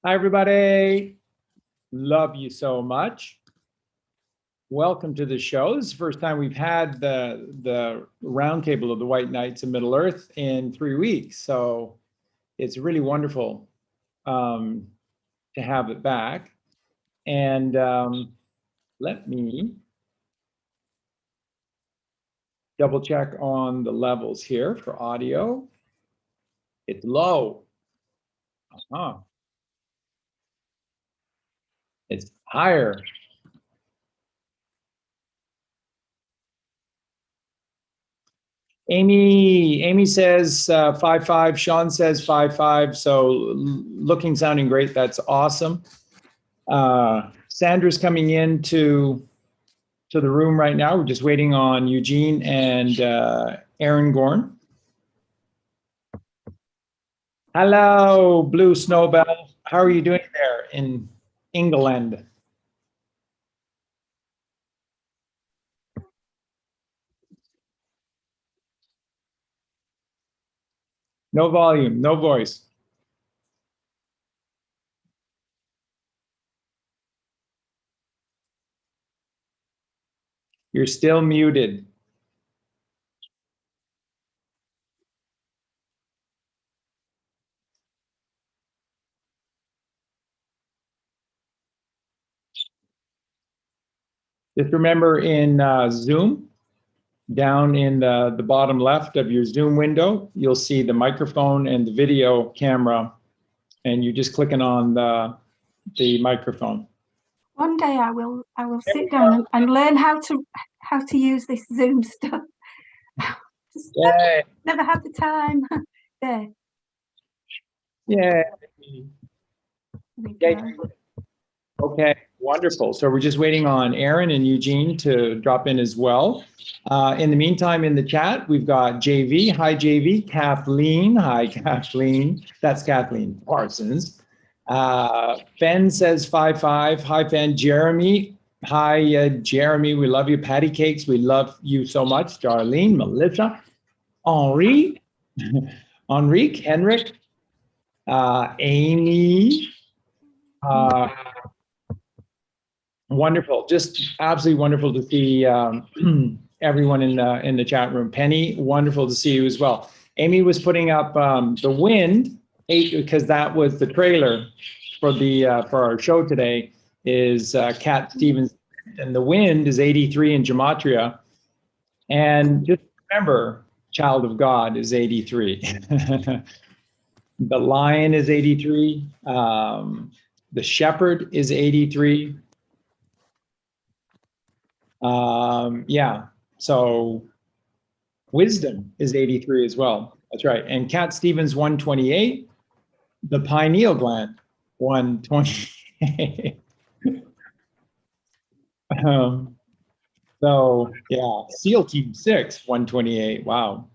Hi, everybody. Love you so much. Welcome to the show. This is the first time we've had the roundtable of the White Knights of Middle-earth in 3 weeks. So it's really wonderful to have it back. And let me double check on the levels here for audio. It's low. It's higher. Amy says 5-5. Sean says 5-5. So looking, sounding great. That's awesome. Sandra's coming into the room right now. We're just waiting on Eugene and Aaron Gorn. Hello, Blue Snowbell. How are you doing there in England? No volume, no voice. You're still muted. Just remember in Zoom, down in the bottom left of your Zoom window, you'll see the microphone and the video camera, and you're just clicking on the microphone. One day I will sit down and learn how to use this Zoom stuff. Just never had the time. There. Yeah. Okay, wonderful. So we're just waiting on Aaron and Eugene to drop in as well. In the meantime, in the chat, we've got JV. Hi, JV. Kathleen. Hi, Kathleen. That's Kathleen Parsons. Ben says 5-5. Hi, Ben. Jeremy. Hi, Jeremy. We love you. Patty Cakes. We love you so much. Darlene, Melissa, Henri, Henrique, Henrik, Amy. Wonderful, just absolutely wonderful to see everyone in the chat room. Penny, wonderful to see you as well. Amy was putting up the wind, because that was the trailer for our show today. Is Cat Stevens, and the wind is 83 in gematria, and just remember, child of God is 83. The lion is 83. The shepherd is 83. Yeah, so wisdom is 83 as well. That's right. And Cat Stevens 128, the pineal gland 128. So yeah, SEAL Team 6 128. Wow.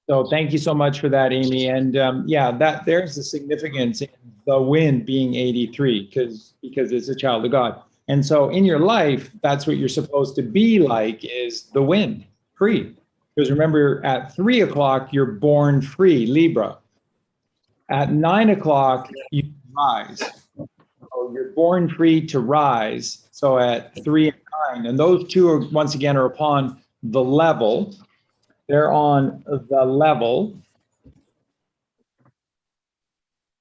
So thank you so much for that, Amy. And yeah, there's the significance in the wind being 83 because it's a child of God. And so in your life, that's what you're supposed to be like, is the wind, free. Because remember, at 3 o'clock, you're born free, Libra. At 9 o'clock, you rise. So you're born free to rise. So at 3 and 9, and those two are, once again, are upon the level. They're on the level.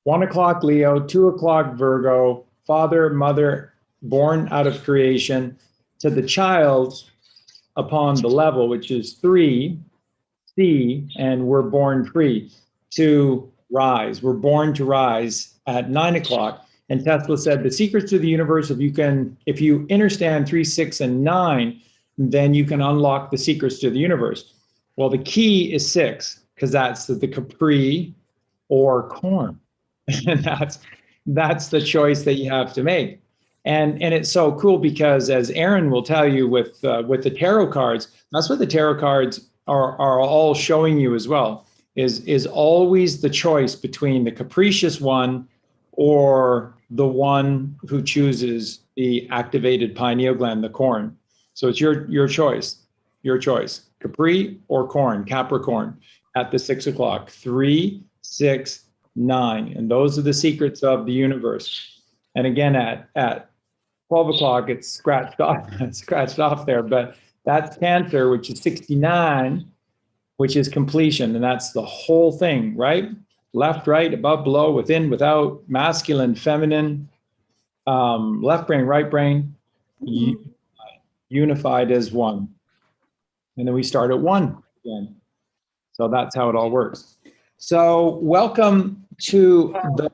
1 o'clock Leo, 2 o'clock Virgo, father, mother, born out of creation, to the child upon the level, which is 3, C, and we're born free to rise. We're born to rise at 9 o'clock. And Tesla said, the secrets to the universe, if you understand 3, 6, and 9, then you can unlock the secrets to the universe. Well, the key is 6, because that's the Capri or corn. And that's the choice that you have to make. And it's so cool because, as Aaron will tell you with the tarot cards, that's what the tarot cards are all showing you as well, is always the choice between the capricious one or the one who chooses the activated pineal gland, the corn. So it's your choice, Capri or corn, Capricorn, at the 6 o'clock, 3, 6, 9. And those are the secrets of the universe. And again, at 12 o'clock, it's scratched off there, but that's Cancer, which is 69, which is completion. And that's the whole thing, right? Left, right, above, below, within, without, masculine, feminine, left brain, right brain, unified as one. And then we start at 1 again. So that's how it all works. So welcome to the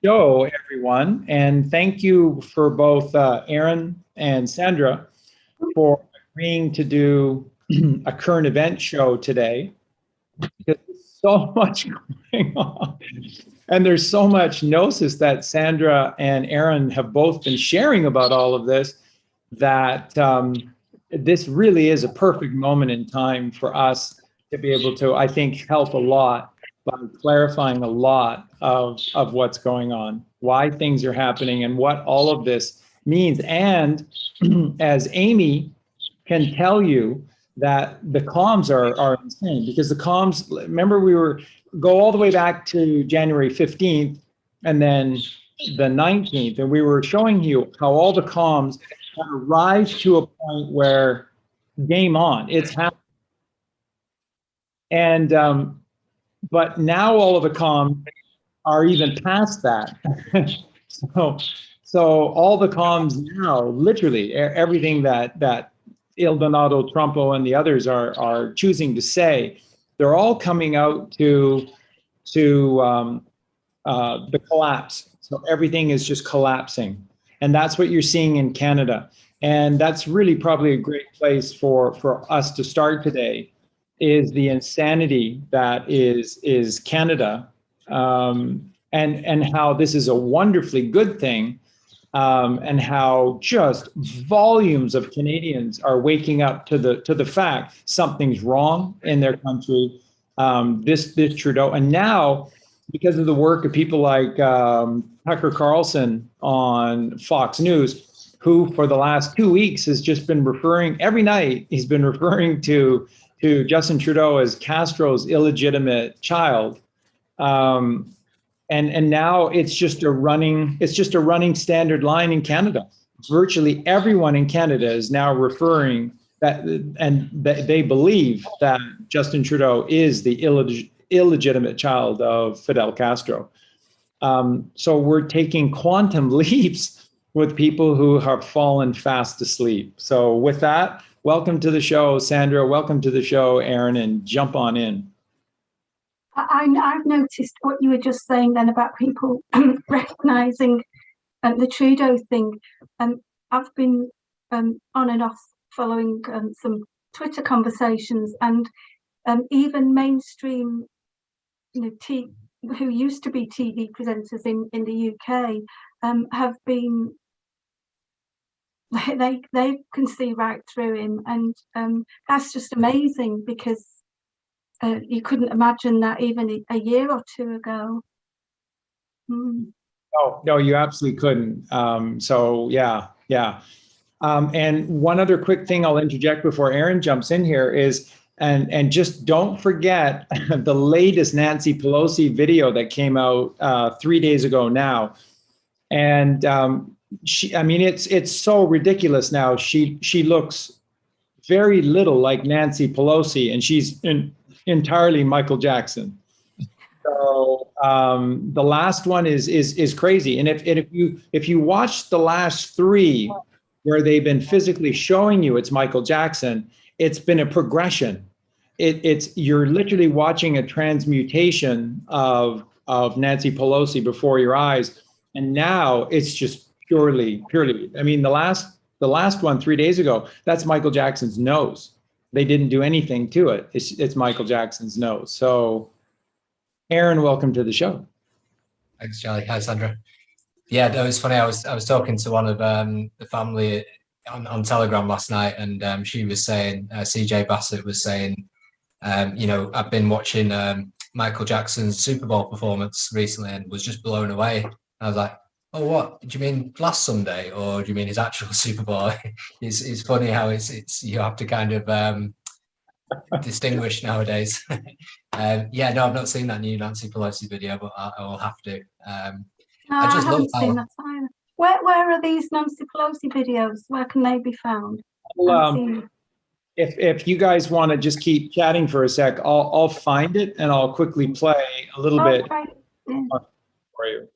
show, everyone. And thank you for both Aaron and Sandra for agreeing to do a current event show today. Because there's so much going on. And there's so much gnosis that Sandra and Aaron have both been sharing about all of this, that this really is a perfect moment in time for us to be able to, I think, help a lot by clarifying a lot of what's going on, why things are happening, and what all of this means. And as Amy can tell you, that the comms are insane, because the comms, remember, go all the way back to January 15th and then the 19th, and we were showing you how all the comms have arrived to a point where game on, it's happening. And but now all of the comms are even past that. so all the comms now, literally everything that Il Donato, Trumpo, and the others are choosing to say, they're all coming out to the collapse. So everything is just collapsing. And that's what you're seeing in Canada. And that's really probably a great place for us to start today, is the insanity that is Canada, and how this is a wonderfully good thing, and how just volumes of Canadians are waking up to the fact something's wrong in their country. This Trudeau, and now because of the work of people like Tucker Carlson on Fox News, who for the last 2 weeks has just been referring, every night he's been referring to Justin Trudeau as Castro's illegitimate child. And now it's just a running standard line in Canada. Virtually everyone in Canada is now referring that, and they believe that Justin Trudeau is the illegitimate child of Fidel Castro. So we're taking quantum leaps with people who have fallen fast asleep. So with that, welcome to the show, Sandra. Welcome to the show, Aaron, and jump on in. I've noticed what you were just saying then about people recognising the Trudeau thing. I've been on and off following some Twitter conversations, and even mainstream, who used to be TV presenters in the UK, have been, they can see right through him, and that's just amazing, because you couldn't imagine that even a year or two ago. No, you absolutely couldn't. So yeah. And one other quick thing I'll interject before Aaron jumps in here is, and just don't forget the latest Nancy Pelosi video that came out 3 days ago now. And it's so ridiculous now. She looks very little like Nancy Pelosi, and she's entirely Michael Jackson. So the last one is crazy. And if you watch the last 3 where they've been physically showing you it's Michael Jackson, it's been a progression. You're literally watching a transmutation of Nancy Pelosi before your eyes, and now it's just purely. I mean, the last one 3 days ago, that's Michael Jackson's nose. They didn't do anything to it. It's Michael Jackson's nose. So, Aaron, welcome to the show. Thanks, Charlie. Hi, Sandra. Yeah, it was funny. I was talking to one of the family on Telegram last night, and she was saying, CJ Bassett was saying, I've been watching Michael Jackson's Super Bowl performance recently and was just blown away. I was like, oh, what? Do you mean last Sunday, or do you mean his actual Super Bowl? It's funny how it's you have to kind of distinguished nowadays. Yeah, no, I've not seen that new Nancy Pelosi video, but I will have to. No, I I just love haven't seen how, that either. Where are these Nancy Pelosi videos? Where can they be found? Well, Haven't seen. if you guys want to just keep chatting for a sec, I'll find it and I'll quickly play a little bit Okay. Yeah, for you.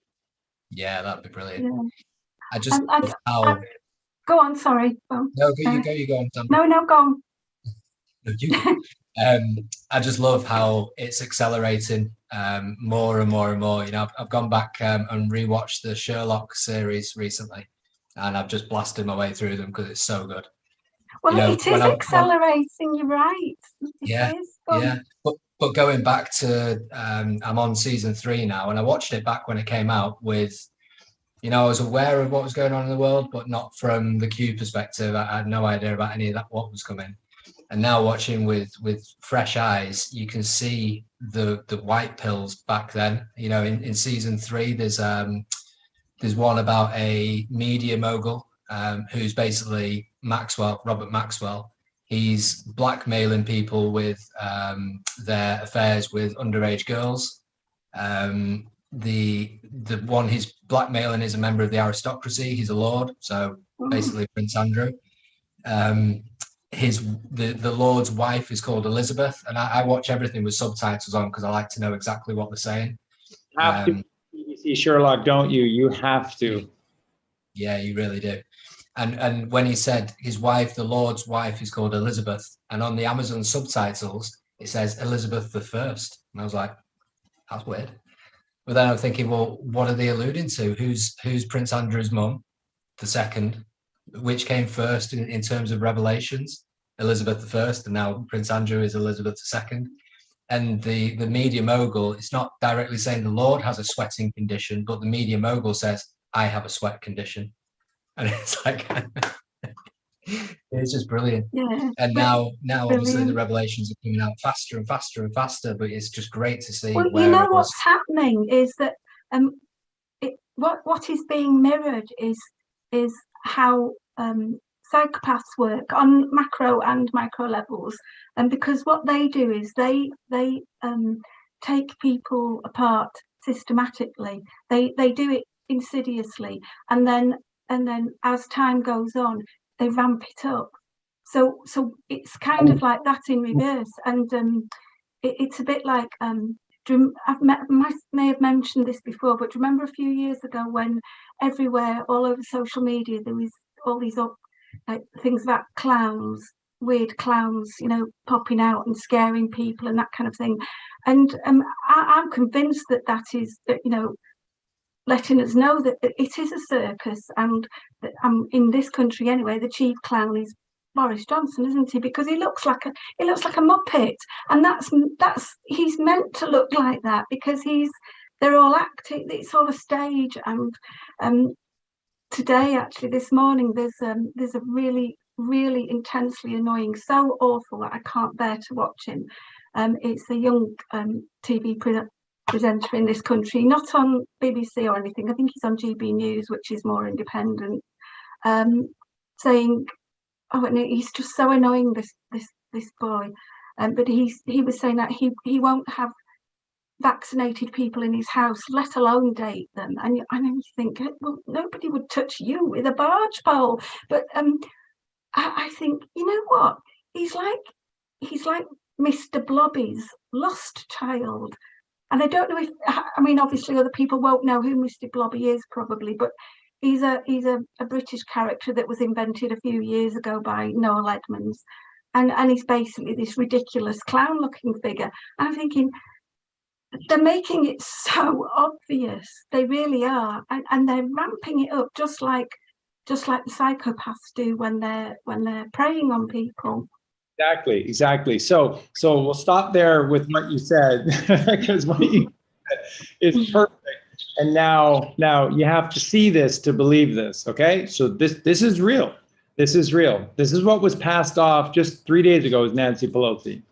yeah, that'd be brilliant. yeah. I just I, love how. go on, sorry. Go on. No, you go on, Sandra. No, go on. No, you go. I just love how it's accelerating more and more and more. You know, I've gone back and rewatched the Sherlock series recently, and I've just blasted my way through them because it's so good. Well, You know, it is accelerating. You're right. Yeah, It is. Go on. yeah. But going back to, I'm on season 3 now, and I watched it back when it came out with, you know, I was aware of what was going on in the world, but not from the Q perspective. I had no idea about any of that, what was coming. And now watching with fresh eyes, you can see the white pills back then. You know, in season 3, there's one about a media mogul who's basically Robert Maxwell. He's blackmailing people with their affairs with underage girls. The one he's blackmailing is a member of the aristocracy. He's a lord, so basically Prince Andrew. The Lord's wife is called Elizabeth, and I watch everything with subtitles on because I like to know exactly what they're saying. Have to BBC Sherlock, don't you? You have to. Yeah, you really do. And when he said his wife, the Lord's wife, is called Elizabeth, and on the Amazon subtitles it says Elizabeth the First, and I was like, that's weird. But then I'm thinking, well, what are they alluding to? Who's Prince Andrew's mum, the second? Which came first in terms of revelations? Elizabeth the First, and now Prince Andrew is Elizabeth the Second. And the media mogul, it's not directly saying the Lord has a sweating condition, but the media mogul says, I have a sweat condition. And it's like, it's just brilliant. Yeah. And now obviously the Brilliant. revelations are coming out faster and faster and faster, but it's just great to see. Well, where you know it was. what's happening is that what is being mirrored is how psychopaths work on macro and micro levels, and because what they do is they take people apart systematically. They do it insidiously, and then as time goes on, they ramp it up. So it's kind of like that in reverse, and it's a bit like may have mentioned this before, but do you remember a few years ago when everywhere, all over social media, there was all these like things about clowns, weird clowns, you know, popping out and scaring people and that kind of thing. And I'm convinced that is, you know, letting us know that it is a circus, and that in this country anyway, the chief clown is Boris Johnson, isn't he? Because he looks like a muppet, and that's he's meant to look like that because they're all acting. It's all a stage. And today, actually, this morning, there's a really intensely annoying, so awful that I can't bear to watch him. It's a young TV presenter in this country, not on BBC or anything. I think he's on GB News, which is more independent, saying, oh, and he's just so annoying, this boy. But he was saying that he won't have vaccinated people in his house, let alone date them. And you think, well, nobody would touch you with a barge pole. But I think, you know what? He's like Mr. Blobby's lost child. And I don't know obviously other people won't know who Mr. Blobby is probably, but he's a British character that was invented a few years ago by Noel Edmonds, and he's basically this ridiculous clown-looking figure. And I'm thinking, they're making it so obvious, they really are, and they're ramping it up just like the psychopaths do when they're preying on people. Exactly. So we'll stop there with what you said because what you said is perfect. And now you have to see this to believe this. Okay, so this is real. This is real. This is what was passed off just 3 days ago as Nancy Pelosi.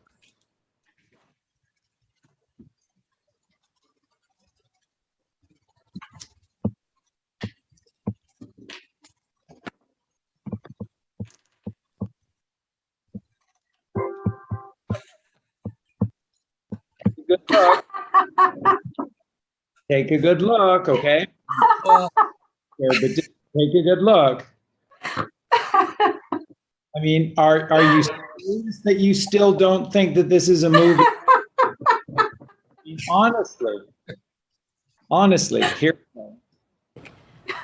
look. Take a good look, okay? Well, But just take a good look. I mean, are you serious that you still don't think that this is a movie? I mean, honestly, here.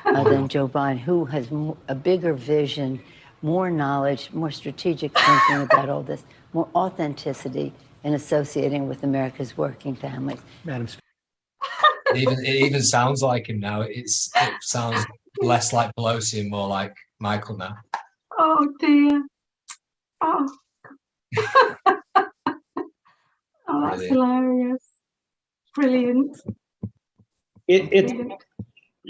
Than Joe Biden, who has a bigger vision, more knowledge, more strategic thinking about all this, more authenticity in associating with America's working families. Madam it even sounds like him now. It sounds less like Pelosi and more like Michael now. Oh dear. Oh. Oh, that's hilarious. Brilliant. It's,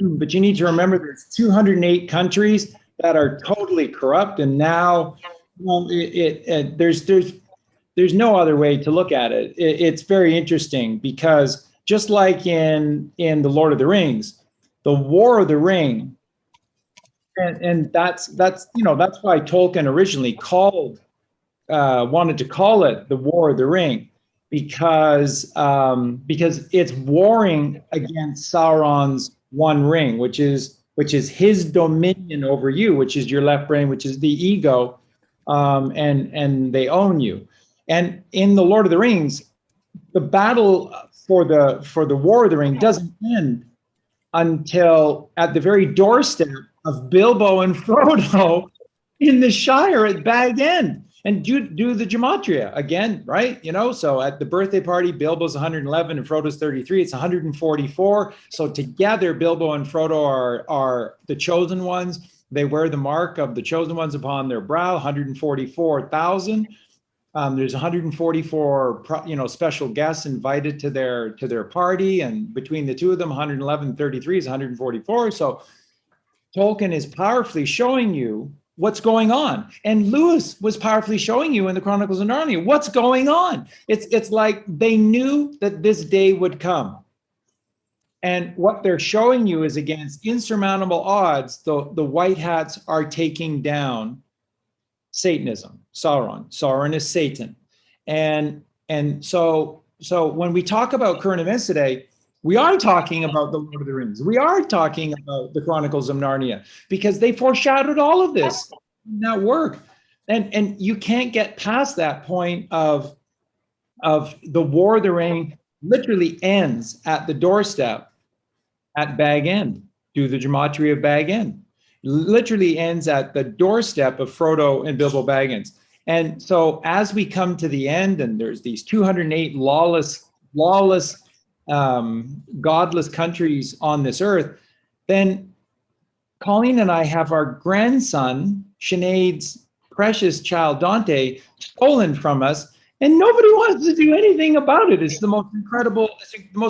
but you need to remember there's 208 countries that are totally corrupt, and now there's no other way to look at it. It's very interesting because just like in The Lord of the Rings, the War of the Ring, and that's why Tolkien originally wanted to call it the War of the Ring, because it's warring against Sauron's one ring, which is his dominion over you, which is your left brain, which is the ego, and they own you. And in The Lord of the Rings, the battle for the War of the Ring doesn't end until at the very doorstep of Bilbo and Frodo in the Shire at Bag End. And do the gematria again, right? So at the birthday party, Bilbo's 111 and Frodo's 33. It's 144. So together, Bilbo and Frodo are the chosen ones. They wear the mark of the chosen ones upon their brow. 144,000. There's 144, special guests invited to their party, and between the two of them, 111 and 33 is 144. So Tolkien is powerfully showing you what's going on, and Lewis was powerfully showing you in the Chronicles of Narnia what's going on. It's like they knew that this day would come, and what they're showing you is against insurmountable odds. The white hats are taking down Satanism, Sauron. Sauron is Satan, and so when we talk about current events today, we are talking about the Lord of the Rings. We are talking about the Chronicles of Narnia, because they foreshadowed all of this in that work. And you can't get past that point of the War of the Ring literally ends at the doorstep at Bag End. Do the gematria of Bag End. Literally ends at the doorstep of Frodo and Bilbo Baggins. And so as we come to the end, and there's these 208 lawless, godless countries on this earth, then Colleen and I have our grandson, Sinead's precious child, Dante, stolen from us, and nobody wants to do anything about it. It's the most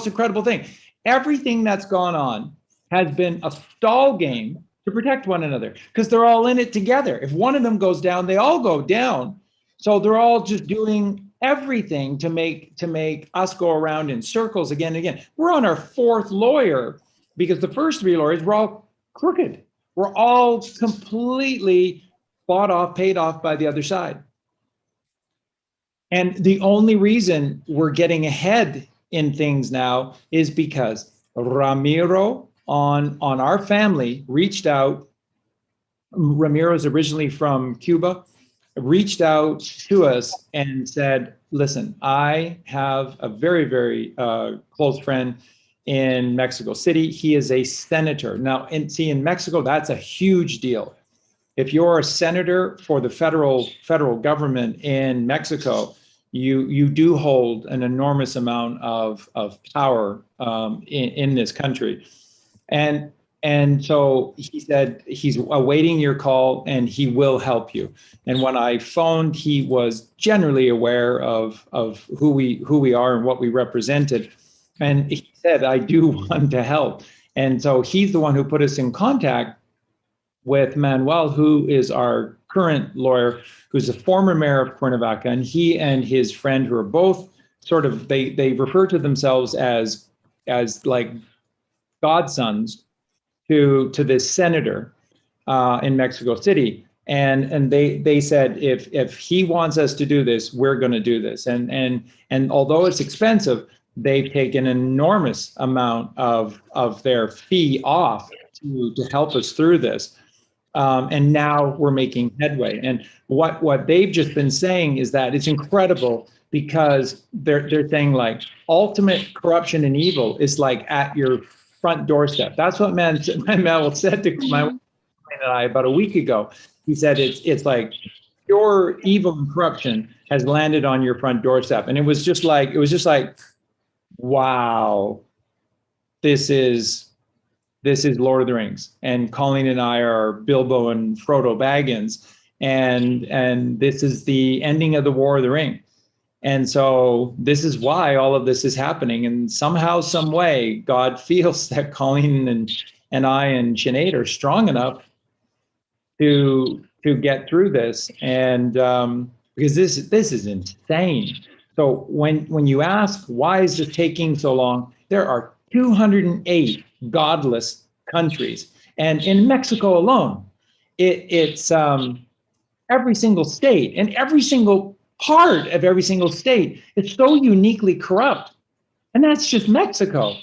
incredible thing. Everything that's gone on has been a stall game to protect one another, because they're all in it together. If one of them goes down, they all go down. So they're all just doing everything to make us go around in circles again and again. We're on our fourth lawyer, because the first three lawyers were all crooked. We're all completely paid off by the other side. And the only reason we're getting ahead in things now is because Ramiro on our family reached out. Ramiro's originally from Cuba, reached out to us and said, listen, I have a very, very close friend in Mexico City. He is a senator. Now, in Mexico, that's a huge deal. If you're a senator for the federal government in Mexico, you do hold an enormous amount of power in this country. And so he said he's awaiting your call and he will help you. And when I phoned, he was generally aware of who we are and what we represented. And he said, I do want to help. And so he's the one who put us in contact with Manuel, who is our current lawyer, who's a former mayor of Cuernavaca. And he and his friend, who are both sort of, they refer to themselves as like godsons to this senator in Mexico City. And they said, if he wants us to do this, we're going to do this. And although it's expensive, they've taken an enormous amount of their fee off to help us through this. And now we're making headway. And what they've just been saying is that it's incredible because they're saying like ultimate corruption and evil is like at your front doorstep. That's what Mel said to my wife and I about a week ago. He said it's like pure evil and corruption has landed on your front doorstep. And it was just like, wow, this is Lord of the Rings, and Colleen and I are Bilbo and Frodo Baggins, and this is the ending of the War of the Ring. And so this is why all of this is happening. And somehow, some way, God feels that Colleen and I and Sinead are strong enough to get through this. And because this is insane. So when you ask why is this taking so long, there are 208 godless countries, and in Mexico alone, it's every single state and every single part of every single state is so uniquely corrupt, and that's just Mexico.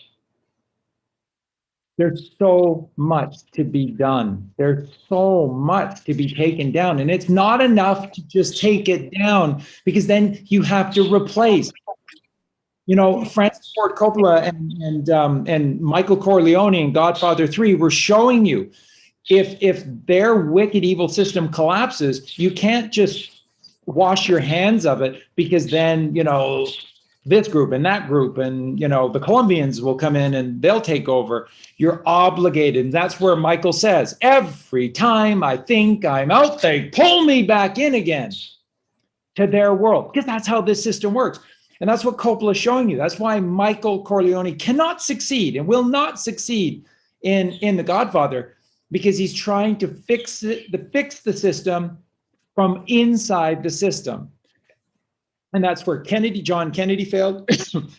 There's so much to be done. There's so much to be taken down, and it's not enough to just take it down, because then you have to replace. You know, Francis Ford Coppola and Michael Corleone in Godfather 3 were showing you if their wicked evil system collapses, you can't just wash your hands of it, because then, you know, this group and that group and, you know, the Colombians will come in and they'll take over. You're obligated. And that's where Michael says, every time I think I'm out, they pull me back in again to their world, because that's how this system works. And that's what Coppola is showing you. That's why Michael Corleone cannot succeed and will not succeed in The Godfather, because he's trying to fix the system from inside the system. And that's where John Kennedy failed.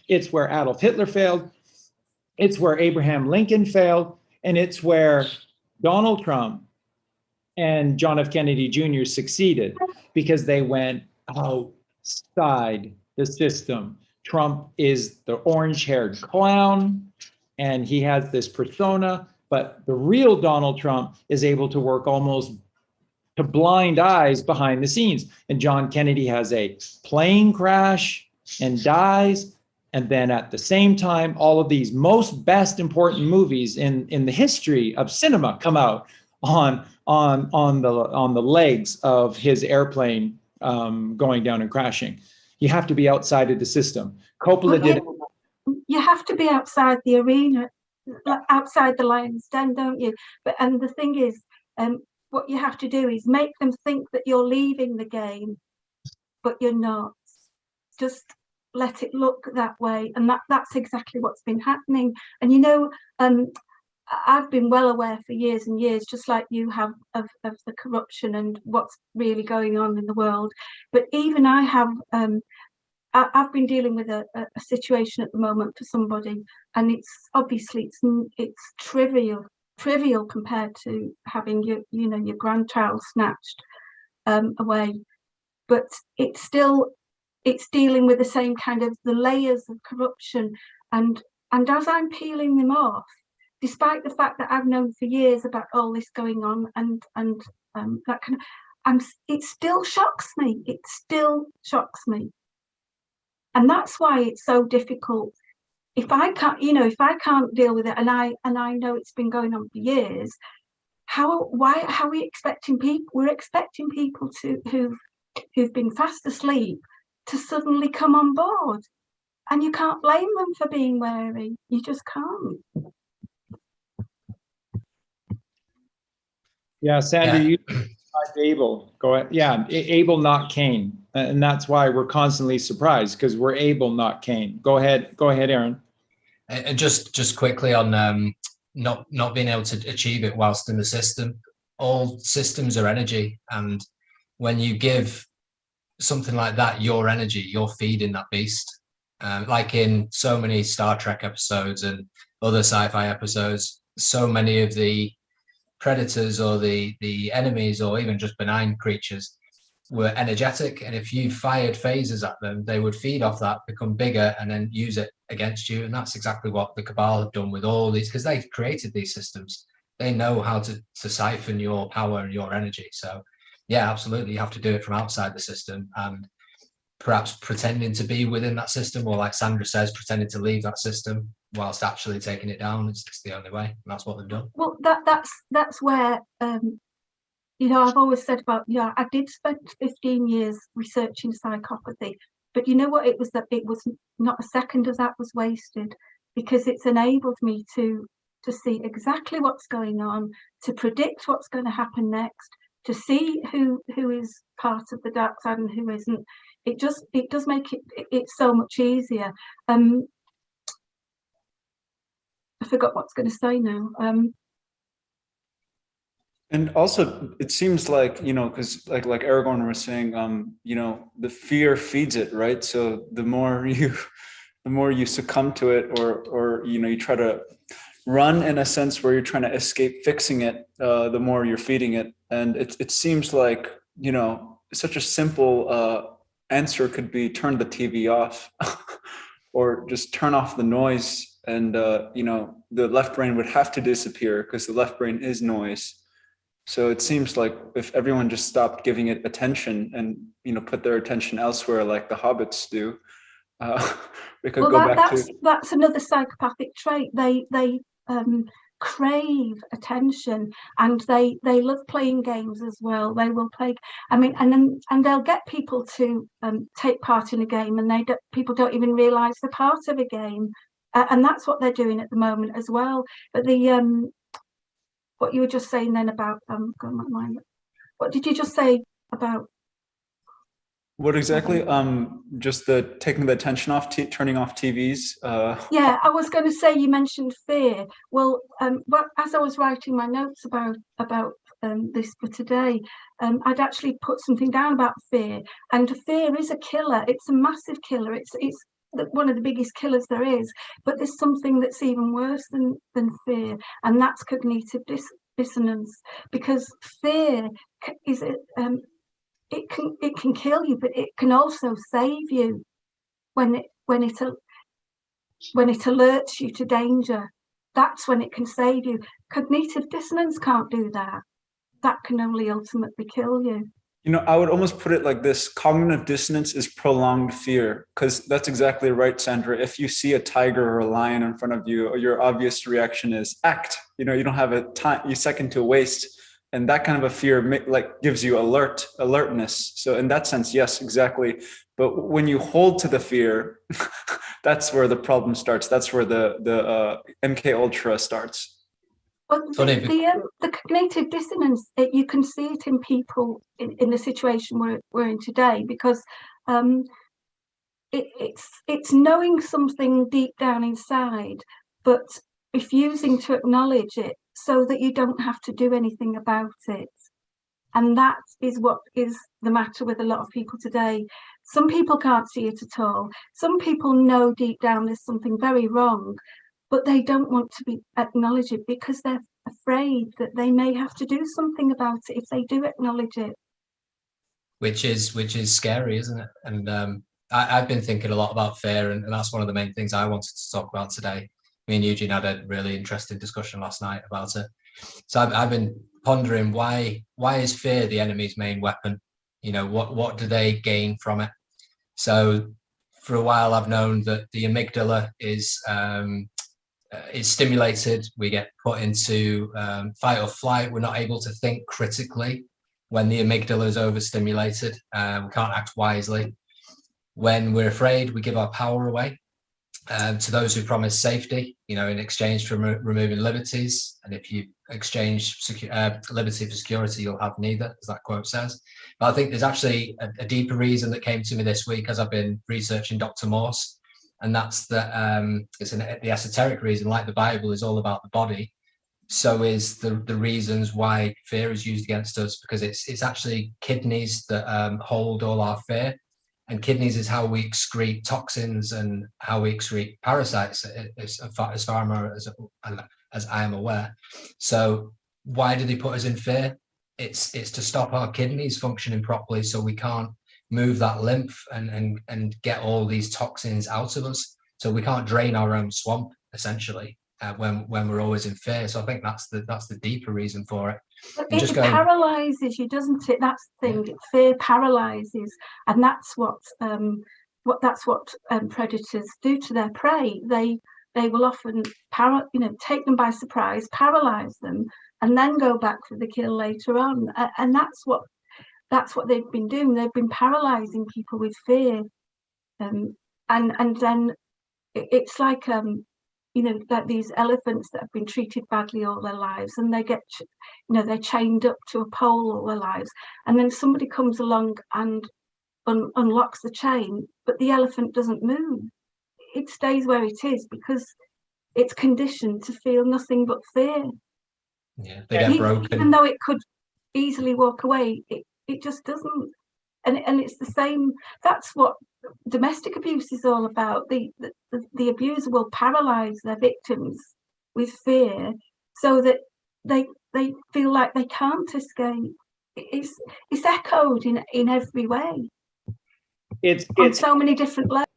It's where Adolf Hitler failed. It's where Abraham Lincoln failed. And it's where Donald Trump and John F. Kennedy Jr. succeeded, because they went outside the system. Trump is the orange-haired clown, and he has this persona, but the real Donald Trump is able to work almost to blind eyes behind the scenes. And John Kennedy has a plane crash and dies, and then at the same time, all of these most best important movies in the history of cinema come out on the legs of his airplane going down and crashing. You have to be outside of the system. Coppola did it. You have to be outside the arena, outside the lion's den, don't you? And the thing is, what you have to do is make them think that you're leaving the game, but you're not. Just let it look that way, and that's exactly what's been happening. And you know, I've been well aware for years and years, just like you have, of the corruption and what's really going on in the world. But even I have, I've been dealing with a situation at the moment for somebody, and it's obviously it's trivial compared to having your grandchild snatched away, but it's dealing with the same kind of the layers of corruption, and as I'm peeling them off, despite the fact that I've known for years about all this going on and that kind of, it still shocks me. It still shocks me, and that's why it's so difficult. If I can't deal with it, and I know it's been going on for years, how are we expecting people? We're expecting people who've been fast asleep to suddenly come on board, and you can't blame them for being wary. You just can't. Yeah, Sandra, you Abel. Go ahead. Yeah, Abel, not Cain, and that's why we're constantly surprised, because we're Abel, not Cain. Go ahead, Aaron. And just quickly on not being able to achieve it whilst in the system. All systems are energy, and when you give something like that your energy, you're feeding that beast. Like in so many Star Trek episodes and other sci-fi episodes, so many of the predators or the enemies or even just benign creatures, were energetic, and if you fired phasers at them, they would feed off that, become bigger, and then use it against you. And that's exactly what the Cabal have done with all these, because they've created these systems. They know how to siphon your power and your energy. So yeah, absolutely, you have to do it from outside the system, and perhaps pretending to be within that system, or like Sandra says, pretending to leave that system whilst actually taking it down. It's the only way, and that's what they've done. Well, that's where you know, I've always said about, yeah, I did spend 15 years researching psychopathy, but you know what, it was not a second of that was wasted, because it's enabled me to see exactly what's going on, to predict what's going to happen next, to see who is part of the dark side and who isn't. It does make it so much easier. I forgot what I was going to say now. And also, it seems like, you know, because like Aragorn was saying, you know, the fear feeds it, right? So the more you succumb to it, or you know, you try to run in a sense where you're trying to escape fixing it, the more you're feeding it. And it seems like, you know, such a simple answer could be turn the TV off, or just turn off the noise, and you know, the left brain would have to disappear, because the left brain is noise. So it seems like if everyone just stopped giving it attention and, you know, put their attention elsewhere like the hobbits do, we could go back to... That's another psychopathic trait. They crave attention, and they love playing games as well. They will play, I mean, and they'll get people to take part in a game, and people don't even realise they're part of a game, and that's what they're doing at the moment as well. But the what you were just saying then about got my mind. What did you just say about? What exactly? Just the taking the attention off, turning off TVs. Yeah, I was going to say, you mentioned fear. Well, as I was writing my notes about this for today, I'd actually put something down about fear. And fear is a killer. It's a massive killer. It's one of the biggest killers there is. But there's something that's even worse than fear, and that's cognitive dissonance. Because fear is it can kill you, but it can also save you when it alerts you to danger. That's when it can save you. Cognitive dissonance can't do that. That can only ultimately kill you. You know, I would almost put it like this: cognitive dissonance is prolonged fear, because that's exactly right, Sandra. If you see a tiger or a lion in front of you, your obvious reaction is act. You know, you don't have a second to waste. And that kind of a fear like gives you alertness. So in that sense, yes, exactly. But when you hold to the fear, that's where the problem starts. That's where the MK Ultra starts. Well, the cognitive dissonance, you can see it in people in the situation we're in today, because it's knowing something deep down inside, but refusing to acknowledge it so that you don't have to do anything about it. And that is what is the matter with a lot of people today. Some people can't see it at all. Some people know deep down there's something very wrong, but they don't want to acknowledge it because they're afraid that they may have to do something about it if they do acknowledge it. Which is scary, isn't it? And I've been thinking a lot about fear, and that's one of the main things I wanted to talk about today. Me and Eugene had a really interesting discussion last night about it. So I've been pondering why is fear the enemy's main weapon? You know, what do they gain from it? So for a while I've known that the amygdala is stimulated. We get put into fight or flight. We're not able to think critically when the amygdala is overstimulated. We can't act wisely. When we're afraid, we give our power away to those who promise safety, you know, in exchange for removing liberties. And if you exchange liberty for security, you'll have neither, as that quote says. But I think there's actually a deeper reason that came to me this week as I've been researching Dr. Morse, and that's that the esoteric reason, like the Bible is all about the body, so is the reasons why fear is used against us, because it's actually kidneys that hold all our fear. And kidneys is how we excrete toxins and how we excrete parasites, as far as I am aware. So why do they put us in fear? it's to stop our kidneys functioning properly, so we can't move that lymph and get all these toxins out of us. So we can't drain our own swamp, essentially, when we're always in fear. So I think that's the deeper reason for it. But And it paralyzes you, doesn't it? That's the thing. Yeah. Fear paralyzes, and that's what predators do to their prey. They will often take them by surprise, paralyze them, and then go back for the kill later on. And that's what they've been doing. They've been paralyzing people with fear, and then it's like like these elephants that have been treated badly all their lives, and they get they're chained up to a pole all their lives, and then somebody comes along and unlocks the chain, but the elephant doesn't move. It stays where it is because it's conditioned to feel nothing but fear. Yeah, they get broken. Even though it could easily walk away, it just doesn't. And it's the same. That's what domestic abuse is all about. The abuser will paralyze their victims with fear so that they feel like they can't escape. It's echoed in every way. It's on so many different levels.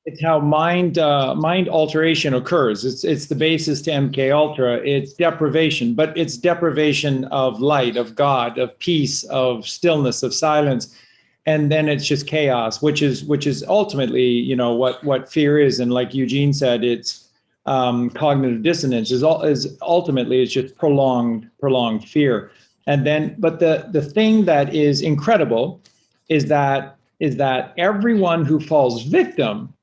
It's how mind alteration occurs. It's the basis to MK Ultra. It's deprivation, but it's deprivation of light, of God, of peace, of stillness, of silence. And then it's just chaos, which is ultimately, what fear is. And like Eugene said, it's cognitive dissonance is ultimately it's just prolonged fear. And then, but the thing that is incredible is that everyone who falls victim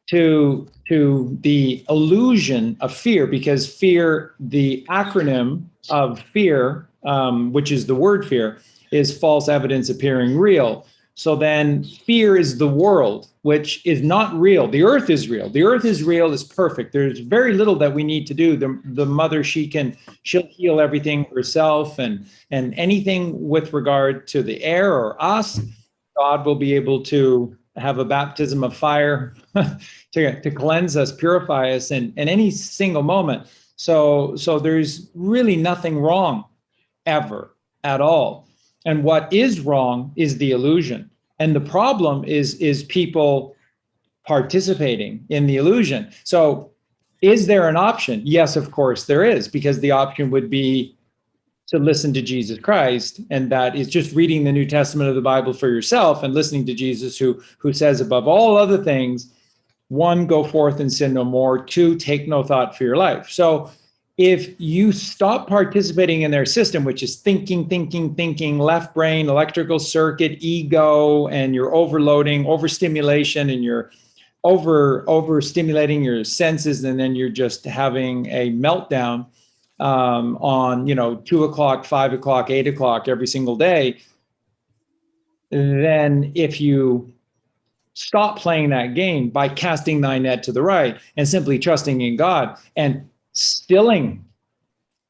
to the illusion of fear, because fear, the acronym of fear, which is the word fear, is false evidence appearing real. So then fear is the world, which is not real. The earth is real. The earth is real, is perfect. There's very little that we need to do. The mother, she'll heal everything herself, and anything with regard to the air or us, God will be able to have a baptism of fire to cleanse us, purify us in any single moment. So there's really nothing wrong ever at all. And what is wrong is the illusion. And the problem is people participating in the illusion. So is there an option? Yes, of course there is, because the option would be to listen to Jesus Christ. And that is just reading the New Testament of the Bible for yourself and listening to Jesus, who says, above all other things, 1, go forth and sin no more. 2, take no thought for your life. So if you stop participating in their system, which is thinking, left brain, electrical circuit, ego, and you're overloading, overstimulation, and you're overstimulating your senses, and then you're just having a meltdown on 2 o'clock, 5 o'clock, 8 o'clock every single day, then if you stop playing that game by casting thy net to the right and simply trusting in God and stilling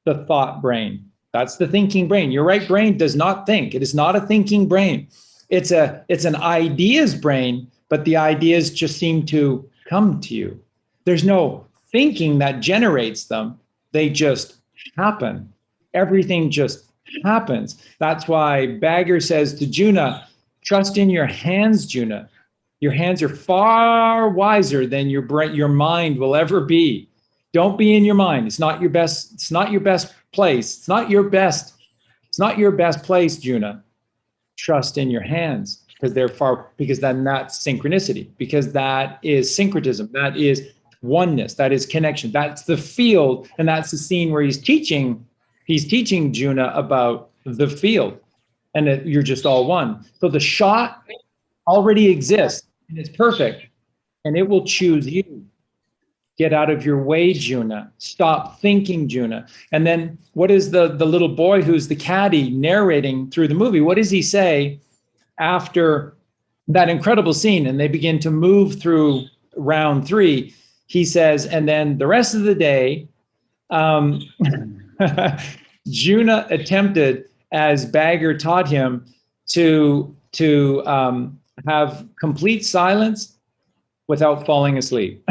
the thought brain. That's the thinking brain. Your right brain does not think. It is not a thinking brain. It's an ideas brain, but the ideas just seem to come to you. There's no thinking that generates them. They just happen. Everything just happens. That's why Bagger says to Juna, trust in your hands, Juna. Your hands are far wiser than your mind will ever be. Don't be in your mind. It's not your best. It's not your best place. It's not your best place, Juna. Trust in your hands, because then that's synchronicity, because that is syncretism. That is oneness. That is connection. That's the field. And that's the scene where he's teaching Juna about the field, and that you're just all one. So the shot already exists and it's perfect, and it will choose you. Get out of your way, Juna. Stop thinking, Juna. And then what is the little boy who's the caddy narrating through the movie? What does he say after that incredible scene? And they begin to move through round 3. He says, and then the rest of the day, Juna attempted, as Bagger taught him, to have complete silence without falling asleep.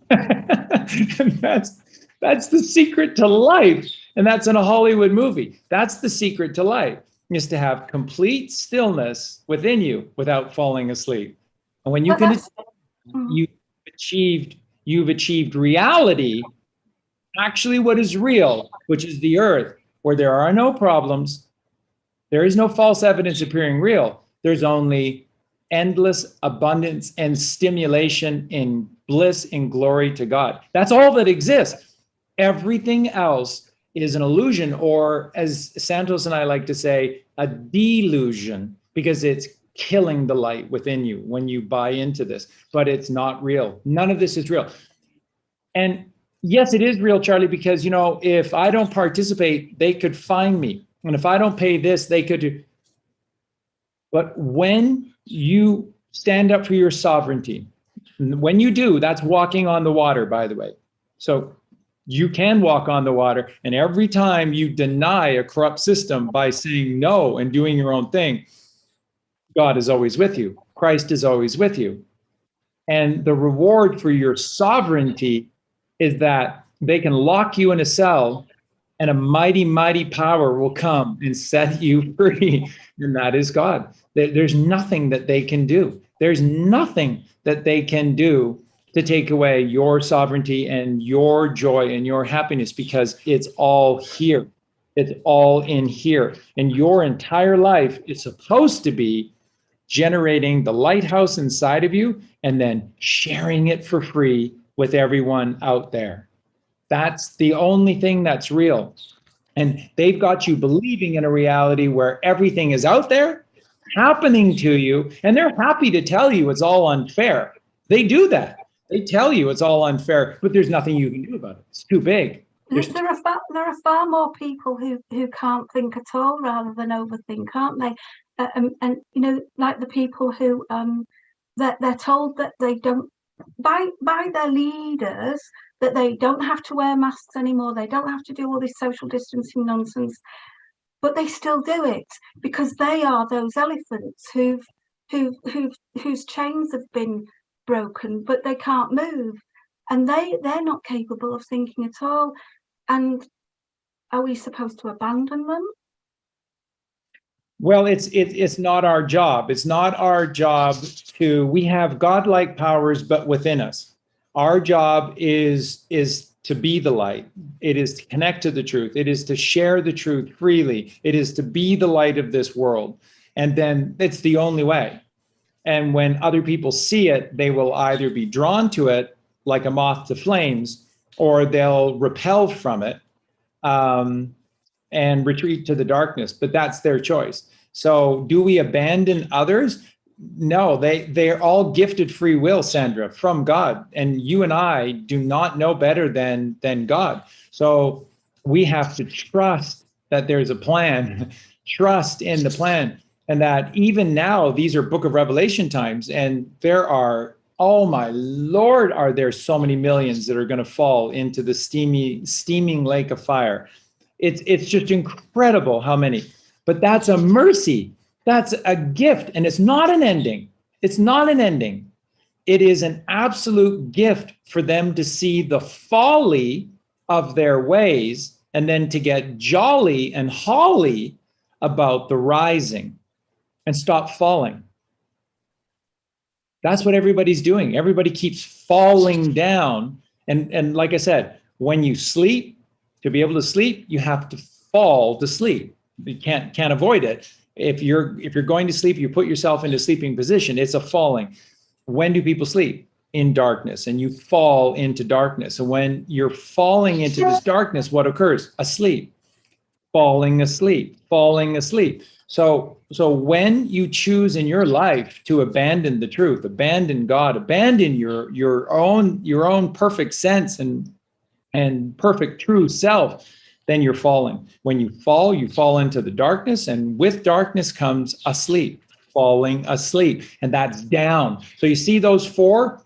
And that's the secret to life. And that's in a Hollywood movie. That's the secret to life. is to have complete stillness within you without falling asleep. And when you But can, that's- you've achieved reality, actually what is real, which is the earth, where there are no problems. There is no false evidence appearing real. There's only endless abundance and stimulation in bliss and glory to God. That's all that exists. Everything else is an illusion, or as Santos and I like to say, a delusion, because it's killing the light within you when you buy into this, but it's not real. None of this is real. And yes, it is real, Charlie, because, you know, if I don't participate, they could fine me. And if I don't pay this, they could do. But when you stand up for your sovereignty, when you do, that's walking on the water, by the way. So you can walk on the water. And every time you deny a corrupt system by saying no and doing your own thing, God is always with you. Christ is always with you. And the reward for your sovereignty is that they can lock you in a cell and a mighty, mighty power will come and set you free. And that is God. There's nothing that they can do. There's nothing that they can do to take away your sovereignty and your joy and your happiness, because it's all here. It's all in here. And your entire life is supposed to be generating the lighthouse inside of you and then sharing it for free with everyone out there. That's the only thing that's real. And they've got you believing in a reality where everything is out there happening to you, and they're happy to tell you it's all unfair. They do that. They tell you it's all unfair, but there's nothing you can do about it. It's too big. There are far more people who can't think at all rather than overthink, aren't they? And you know, like the people who they're told that they don't, by their leaders, that they don't have to wear masks anymore, they don't have to do all this social distancing nonsense, but they still do it because they are those elephants whose chains have been broken, but they can't move, and they're not capable of thinking at all. And are we supposed to abandon them? Well, it's not our job. It's not our job we have godlike powers, but within us. Our job is to be the light. It is to connect to the truth. It is to share the truth freely. It is to be the light of this world. And then it's the only way. And when other people see it, they will either be drawn to it like a moth to flames, or they'll repel from it and retreat to the darkness. But that's their choice. So do we abandon others? No, they're all gifted free will, Sandra, from God. And you and I do not know better than God. So we have to trust that there's a plan, trust in the plan. And that even now, these are Book of Revelation times, and there are, oh my Lord, are there so many millions that are going to fall into the steaming lake of fire. It's just incredible how many. But that's a mercy. That's a gift. And it's not an ending. It's not an ending. It is an absolute gift for them to see the folly of their ways and then to get jolly and holly about the rising and stop falling. That's what everybody's doing. Everybody keeps falling down. And like I said, when you sleep, to be able to sleep, you have to fall to sleep. You can't avoid it. If you're going to sleep, you put yourself into sleeping position. It's a falling. When do people sleep? In darkness, and you fall into darkness. And when you're falling into this darkness, what occurs? Asleep, falling asleep, falling asleep. So when you choose in your life to abandon the truth, abandon God, abandon your own perfect sense and perfect true self, then you're falling. When you fall into the darkness, and with darkness comes asleep, falling asleep, and that's down. So you see those four: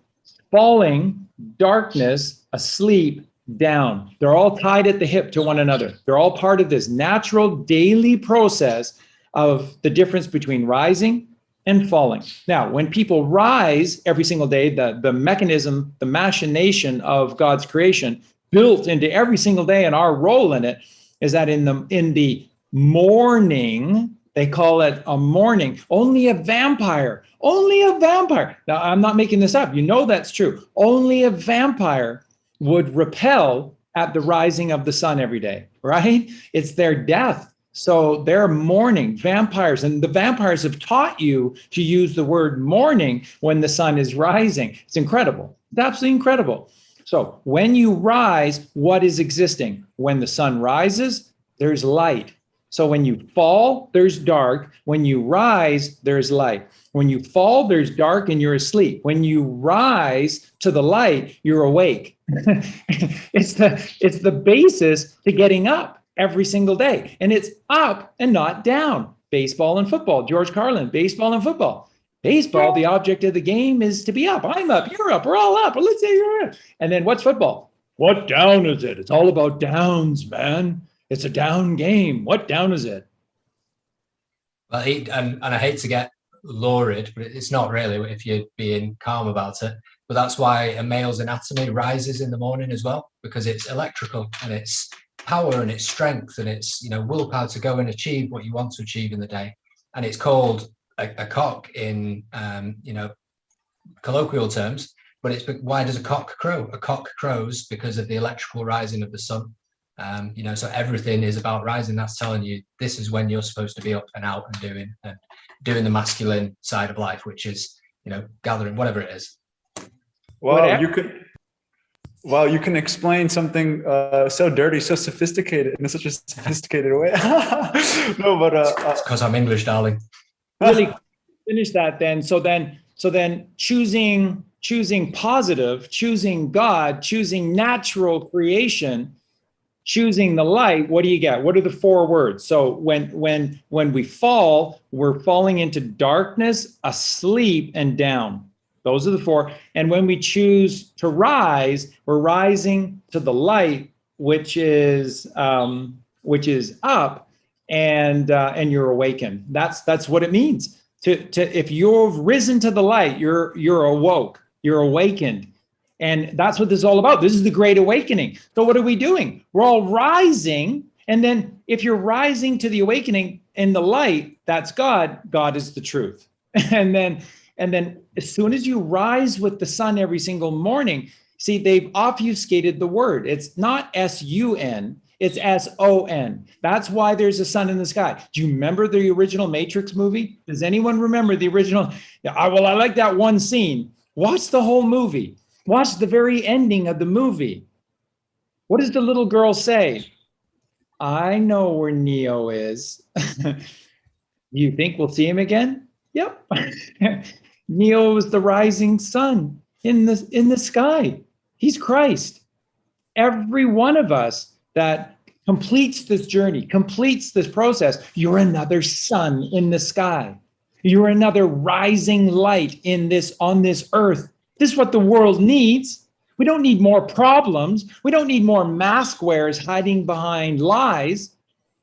falling, darkness, asleep, down. They're all tied at the hip to one another. They're all part of this natural daily process of the difference between rising and falling. Now, when people rise every single day, the mechanism, the machination of God's creation built into every single day, and our role in it is that in the morning They call it a morning. Only a vampire. Now, I'm not making this up. You know that's true. Only a vampire would repel at the rising of the sun every day, right? It's their death. So they're mourning, vampires. And the vampires have taught you to use the word morning when the sun is rising. It's incredible. It's absolutely incredible. So when you rise, what is existing? When the sun rises, there's light. So when you fall, there's dark. When you rise, there's light. When you fall, there's dark and you're asleep. When you rise to the light, you're awake. It's the basis to getting up every single day. And it's up and not down. Baseball and football. George Carlin, baseball and football. Baseball, the object of the game is to be up. I'm up, you're up, we're all up. Well, let's say you're up. And then what's football? What down is it? It's all about downs, man. It's a down game. What down is it? Well, and I hate to get lurid, but it's not really if you're being calm about it. But that's why a male's anatomy rises in the morning as well, because it's electrical and it's power and it's strength and it's, willpower to go and achieve what you want to achieve in the day. And it's called a cock in, colloquial terms. But it's why does a cock crow? A cock crows because of the electrical rising of the sun. So everything is about rising. That's telling you this is when you're supposed to be up and out and doing the masculine side of life, which is, gathering, whatever it is. Wow, you can explain something so dirty, so sophisticated in such a sophisticated way. No, but it's because I'm English, darling. Really finish that then. So then choosing positive, choosing God, choosing natural creation, choosing the light, what do you get? What are the four words? So when we fall, we're falling into darkness, asleep, and down. Those are the four. And when we choose to rise, we're rising to the light, which is up, and you're awakened. That's what it means. To if you've risen to the light, you're awoke, you're awakened. And that's what this is all about. This is the Great Awakening. So what are we doing? We're all rising. And then if you're rising to the awakening in the light, that's God. God is the truth. And then as soon as you rise with the sun every single morning, see, they've obfuscated the word. It's not S-U-N, it's S-O-N. That's why there's a sun in the sky. Do you remember the original Matrix movie? Does anyone remember the original? I like that one scene. Watch the whole movie. Watch the very ending of the movie. What does the little girl say? I know where Neo is. You think we'll see him again? Yep. Neo is the rising sun in the sky. He's Christ. Every one of us that completes this journey, completes this process, you're another sun in the sky. You're another rising light on this earth. This is what the world needs. We don't need more problems. We don't need more mask wearers hiding behind lies.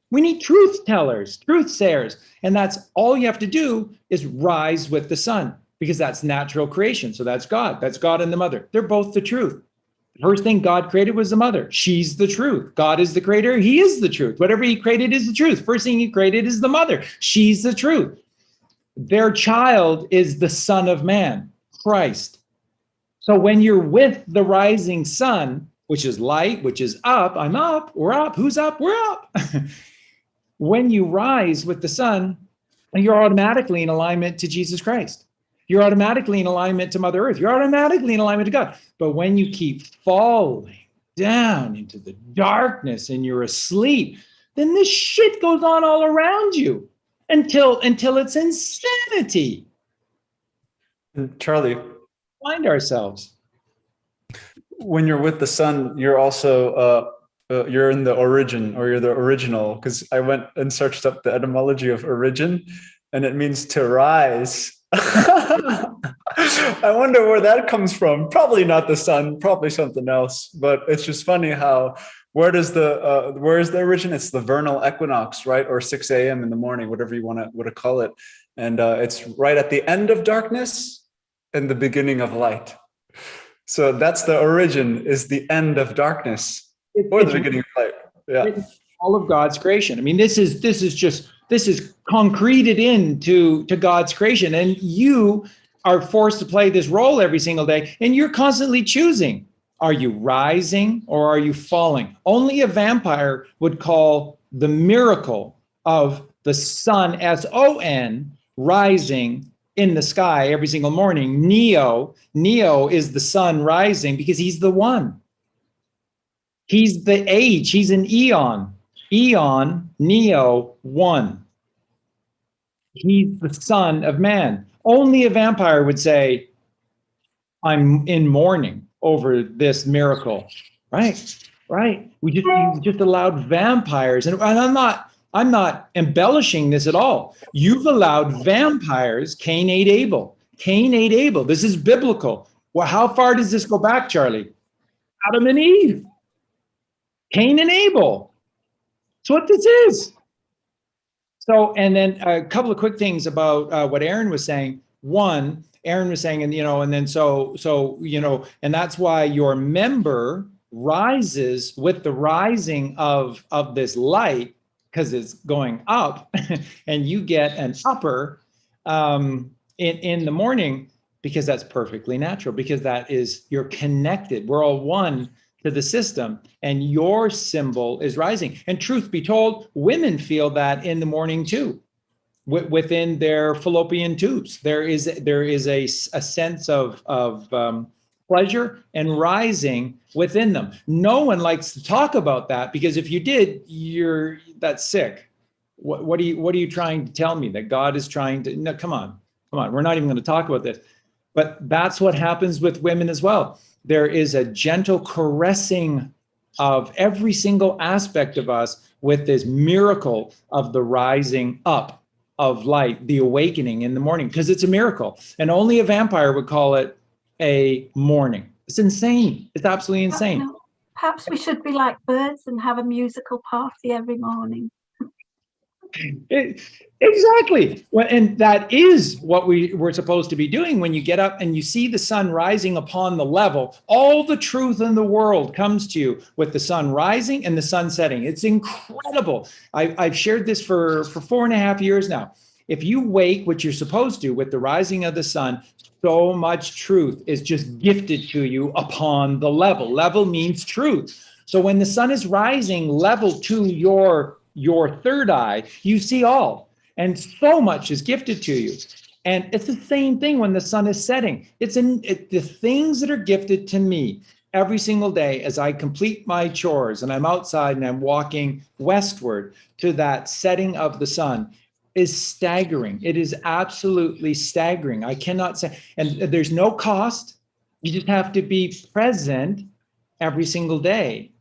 We need truth tellers, truth sayers. And that's all you have to do is rise with the sun, because that's natural creation. So that's God. That's God and the mother. They're both the truth. The first thing God created was the mother. She's the truth. God is the creator. He is the truth. Whatever he created is the truth. First thing he created is the mother. She's the truth. Their child is the Son of Man, Christ. So when you're with the rising sun, which is light, which is up, I'm up, we're up, who's up, we're up. When you rise with the sun, you're automatically in alignment to Jesus Christ. You're automatically in alignment to Mother Earth. You're automatically in alignment to God. But when you keep falling down into the darkness and you're asleep, then this shit goes on all around you until it's insanity. Charlie, find ourselves. When you're with the sun, you're also you're in the origin, or you're the original, because I went and searched up the etymology of origin, and it means to rise. I wonder where that comes from. Probably not the sun, probably something else. But it's just funny how where is the origin? It's the vernal equinox, right? Or 6 a.m. in the morning, whatever you want to call it. And it's right at the end of darkness and the beginning of light. So that's the origin, is the end of darkness or the beginning of light. Yeah. All of God's creation. I mean, this is This is concreted into God's creation, and you are forced to play this role every single day, and you're constantly choosing. Are you rising or are you falling? Only a vampire would call the miracle of the sun, S-O-N, rising in the sky every single morning. Neo is the sun rising because he's the one. He's the age, he's an eon. Eon, Neo, one. He's the son of man. Only a vampire would say, I'm in mourning over this miracle. Right. You just allowed vampires, and I'm not embellishing this at all. You've allowed vampires. Cain ate Abel. This is biblical. Well, how far does this go back, Charlie? Adam and Eve. Cain and Abel. That's what this is. So, and then a couple of quick things about what Aaron was saying. One, Aaron was saying, and then so, and that's why your member rises with the rising of this light, because it's going up, and you get an upper in the morning, because that's perfectly natural, because that is, you're connected. We're all one to the system, and your symbol is rising. And truth be told, women feel that in the morning too, within their fallopian tubes. There is a sense of pleasure and rising within them. No one likes to talk about that, because if you did, that's sick. What are you trying to tell me? That God is trying to? No, come on. We're not even going to talk about this. But that's what happens with women as well. There is a gentle caressing of every single aspect of us with this miracle of the rising up of light, the awakening in the morning, because it's a miracle. And only a vampire would call it a morning. It's insane. It's absolutely insane. Perhaps we should be like birds and have a musical party every morning. Exactly. Well, and that is what we're supposed to be doing. When you get up and you see the sun rising upon the level, all the truth in the world comes to you with the sun rising and the sun setting. It's incredible. I've shared this for 4.5 years now. If you wake, what you're supposed to, with the rising of the sun, so much truth is just gifted to you upon the level. Level means truth. So when the sun is rising level to your third eye, you see all, and so much is gifted to you. And it's the same thing when the sun is setting. The things that are gifted to me every single day as I complete my chores and I'm outside and I'm walking westward to that setting of the sun is staggering. It is absolutely staggering. I cannot say, and there's no cost. You just have to be present every single day.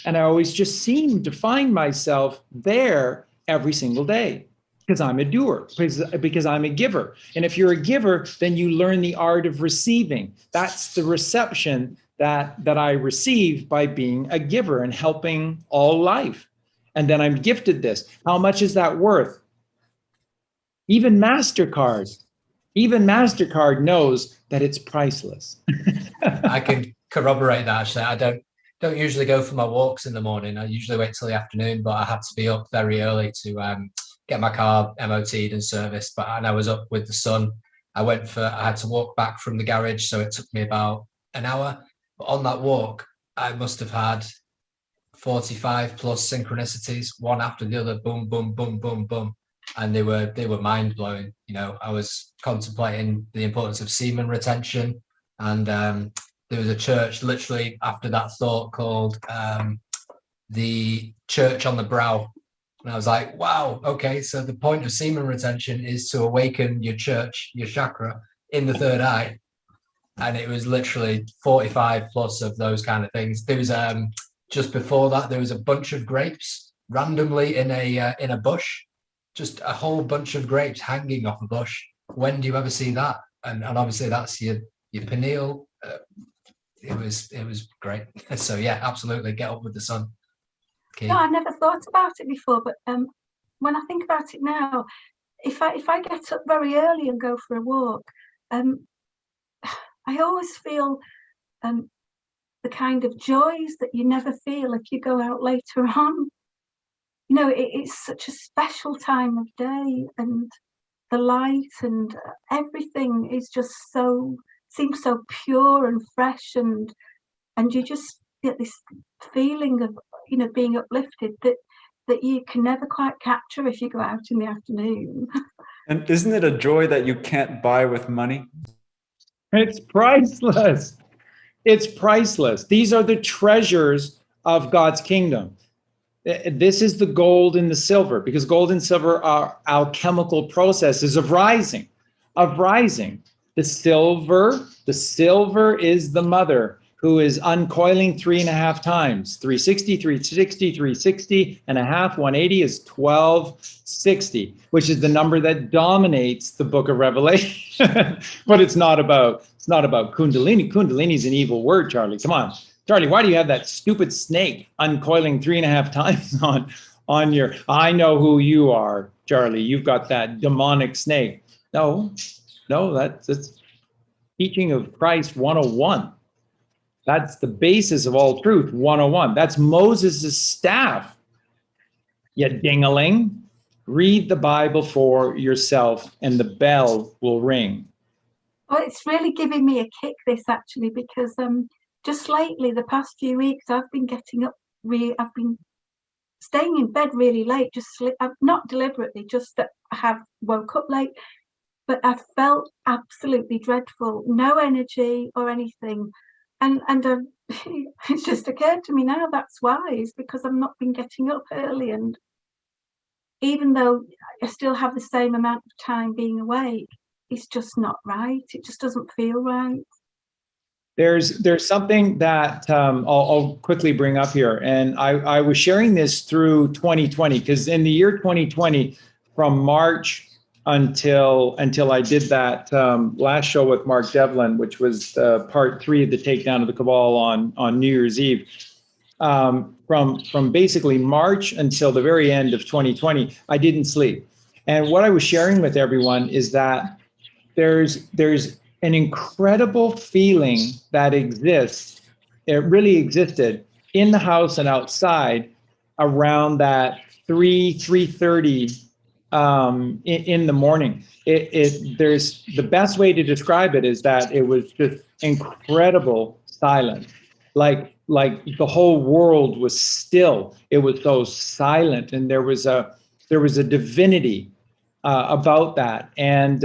And I always just seem to find myself there every single day, because I'm a doer, because I'm a giver. And if you're a giver, then you learn the art of receiving. That's the reception that I receive by being a giver and helping all life. And then I'm gifted this. How much is that worth? Even MasterCard knows that it's priceless. I can corroborate that, actually. I don't usually go for my walks in the morning. I usually wait till the afternoon, but I had to be up very early to get my car MOT'd and serviced. And I was up with the sun. I had to walk back from the garage, so it took me about an hour. But on that walk, I must have had 45 plus synchronicities, one after the other, boom, boom, boom, boom, boom. And they were mind blowing. I was contemplating the importance of semen retention, and there was a church literally after that thought called the Church on the Brow. And I was like, wow, okay, so the point of semen retention is to awaken your chakra in the third eye. And it was literally 45 plus of those kind of things. There was just before that, there was a bunch of grapes randomly in a bush, just a whole bunch of grapes hanging off a bush. When do you ever see that? And obviously that's your pineal. It was great. So yeah, absolutely, get up with the sun. Okay. No, I never thought about it before, but when I think about it now, if I get up very early and go for a walk, I always feel the kind of joys that you never feel if you go out later on. you know, it's such a special time of day, and the light and everything is just seems so pure and fresh, and you just get this feeling of, you know, being uplifted that you can never quite capture if you go out in the afternoon. And isn't it a joy that you can't buy with money? It's priceless. It's priceless. These are the treasures of God's kingdom. This is the gold and the silver, because gold and silver are alchemical processes of rising, The silver is the mother who is uncoiling 3.5 times, 360, 360, 360 and a half, 180 is 1260, which is the number that dominates the book of Revelation. But it's not about Kundalini. Kundalini is an evil word, Charlie. Come on. Charlie, why do you have that stupid snake uncoiling 3.5 times on your, I know who you are, Charlie. You've got that demonic snake. No, that's teaching of Christ 101. That's the basis of all truth, 101. That's Moses' staff. Yet ding-a-ling, read the Bible for yourself and the bell will ring. Well, it's really giving me a kick, this, actually, because just lately, the past few weeks, I've been getting up I've been staying in bed really late, not deliberately, just that I have woke up late, but I felt absolutely dreadful, no energy or anything. And it's just occurred to me now, that's why, is because I've not been getting up early. And even though I still have the same amount of time being awake, it's just not right. It just doesn't feel right. There's something that I'll quickly bring up here. And I was sharing this through 2020, because in the year 2020, from March until I did that last show with Mark Devlin, which was part 3 of the takedown of the cabal on New Year's Eve. From basically March until the very end of 2020, I didn't sleep. And what I was sharing with everyone is that there's an incredible feeling that exists. It really existed in the house and outside around that 3:30 in the morning. There's the best way to describe it is that it was just incredible silence. Like the whole world was still. It was so silent, and there was a divinity about that. And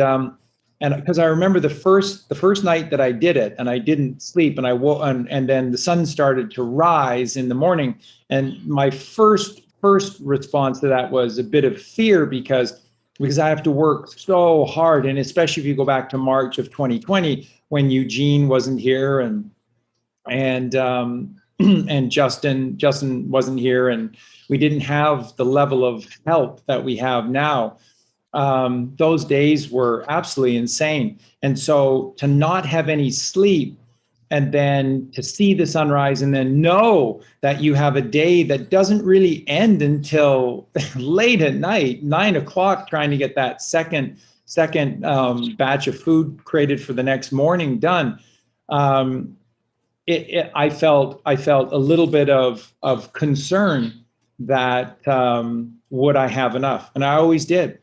because I remember the first night that I did it, and I didn't sleep, and I woke, and then the sun started to rise in the morning, and my first response to that was a bit of fear, because I have to work so hard, and especially if you go back to March of 2020 when Eugene wasn't here, and Justin wasn't here, and we didn't have the level of help that we have now. Those days were absolutely insane. And so to not have any sleep, and then to see the sunrise, and then know that you have a day that doesn't really end until late at night, 9 o'clock, trying to get that second batch of food created for the next morning done. I felt a little bit of concern that would I have enough? And I always did.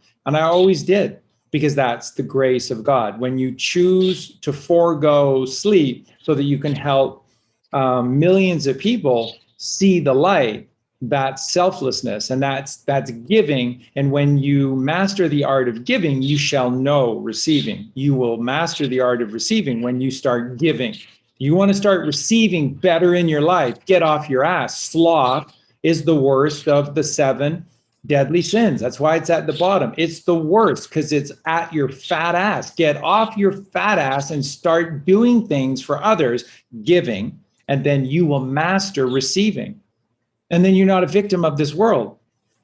Because that's the grace of God. When you choose to forego sleep so that you can help millions of people see the light, that's selflessness, and that's giving. And when you master the art of giving, you shall know receiving. You will master the art of receiving when you start giving. You want to start receiving better in your life, get off your ass. Sloth is the worst of the 7 deadly sins. That's why it's at the bottom. It's the worst because it's at your fat ass. Get off your fat ass and start doing things for others, giving, and then you will master receiving. And then you're not a victim of this world.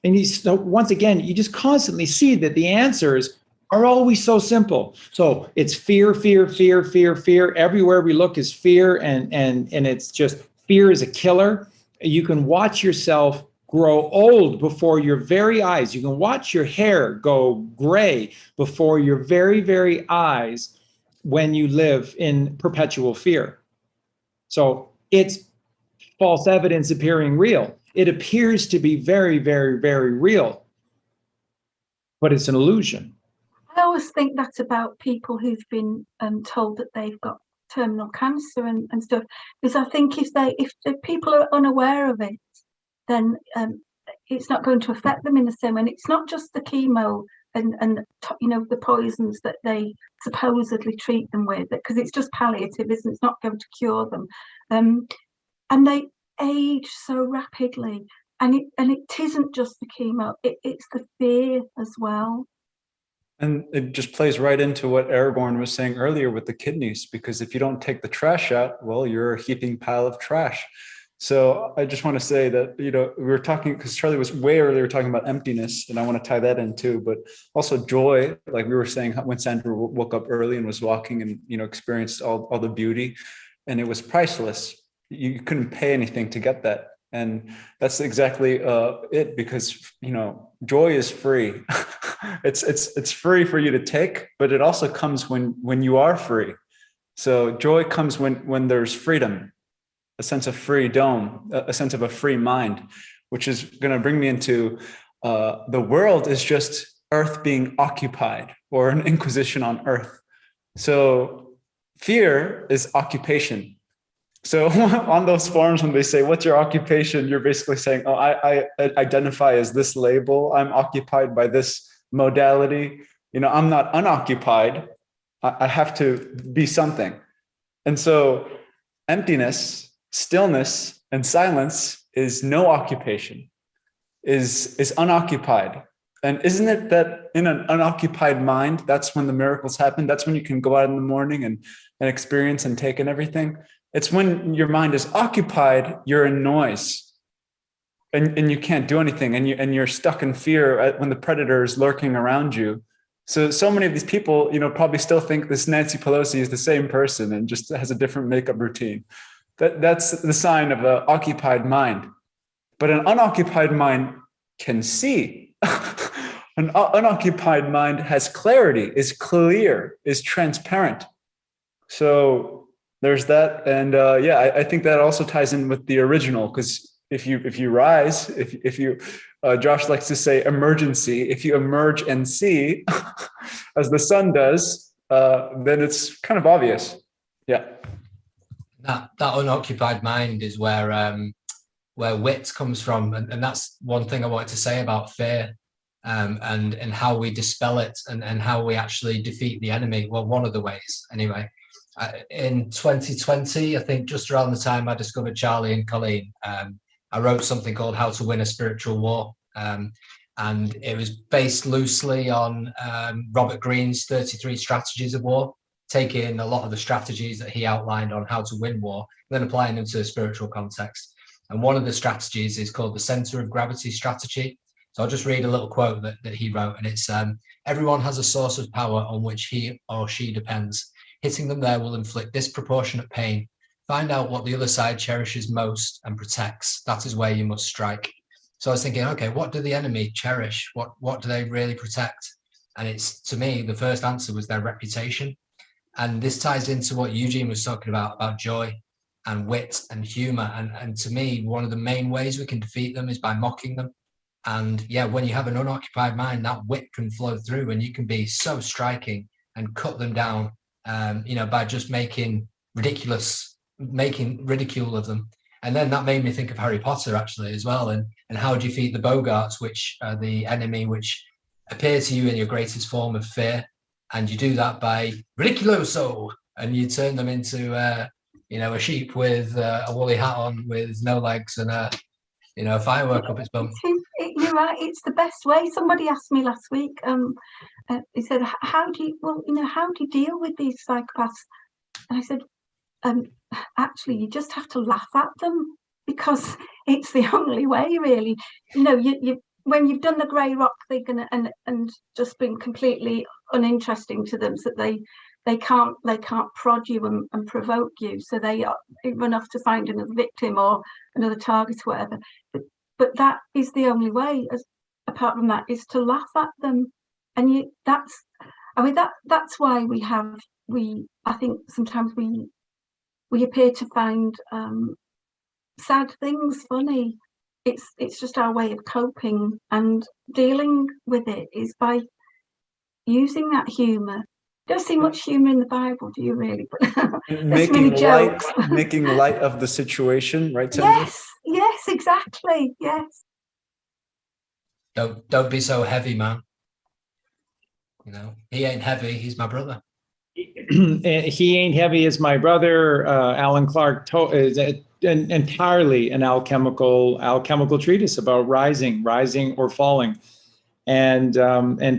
And so once again, you just constantly see that the answers are always so simple. So it's fear, fear, fear, fear, fear. Everywhere we look is fear, and it's just fear is a killer. You can watch yourself grow old before your very eyes. You can watch your hair go gray before your very, very eyes when you live in perpetual fear. So it's false evidence appearing real. it appears to be very, very, very real, but it's an illusion. I always think that's about people who've been told that they've got terminal cancer and stuff. Because I think if the people are unaware of it, then it's not going to affect them in the same way. And it's not just the chemo and the poisons that they supposedly treat them with, because it's just palliative, isn't it? It's not going to cure them. And they age so rapidly. And it isn't just the chemo, it's the fear as well. And it just plays right into what Aragorn was saying earlier with the kidneys, because if you don't take the trash out, well, you're a heaping pile of trash. So I just want to say that, we were talking, because Charlie was way earlier talking about emptiness, and I want to tie that in too, but also joy, like we were saying, when Sandra woke up early and was walking and, experienced all the beauty, and it was priceless. You couldn't pay anything to get that. And that's exactly it, because, joy is free. It's free for you to take, but it also comes when you are free. So joy comes when there's freedom, a sense of freedom, a sense of a free mind, which is going to bring me into the world is just earth being occupied, or an inquisition on earth. So fear is occupation. So on those forums, when they say, what's your occupation? You're basically saying, oh, I identify as this label. I'm occupied by this modality. I'm not unoccupied. I have to be something. And so emptiness, stillness, and silence is no occupation, is unoccupied. And isn't it that in an unoccupied mind, that's when the miracles happen? That's when you can go out in the morning and experience and take in everything. It's when your mind is occupied, you're in noise, and you can't do anything, and you're stuck in fear when the predator is lurking around you. So many of these people, probably still think this Nancy Pelosi is the same person and just has a different makeup routine. That's the sign of an occupied mind. But an unoccupied mind can see. An unoccupied mind has clarity, is clear, is transparent. So there's that. And I think that also ties in with the original, because if you rise, if you Josh likes to say emergency, if you emerge and see as the sun does, then it's kind of obvious. Yeah. That unoccupied mind is where wit comes from, and that's one thing I wanted to say about fear, and how we dispel it, and how we actually defeat the enemy. Well, one of the ways, anyway. In 2020, I think just around the time I discovered Charlie and Colleen, I wrote something called How to Win a Spiritual War. And it was based loosely on Robert Greene's 33 Strategies of War, taking a lot of the strategies that he outlined on how to win war, and then applying them to a spiritual context. And one of the strategies is called the center of gravity strategy. So I'll just read a little quote that he wrote, and it's, everyone has a source of power on which he or she depends. Hitting them there will inflict disproportionate pain. Find out what the other side cherishes most and protects. That is where you must strike. So I was thinking, okay, what do the enemy cherish? What do they really protect? And it's, to me, the first answer was their reputation. And this ties into what Eugene was talking about joy and wit and humor. And to me, one of the main ways we can defeat them is by mocking them. And yeah, when you have an unoccupied mind, that wit can flow through, and you can be so striking and cut them down, by just making ridicule of them. And then that made me think of Harry Potter actually as well, and how defeat the Bogarts, which are the enemy, which appear to you in your greatest form of fear. And you do that by ridiculoso, and you turn them into a sheep with a woolly hat on with no legs and a firework up its bum. You're right, it's the best way. Somebody asked me last week, he said, how do you deal with these psychopaths? And I said, actually, you just have to laugh at them, because it's the only way, really. You when you've done the grey rock thing and just been completely uninteresting to them, so that they can't prod you and provoke you, so they run off to find another victim or another target or whatever. But that is the only way. Apart from that, is to laugh at them, and that's why I think sometimes we appear to find sad things funny, it's just our way of coping, and dealing with it is by using that humor. Don't see much humor in the Bible, do you really? There's many jokes. Making light of the situation, right, Sandra? Yes, exactly. Yes. Don't be so heavy, man. He ain't heavy, he's my brother. He ain't heavy as my brother. Alan Clark is entirely an alchemical treatise about rising or falling, and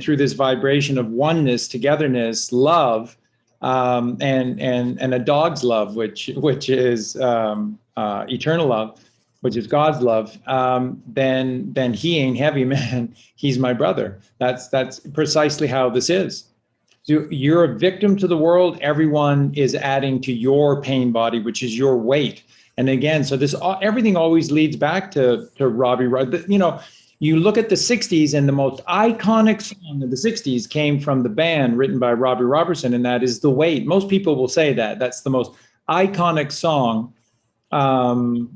through this vibration of oneness, togetherness, love, and a dog's love, which is eternal love, which is God's love. Then he ain't heavy, man. He's my brother. That's precisely how this is. So you're a victim to the world. Everyone is adding to your pain body, which is your weight. And again, so this everything always leads back to Robbie. You look at the 60s, and the most iconic song of the 60s came from the band written by Robbie Robertson, and that is The Weight. Most people will say that's the most iconic song. And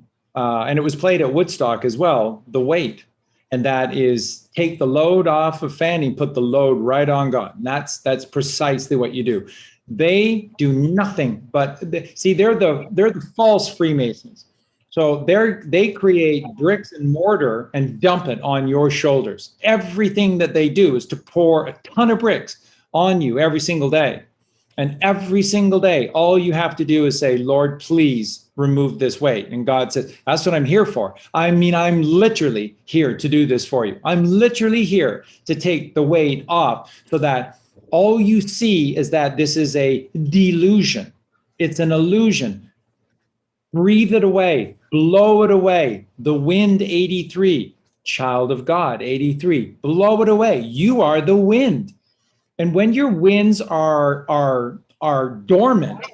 it was played at Woodstock as well, The Weight. And that is, take the load off of Fanny, put the load right on God. And that's precisely what you do. They do nothing but they're the false Freemasons. So they create bricks and mortar and dump it on your shoulders. Everything that they do is to pour a ton of bricks on you every single day. And every single day, all you have to do is say, Lord, please remove this weight. And God says, that's what I'm here for. I mean, I'm literally here to do this for you. I'm literally here to take the weight off, so that all you see is that this is a delusion. It's an illusion. Breathe it away. Blow it away. The wind, 83. Child of God, 83. Blow it away. You are the wind. And when your winds are dormant,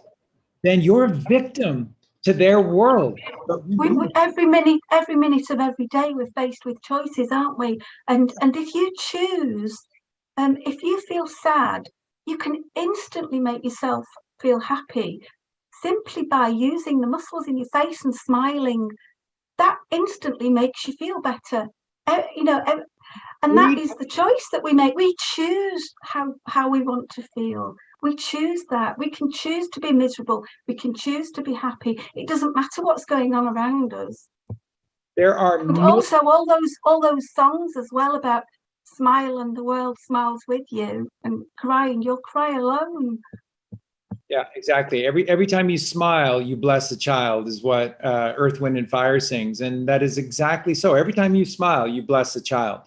then you're a victim to their world. Every minute of every day, we're faced with choices, aren't we? And if you choose, if you feel sad, you can instantly make yourself feel happy simply by using the muscles in your face and smiling. That instantly makes you feel better. And that is the choice that we make. We choose how we want to feel. We choose that. We can choose to be miserable. We can choose to be happy. It doesn't matter what's going on around us. There are also all those songs as well about smile and the world smiles with you, and cry and you'll cry alone. Yeah, exactly. Every time you smile, you bless a child, is what Earth, Wind, and Fire sings. And that is exactly so. Every time you smile, you bless a child.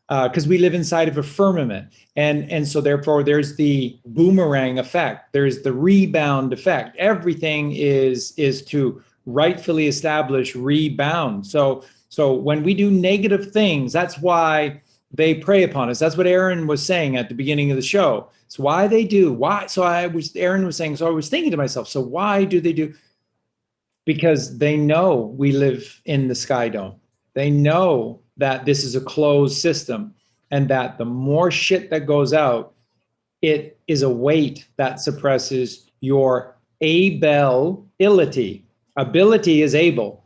Because we live inside of a firmament. And so therefore there's the boomerang effect. There's the rebound effect. Everything is to rightfully establish rebound. So when we do negative things, that's why they prey upon us. That's what Aaron was saying at the beginning of the show. It's why they do. Why? Aaron was saying, so I was thinking to myself, so why do they do? Because they know we live in the sky dome. They know that this is a closed system, and that the more shit that goes out, it is a weight that suppresses your ability. Ability is able,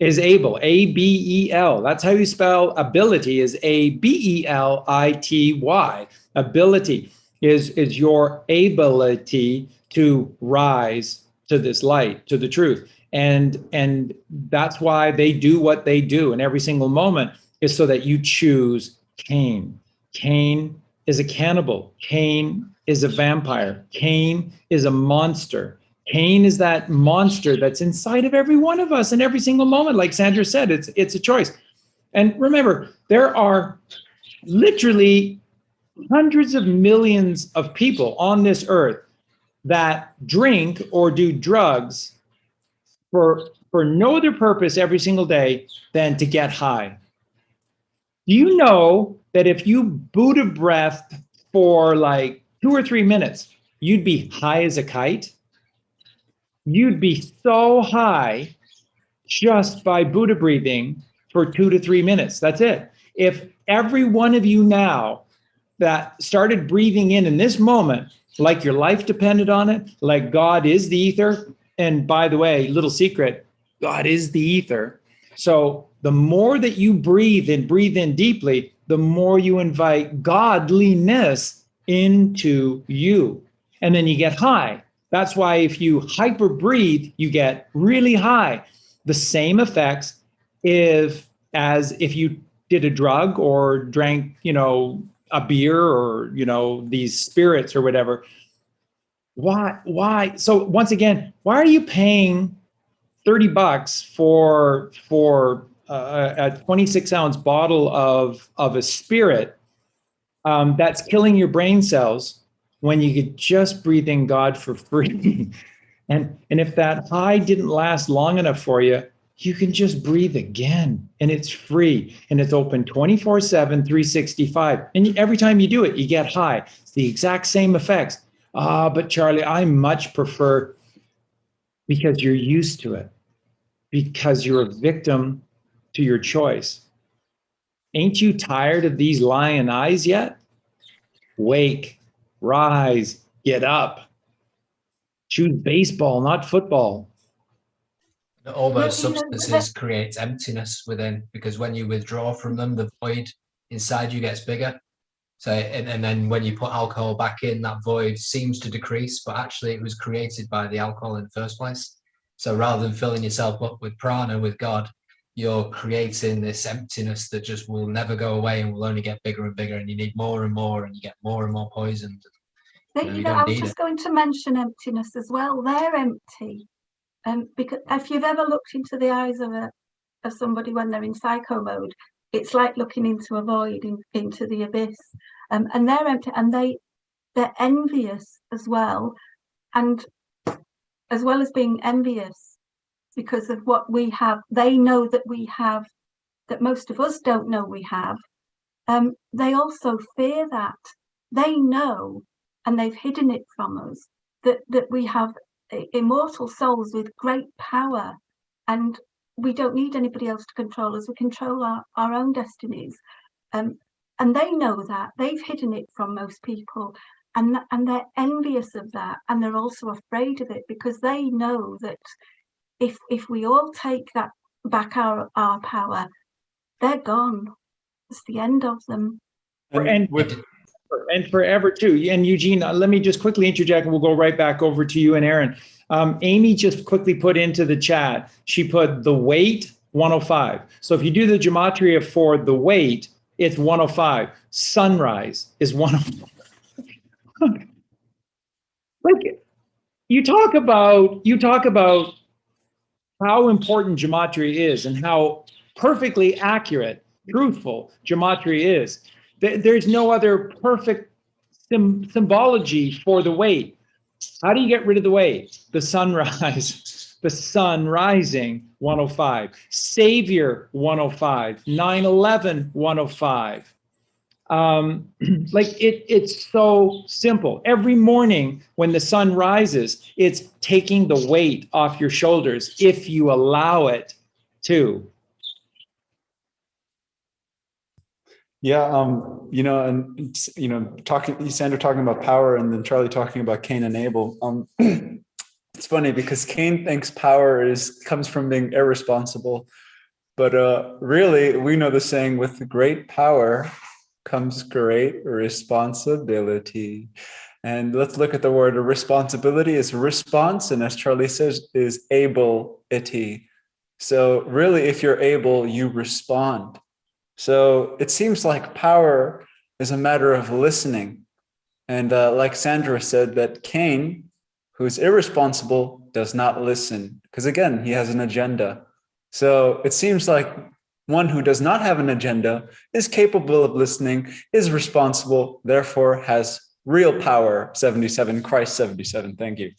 A-B-E-L. That's how you spell ability, is A-B-E-L-I-T-Y. Ability is your ability to rise to this light, to the truth. And that's why they do what they do in every single moment, is so that you choose Cain. Cain is a cannibal. Cain is a vampire. Cain is a monster. Cain is that monster that's inside of every one of us in every single moment. Like Sandra said, it's a choice. And remember, there are literally hundreds of millions of people on this earth that drink or do drugs for no other purpose every single day than to get high. Do you know that if you Buddha breath for like 2 or 3 minutes, you'd be high as a kite? You'd be so high just by Buddha breathing for 2 to 3 minutes. That's it. If every one of you now that started breathing in this moment, like your life depended on it, like God is the ether. And by the way, little secret, God is the ether. So The more that you breathe and breathe in deeply, the more you invite godliness into you. And then you get high. That's why if you hyper breathe, you get really high. The same effects as if you did a drug or drank, a beer or, these spirits or whatever. Why? So once again, why are you paying $30 for a 26-ounce bottle of a spirit that's killing your brain cells when you could just breathe in God for free? and if that high didn't last long enough for you, you can just breathe again, and it's free, and it's open 24/7, 365. And every time you do it, you get high. It's the exact same effects. But Charlie, I much prefer, because you're used to it, because you're a victim to your choice. Ain't you tired of these lying eyes yet? Wake, rise, get up. Choose baseball, not football. All those Yeah, substances create emptiness within, because when you withdraw from them, the void inside you gets bigger. So, and then when you put alcohol back in, that void seems to decrease, but actually it was created by the alcohol in the first place. So rather than filling yourself up with prana, with God, you're creating this emptiness that just will never go away and will only get bigger and bigger, and you need more and more, and you get more and more poisoned. You I was just going to mention emptiness as well. They're empty. Because if you've ever looked into the eyes of somebody when they're in psycho mode, it's like looking into a void, into the abyss. And they're empty, and they're envious as well. And as well as being envious because of what we have, they know that we have, that most of us don't know we have. They also fear that. They know, and they've hidden it from us, that we have immortal souls with great power, and we don't need anybody else to control us. We control our own destinies, and they know that. They've hidden it from most people, and they're envious of that, and they're also afraid of it, because they know that if we all take that back, our power, they're gone. It's the end of them. And forever too. And Eugene, let me just quickly interject, and we'll go right back over to you and Aaron. Amy just quickly put into the chat, she put the weight 105. So if you do the gematria for the weight, it's 105. Sunrise is 105. Like, you talk about how important gematria is and how perfectly accurate, truthful gematria is. There's no other perfect symbology for the weight. How do you get rid of the weight? The sunrise, the sun rising, 105. Savior, 105. 9/11, 105. It's so simple. Every morning when the sun rises, it's taking the weight off your shoulders if you allow it to. Yeah, Sandra talking about power, and then Charlie talking about Cain and Abel. It's funny because Cain thinks power comes from being irresponsible, but really we know the saying: with great power comes great responsibility. And let's look at the word responsibility. Is response, and as Charlie says, is ability. So really, if you're able, you respond. So it seems like power is a matter of listening. And like Sandra said, that Cain, who is irresponsible, does not listen, because again, he has an agenda. So it seems like one who does not have an agenda is capable of listening, is responsible, therefore has real power. 77, Christ 77. Thank you.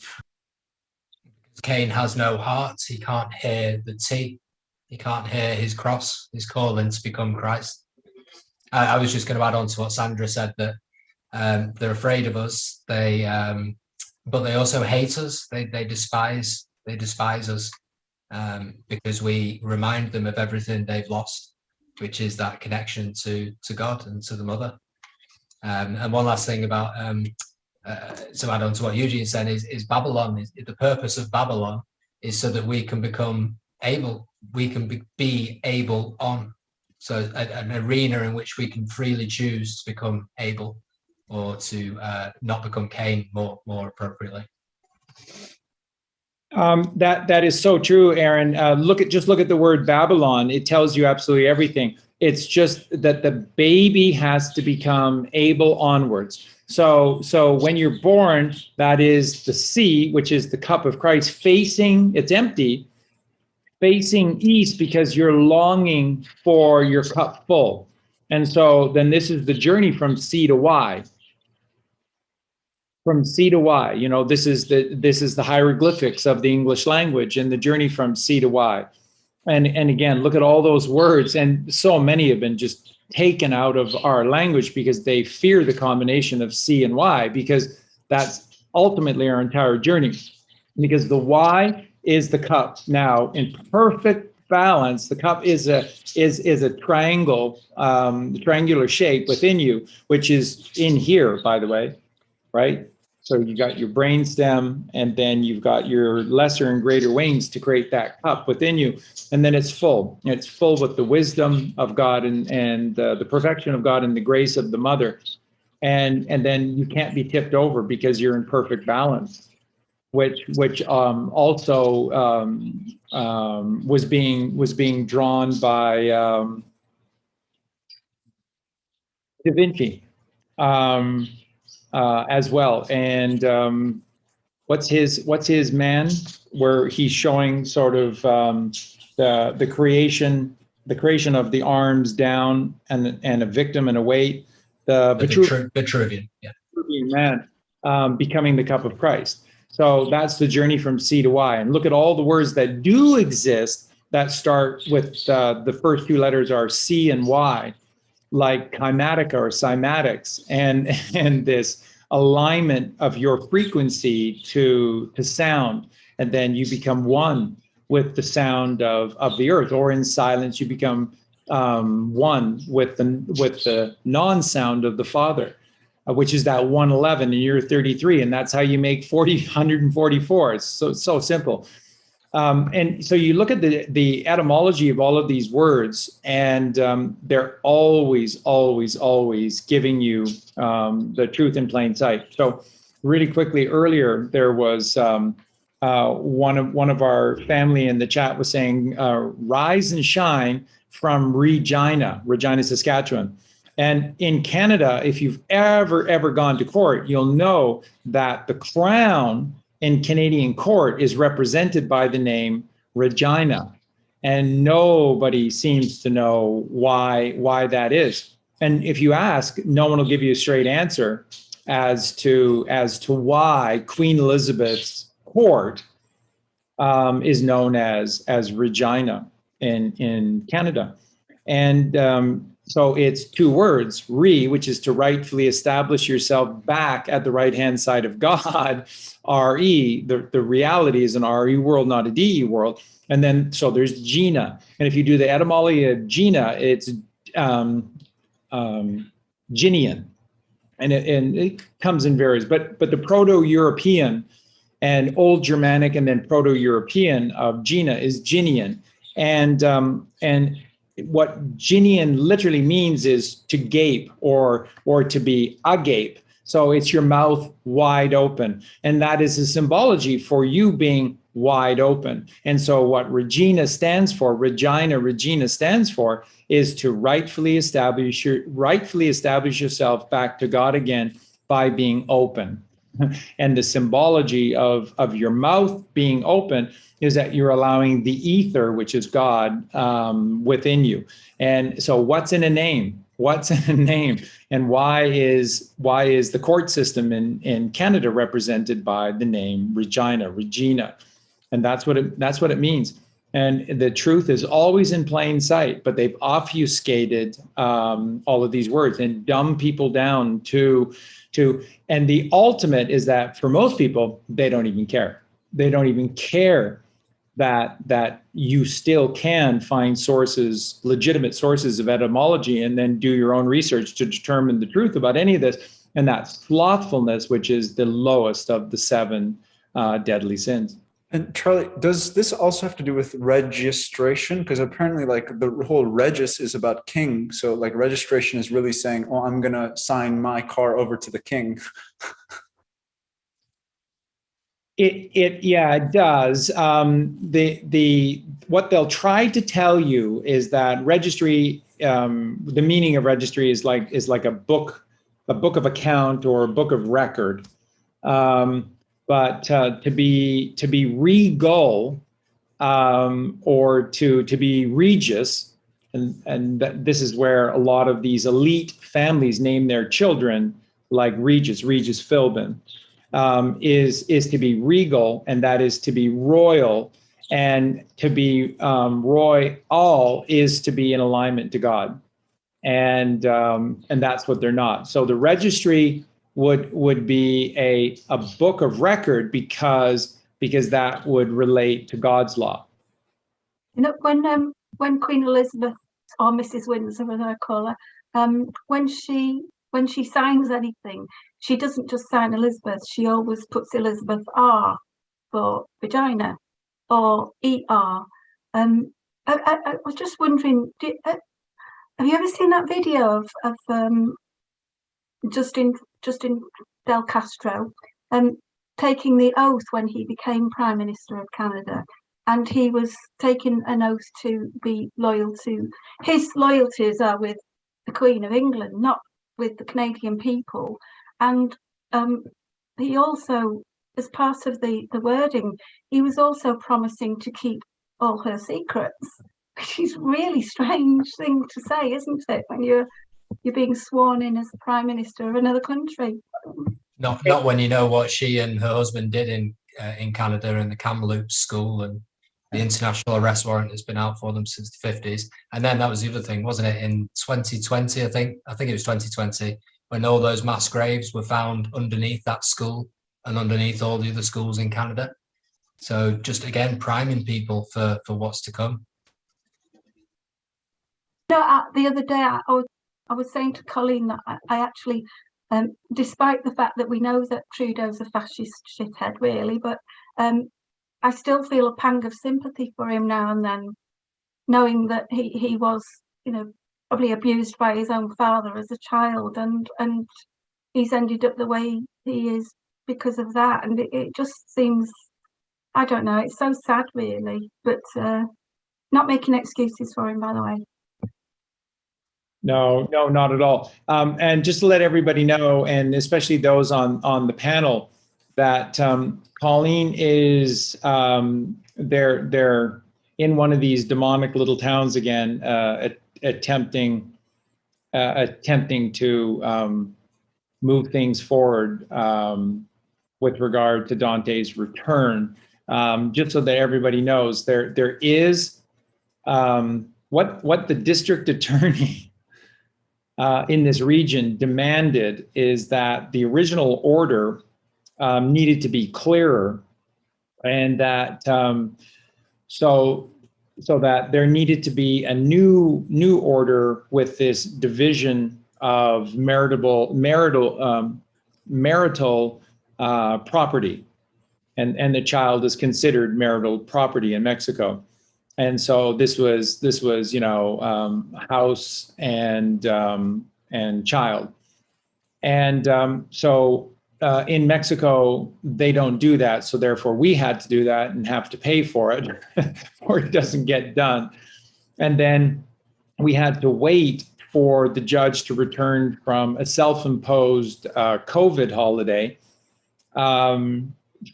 Cain has no heart. He can't hear the T. He can't hear his cross, his calling to become Christ. I was just going to add on to what Sandra said, that they're afraid of us. But they also hate us. They despise us because we remind them of everything they've lost, which is that connection to God and to the Mother. And one last thing about to add on to what Eugene said is Babylon. The purpose of Babylon is so that we can become able, we can be able on. So an arena in which we can freely choose to become able, or to not become Cain, more appropriately. That is so true, Aaron. Look at the word Babylon. It tells you absolutely everything. It's just that the baby has to become able onwards. So when you're born, that is the sea, which is the cup of Christ, facing, it's empty, facing east, because you're longing for your cup full. And so then this is the journey from C to Y. From C to Y, you know, this is the hieroglyphics of the English language, and the journey from C to Y. And again, look at all those words, and so many have been just taken out of our language because they fear the combination of C and Y, because that's ultimately our entire journey. Because the Y is the cup now in perfect balance. The cup is a triangle, triangular shape within you, which is in here, by the way, right? So you got your brain stem, and then you've got your lesser and greater wings to create that cup within you. And then it's full. It's full with the wisdom of God and the perfection of God and the grace of the mother. And then you can't be tipped over because you're in perfect balance, which also was being drawn by Da Vinci. As well. And what's his man, where he's showing sort of the creation of the arms down, and a victim and a weight, the Vitruvian, yeah. Vitruvian man becoming the cup of Christ. So that's the journey from C to Y. And look at all the words that do exist that start with the first two letters are C and Y, like kymatica or cymatics, and this alignment of your frequency to sound, and then you become one with the sound of the earth, or in silence you become one with the non-sound of the Father, which is that 111, and you're 33, and that's how you make 144. It's so simple. And so you look at the etymology of all of these words, and they're always giving you the truth in plain sight. So really quickly, earlier there was one of our family in the chat was saying, rise and shine from Regina, Saskatchewan. And in Canada, if you've ever gone to court, you'll know that the crown in Canadian court is represented by the name Regina, and nobody seems to know why that is. And if you ask, no one will give you a straight answer as to why Queen Elizabeth's court is known as Regina in Canada. And so it's two words, which is to rightfully establish yourself back at the right-hand side of God, RE, the reality is an RE world, not a DE world. And then, so there's Gina. And if you do the etymology of Gina, it's Ginian. And it comes in various, but the Proto-European and Old Germanic and then Proto-European of Gina is Ginian. And what Ginian literally means is to gape or to be agape. So it's your mouth wide open. And that is a symbology for you being wide open. And so what Regina stands for is to rightfully establish yourself back to God again by being open. And the symbology of your mouth being open is that you're allowing the ether, which is God, within you. And so what's in a name? And why is the court system in Canada represented by the name Regina? And that's what it means. And the truth is always in plain sight, but they've obfuscated all of these words and dumb people down to, and the ultimate is that for most people, they don't even care. They don't even care that you still can find sources, legitimate sources of etymology, and then do your own research to determine the truth about any of this. And that's slothfulness, which is the lowest of the 7 deadly sins. And Charlie, does this also have to do with registration? Because apparently like the whole regis is about king. So like registration is really saying, oh, I'm going to sign my car over to the king. It does. What they'll try to tell you is that registry, the meaning of registry is like a book of account or a book of record. But to be regal, or to be regis, and this is where a lot of these elite families name their children, like Regis Philbin, is to be regal, and that is to be royal, and to be royal is to be in alignment to God, and that's what they're not. So the registry would be a book of record because that would relate to God's law. You know, when Queen Elizabeth, or Mrs. Windsor as I call her, when she signs anything, she doesn't just sign Elizabeth, she always puts Elizabeth R for vagina, or ER. I was just wondering, have you ever seen that video of Justin Del Castro taking the oath when he became Prime Minister of Canada? And he was taking an oath to be loyal to, his loyalties are with the Queen of England, not with the Canadian people. And he also, as part of the wording, he was also promising to keep all her secrets, which is really strange thing to say, isn't it, when you're being sworn in as the Prime Minister of another country? Not when you know what she and her husband did in Canada, in the Kamloops school, and the international arrest warrant has been out for them since the 50s. And then that was the other thing, wasn't it? In 2020, I think it was 2020, when all those mass graves were found underneath that school and underneath all the other schools in Canada. So just again, priming people for what's to come. No, the other day I was saying to Colleen that I actually, despite the fact that we know that Trudeau's a fascist shithead, really, but I still feel a pang of sympathy for him now and then, knowing that he was, probably abused by his own father as a child, and he's ended up the way he is because of that. And it just seems, I don't know, it's so sad, really, but not making excuses for him, by the way. No, not at all. And just to let everybody know, and especially those on the panel, that Colleen is they're in one of these demonic little towns again, attempting to move things forward with regard to Dante's return. Just so that everybody knows, there is what the district attorney in this region demanded is that the original order needed to be clearer, and that so that there needed to be a new order with this division of marital property, and the child is considered marital property in Mexico. And so this was house and child, and so in Mexico they don't do that. So therefore we had to do that and have to pay for it, or it doesn't get done. And then we had to wait for the judge to return from a self-imposed COVID holiday.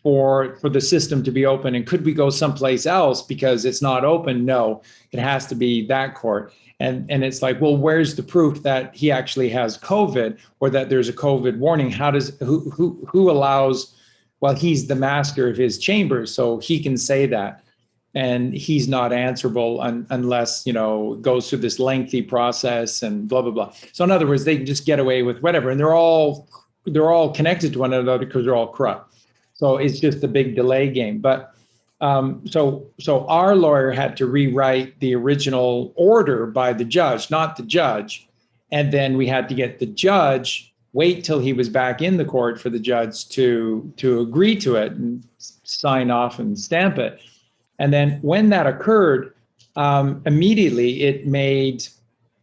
For the system to be open. And could we go someplace else because it's not open? No, it has to be that court. And it's like, well, where's the proof that he actually has COVID, or that there's a COVID warning? Who allows? Well, he's the master of his chambers, so he can say that, and he's not answerable unless it goes through this lengthy process and blah blah blah. So in other words, they can just get away with whatever, and they're all connected to one another because they're all corrupt. So it's just a big delay game. But so our lawyer had to rewrite the original order by the judge, not the judge. And then we had to get the judge wait till he was back in the court for the judge to agree to it and sign off and stamp it. And then when that occurred, immediately it made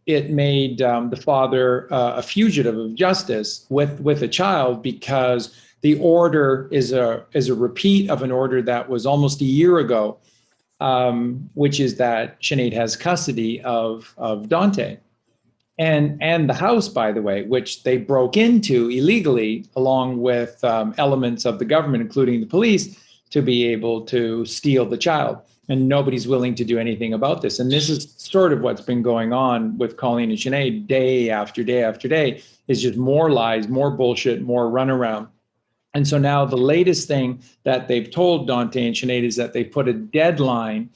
the father a fugitive of justice with a child, because the order is a repeat of an order that was almost a year ago, which is that Sinead has custody of Dante. And the house, by the way, which they broke into illegally, along with elements of the government, including the police, to be able to steal the child. And nobody's willing to do anything about this. And this is sort of what's been going on with Colleen and Sinead day after day after day, is just more lies, more bullshit, more runaround. And so now the latest thing that they've told Dante and Sinead is that they put a deadline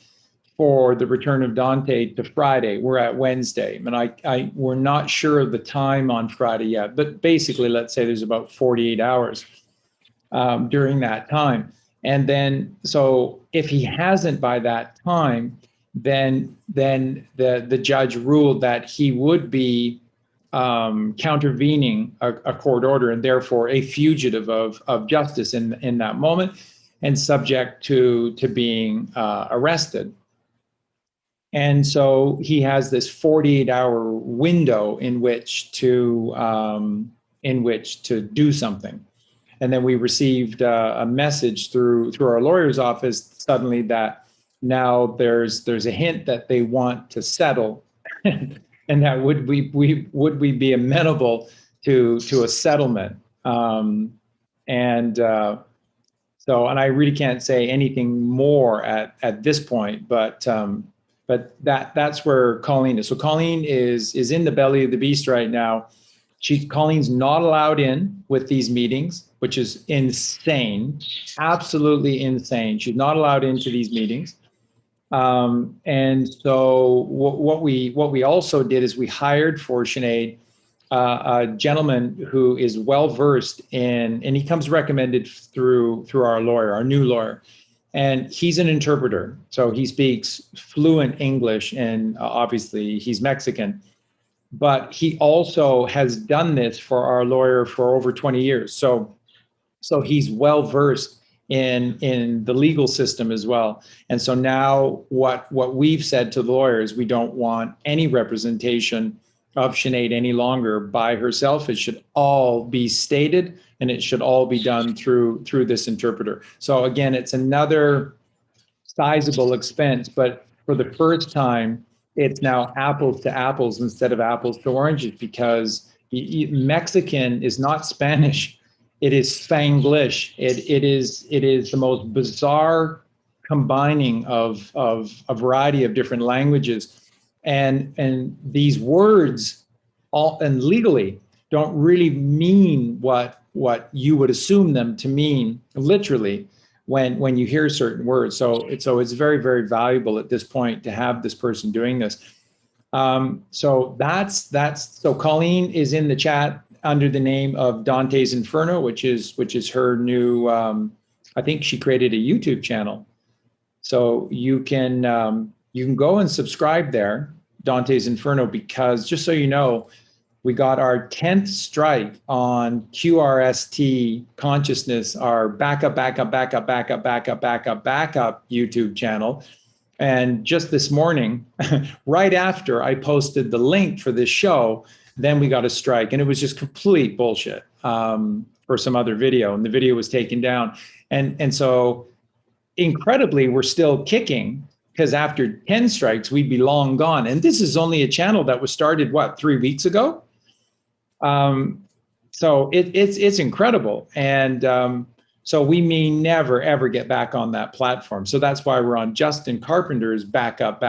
for the return of Dante to Friday. We're at Wednesday, and we're not sure of the time on Friday yet, but basically, let's say there's about 48 hours during that time. And then, so if he hasn't by that time, then the judge ruled that he would be countervening a court order, and therefore a fugitive of justice in that moment, and subject to being arrested. And so he has this 48-hour window in which to do something. And then we received a message through our lawyer's office suddenly that now there's a hint that they want to settle, and that would we be amenable to a settlement? So and I really can't say anything more at this point, but that's where Colleen is. So Colleen is in the belly of the beast right now. Colleen's not allowed in with these meetings, which is insane, absolutely insane. She's not allowed into these meetings. And so what we also did is we hired for Sinead a gentleman who is well versed in, and he comes recommended through our lawyer, our new lawyer. And he's an interpreter, so he speaks fluent English, and obviously he's Mexican. But he also has done this for our lawyer for over 20 years. So he's well versed in the legal system as well. And so now what we've said to the lawyers, we don't want any representation of Sinead any longer by herself. It should all be stated, and it should all be done through this interpreter. So again, it's another sizable expense, but for the first time, it's now apples to apples instead of apples to oranges, because Mexican is not Spanish. It is Spanglish. It is the most bizarre combining of a variety of different languages. And these words and legally don't really mean what you would assume them to mean literally when you hear certain words. So it's very, very valuable at this point to have this person doing this. So Colleen is in the chat under the name of Dante's Inferno, which is her new, I think she created a YouTube channel. So you can go and subscribe there, Dante's Inferno, because just so you know, we got our 10th strike on QRST Consciousness, our backup YouTube channel. And just this morning, right after I posted the link for this show, then we got a strike, and it was just complete bullshit for some other video, and the video was taken down. And so incredibly, we're still kicking, because after 10 strikes, we'd be long gone. And this is only a channel that was started, 3 weeks ago? So it's incredible. And so we may never, ever get back on that platform. So that's why we're on Justin Carpenter's backup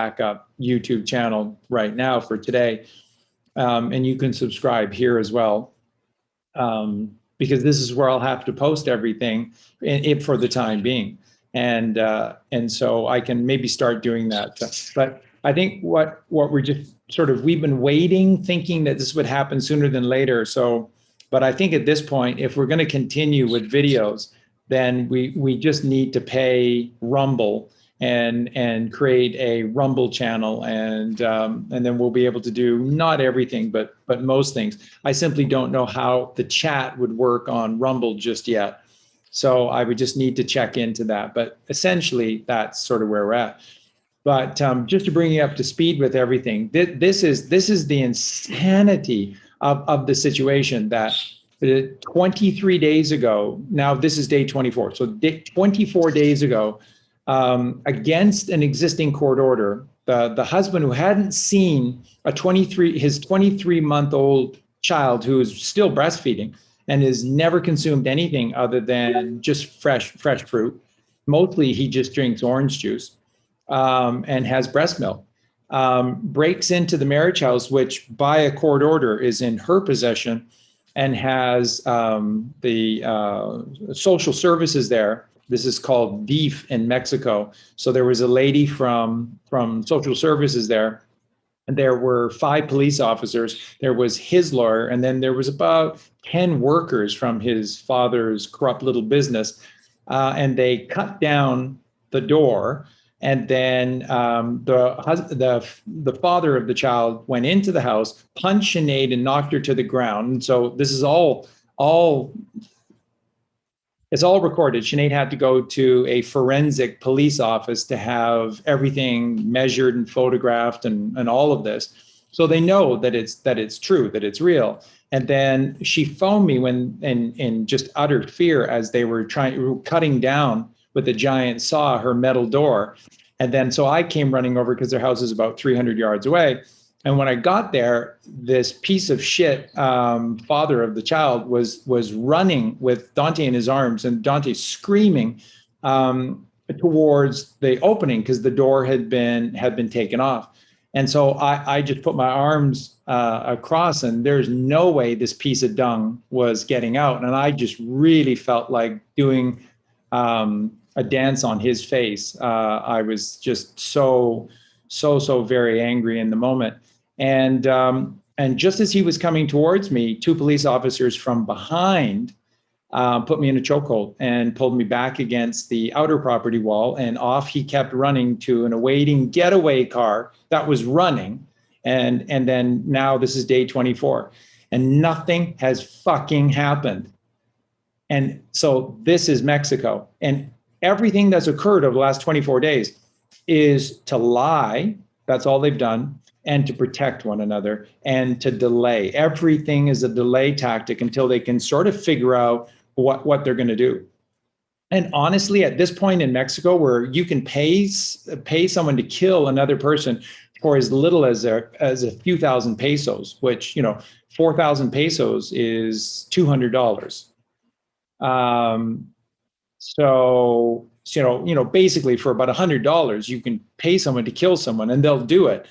YouTube channel right now for today. And you can subscribe here as well, because this is where I'll have to post everything for the time being. And so I can maybe start doing that. But I think what we're just we've been waiting, thinking that this would happen sooner than later. But I think at this point, if we're going to continue with videos, then we just need to pay Rumble and create a Rumble channel, and then we'll be able to do not everything, but most things. I simply don't know how the chat would work on Rumble just yet, so I would just need to check into that. But essentially, that's sort of where we're at. But just to bring you up to speed with everything, this is the insanity of the situation that 23 days ago. Now this is day 24. So 24 days ago. Against an existing court order, the husband who hadn't seen his 23-month-old child who is still breastfeeding and has never consumed anything other than just fresh fruit. Mostly he just drinks orange juice and has breast milk. Breaks into the marriage house, which by a court order is in her possession, and has the social services there. This is called DEEF in Mexico. So there was a lady from social services there, and there were 5 police officers. There was his lawyer, and then there was about 10 workers from his father's corrupt little business, and they cut down the door. And then the father of the child went into the house, punched Sinead, and knocked her to the ground. And so this is all. It's all recorded. Sinead had to go to a forensic police office to have everything measured and photographed and all of this. So they know that it's true, that it's real. And then she phoned me when in just utter fear as they were cutting down with a giant saw her metal door. And then so I came running over because their house is about 300 yards away. And when I got there, this piece of shit father of the child was running with Dante in his arms, and Dante screaming towards the opening because the door had been taken off. And so I just put my arms across, and there's no way this piece of dung was getting out. And I just really felt like doing a dance on his face. I was just so very angry in the moment. And just as he was coming towards me, 2 police officers from behind put me in a chokehold and pulled me back against the outer property wall, and off he kept running to an awaiting getaway car that was running. And then now this is day 24 and nothing has fucking happened. And so this is Mexico, and everything that's occurred over the last 24 days is to lie. That's all they've done. And to protect one another and to delay. Everything is a delay tactic until they can sort of figure out what they're going to do. And honestly, at this point in Mexico, where you can pay someone to kill another person for as little as a few thousand pesos, which 4,000 pesos is $200. So basically for about $100, you can pay someone to kill someone, and they'll do it.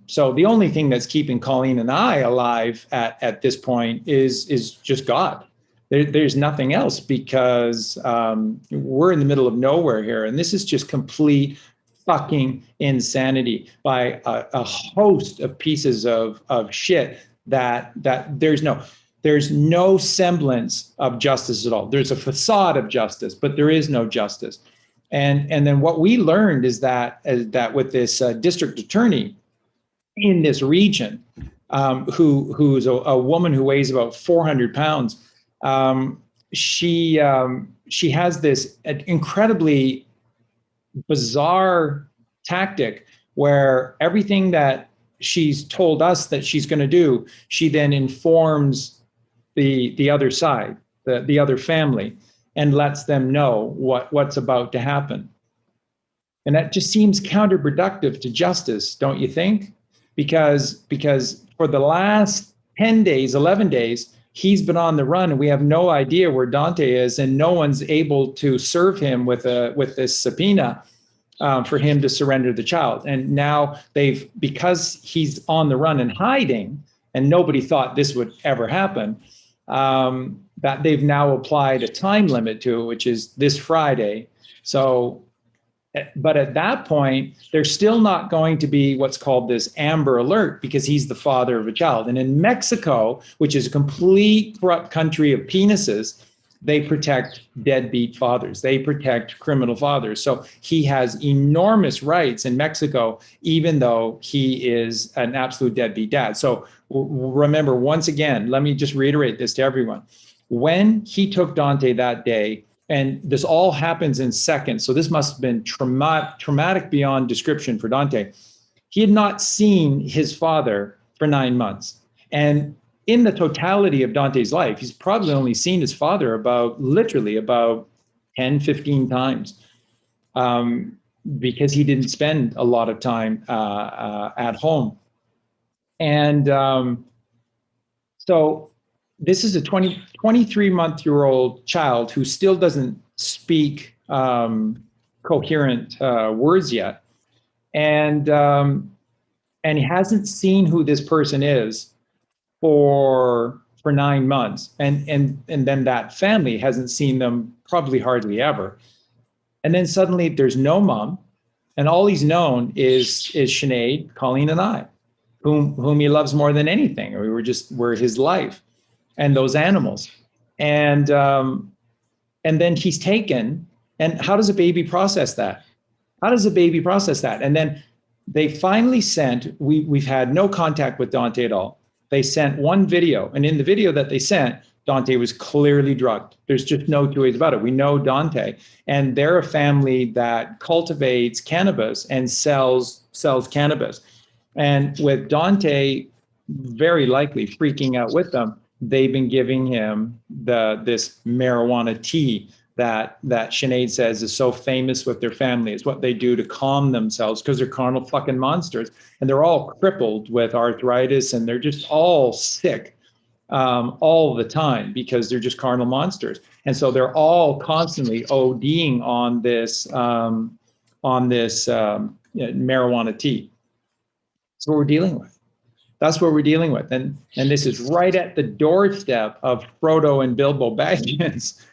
So the only thing that's keeping Colleen and I alive at this point is just God. There's nothing else, because we're in the middle of nowhere here, and this is just complete fucking insanity by a host of pieces of shit that there's no semblance of justice at all. There's a facade of justice, but there is no justice. And then what we learned is that with this district attorney in this region, who's a woman who weighs about 400 pounds, she has this incredibly bizarre tactic where everything that she's told us that she's going to do, she then informs the other side, the other family, and lets them know what's about to happen. And that just seems counterproductive to justice, don't you think? Because for the last 10 days, 11 days, he's been on the run, and we have no idea where Dante is, and no one's able to serve him with this subpoena for him to surrender the child. And now because he's on the run and hiding, and nobody thought this would ever happen, that they've now applied a time limit to it, which is this Friday. So, but at that point, there's still not going to be what's called this Amber Alert, because he's the father of a child. And in Mexico, which is a complete corrupt country of penises, They protect deadbeat fathers. They protect criminal fathers. So he has enormous rights in Mexico, even though he is an absolute deadbeat dad. So remember, once again, let me just reiterate this to everyone. When he took Dante that day, and this all happens in seconds, so this must have been traumatic beyond description for Dante. He had not seen his father for 9 months. And in the totality of Dante's life, he's probably only seen his father literally about 10, 15 times, because he didn't spend a lot of time at home. And so this is a 23-month-old child who still doesn't speak coherent words yet. And he hasn't seen who this person is for 9 months. And then that family hasn't seen them probably hardly ever. And then suddenly there's no mom. And all he's known is Sinead, Colleen and I, whom he loves more than anything. We're his life. And those animals. And then he's taken. And how does a baby process that? And then they finally sent, we've had no contact with Dante at all. They sent one video. And in the video that they sent, Dante was clearly drugged. There's just no two ways about it. We know Dante. And they're a family that cultivates cannabis and sells cannabis. And with Dante very likely freaking out with them, they've been giving him this marijuana tea that Sinead says is so famous with their family. It's what they do to calm themselves because they're carnal fucking monsters. And they're all crippled with arthritis and they're just all sick all the time because they're just carnal monsters. And so they're all constantly ODing on this marijuana tea. That's what we're dealing with. That's what we're dealing with. And this is right at the doorstep of Frodo and Bilbo Baggins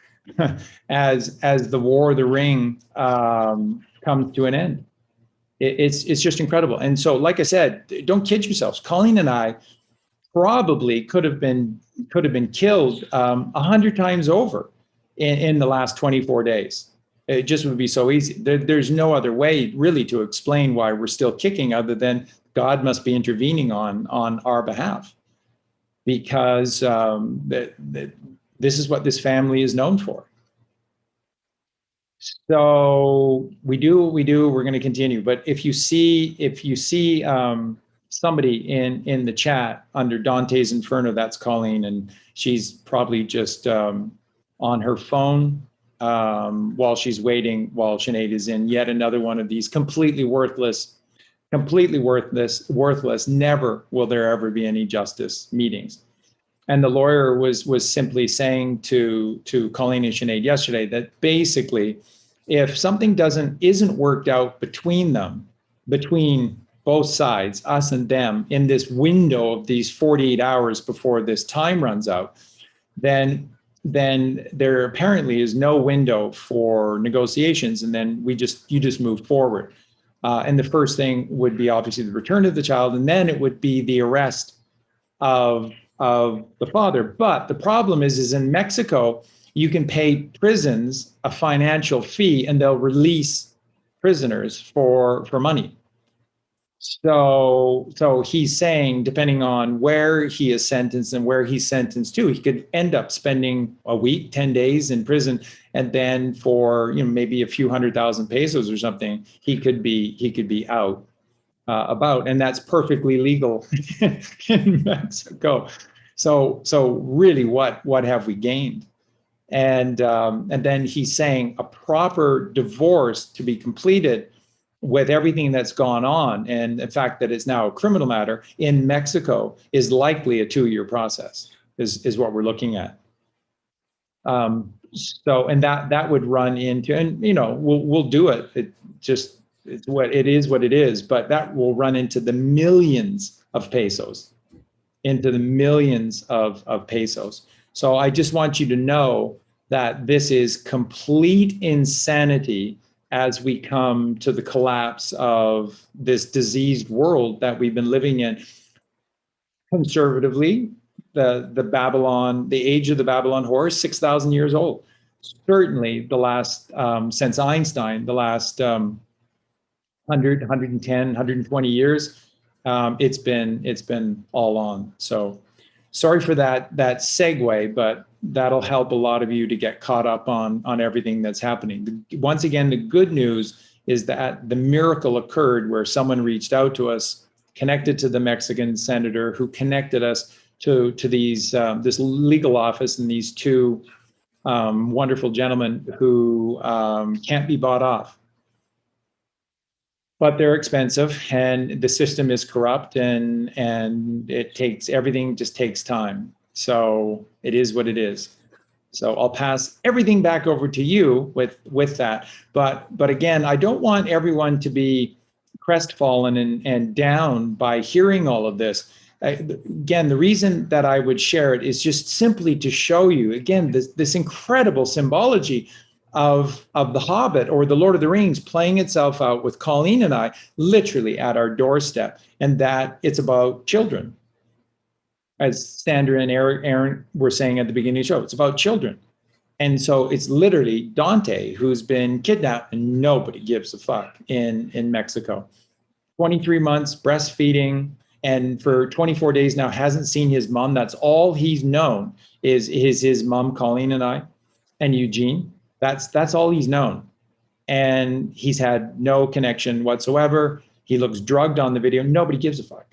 as the War of the Ring comes to an end. It's just incredible. And so, like I said, don't kid yourselves. Colleen and I probably could have been killed 100 times over in the last 24 days. It just would be so easy. There's no other way really to explain why we're still kicking other than God must be intervening on our behalf, because this is what this family is known for. So we do what we do. We're going to continue. But if you see somebody in the chat under Dante's Inferno, that's Colleen, and she's probably just on her phone while she's waiting, while Sinead is in yet another one of these completely worthless. Never will there ever be any justice meetings. And the lawyer was simply saying to Colleen and Sinead yesterday that basically, if something isn't worked out between both sides, us and them, in this window of these 48 hours before this time runs out, then there apparently is no window for negotiations, and then you just move forward. And the first thing would be obviously the return of the child, and then it would be the arrest of the father. But the problem is in Mexico, you can pay prisons a financial fee, and they'll release prisoners for money. So he's saying, depending on where he is sentenced and where he's sentenced to, he could end up spending a week, 10 days in prison, and then for maybe a few 100,000 pesos or something, he could be out about, and that's perfectly legal in Mexico. So really, what have we gained? And then he's saying a proper divorce to be completed with everything that's gone on, and the fact that it's now a criminal matter in Mexico, is likely a 2-year process, is what we're looking at. So, and that would run into, and we'll do it. It's what it is, but that will run into the millions of pesos, So I just want you to know that this is complete insanity as we come to the collapse of this diseased world that we've been living in. Conservatively, the Babylon, the age of the Babylon horror is 6,000 years old. Certainly the last, since Einstein, the last 100, 110, 120 years, it's been all on. So sorry for that segue, but that'll help a lot of you to get caught up on everything that's happening. Once again, the good news is that the miracle occurred where someone reached out to us, connected to the Mexican senator, who connected us to these this legal office and these two wonderful gentlemen who can't be bought off. But they're expensive, and the system is corrupt, and it takes, everything just takes time. So it is what it is. So I'll pass everything back over to you with that. But again, I don't want everyone to be crestfallen and down by hearing all of this. Again, the reason that I would share it is just simply to show you, again, this incredible symbology of The Hobbit or The Lord of the Rings playing itself out with Colleen and I literally at our doorstep, and that it's about children. As Sandra and Aaron were saying at the beginning of the show, it's about children. And so it's literally Dante who's been kidnapped and nobody gives a fuck in Mexico. 23 months breastfeeding, and for 24 days now hasn't seen his mom. That's all he's known is his mom, Colleen and I, and Eugene. That's all he's known. And he's had no connection whatsoever. He looks drugged on the video. Nobody gives a fuck.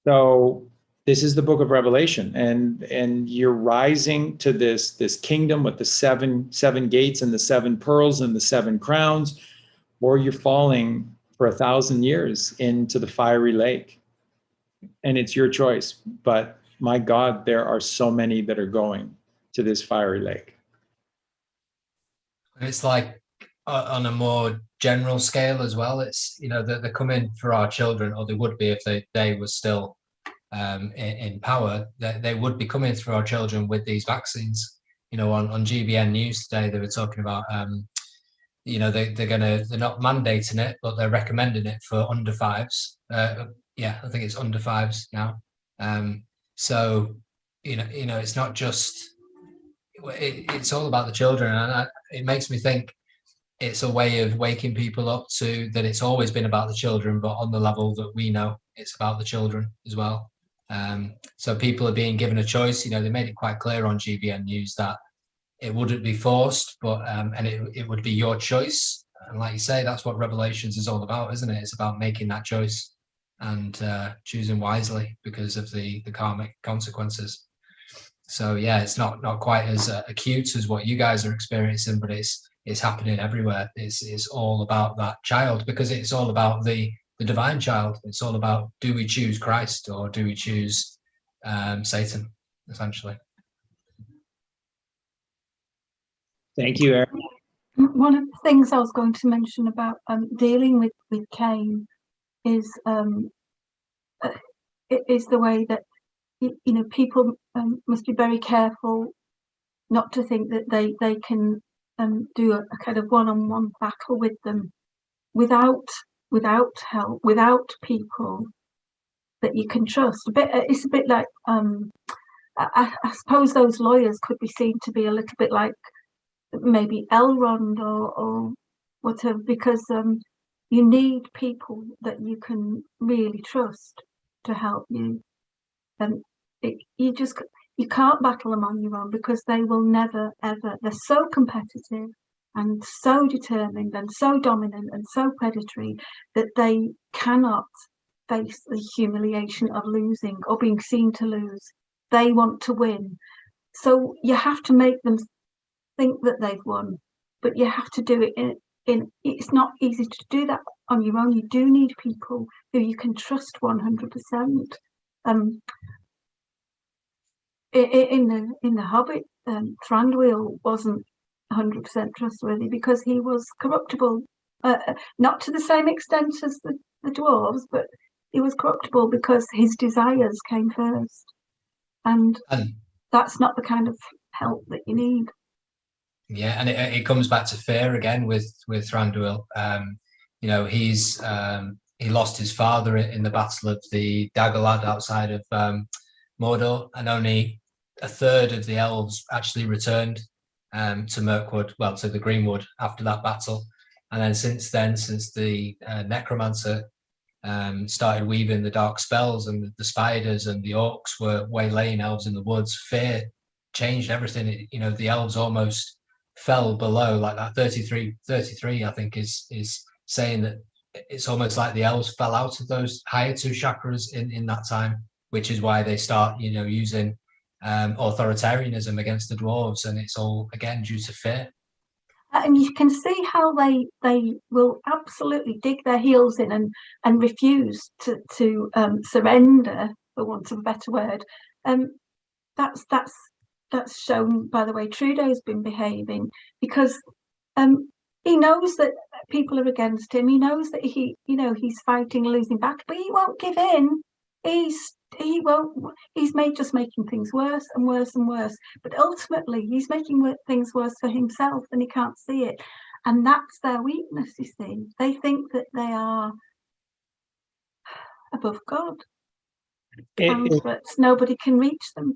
So this is the book of Revelation, and you're rising to this kingdom with the seven gates and the seven pearls and the seven crowns, or you're falling for 1,000 years into the fiery lake. And it's your choice. But my God, there are so many that are going to this fiery lake. It's like on a more general scale as well. It's, you know, they're coming for our children, or they would be if they were still in power. They would be coming through our children with these vaccines. You know, on GBN News today, they were talking about, you know, they're not mandating it, but they're recommending it for under fives. Yeah, I think it's under fives now. So, you know, it's not just, it's all about the children, and it makes me think it's a way of waking people up to that it's always been about the children, but on the level that we know it's about the children as well. So people are being given a choice. You know, they made it quite clear on GBN News that it wouldn't be forced, but and it would be your choice. And like you say, that's what Revelations is all about, isn't it? It's about making that choice and choosing wisely because of the karmic consequences. So yeah, it's not quite as acute as what you guys are experiencing, but it's happening everywhere. It's all about that child, because it's all about the divine child. It's all about, do we choose Christ or do we choose Satan, essentially. Thank you, Aaron. One of the things I was going to mention about dealing with Cain is the way that, you know, people must be very careful not to think that they can do a kind of one-on-one battle with them without help, without people that you can trust. It's a bit like I suppose those lawyers could be seen to be a little bit like maybe Elrond or whatever, because you need people that you can really trust to help you. And you can't battle them on your own, because they will never ever, they're so competitive and so determined and so dominant and so predatory that they cannot face the humiliation of losing or being seen to lose. They want to win. So you have to make them think that they've won, but you have to do it in it's not easy to do that on your own. You do need people who you can trust 100%. In the Hobbit, Thranduil wasn't 100% trustworthy because he was corruptible, not to the same extent as the dwarves, but he was corruptible because his desires came first, and that's not the kind of help that you need. Yeah, and it comes back to fear again with Thranduil. You know, he's he lost his father in the Battle of the Daggerlad outside of Mordor, and only a third of the elves actually returned to Mirkwood, well, to the Greenwood after that battle. And then since the necromancer started weaving the dark spells, and the spiders and the orcs were waylaying elves in the woods, fear changed everything. The elves almost fell below, like that 33 I think is saying that it's almost like the elves fell out of those higher two chakras in that time, which is why they start using authoritarianism against the dwarves, and it's all again due to fear. And you can see how they will absolutely dig their heels in and refuse to surrender, for want of a better word. That's shown by the way Trudeau's been behaving, because he knows that people are against him. He knows that he's fighting a losing battle, but he won't give in. He won't. He's just making things worse and worse and worse. But ultimately, he's making things worse for himself, and he can't see it. And that's their weakness. You see, they think that they are above God, but nobody can reach them.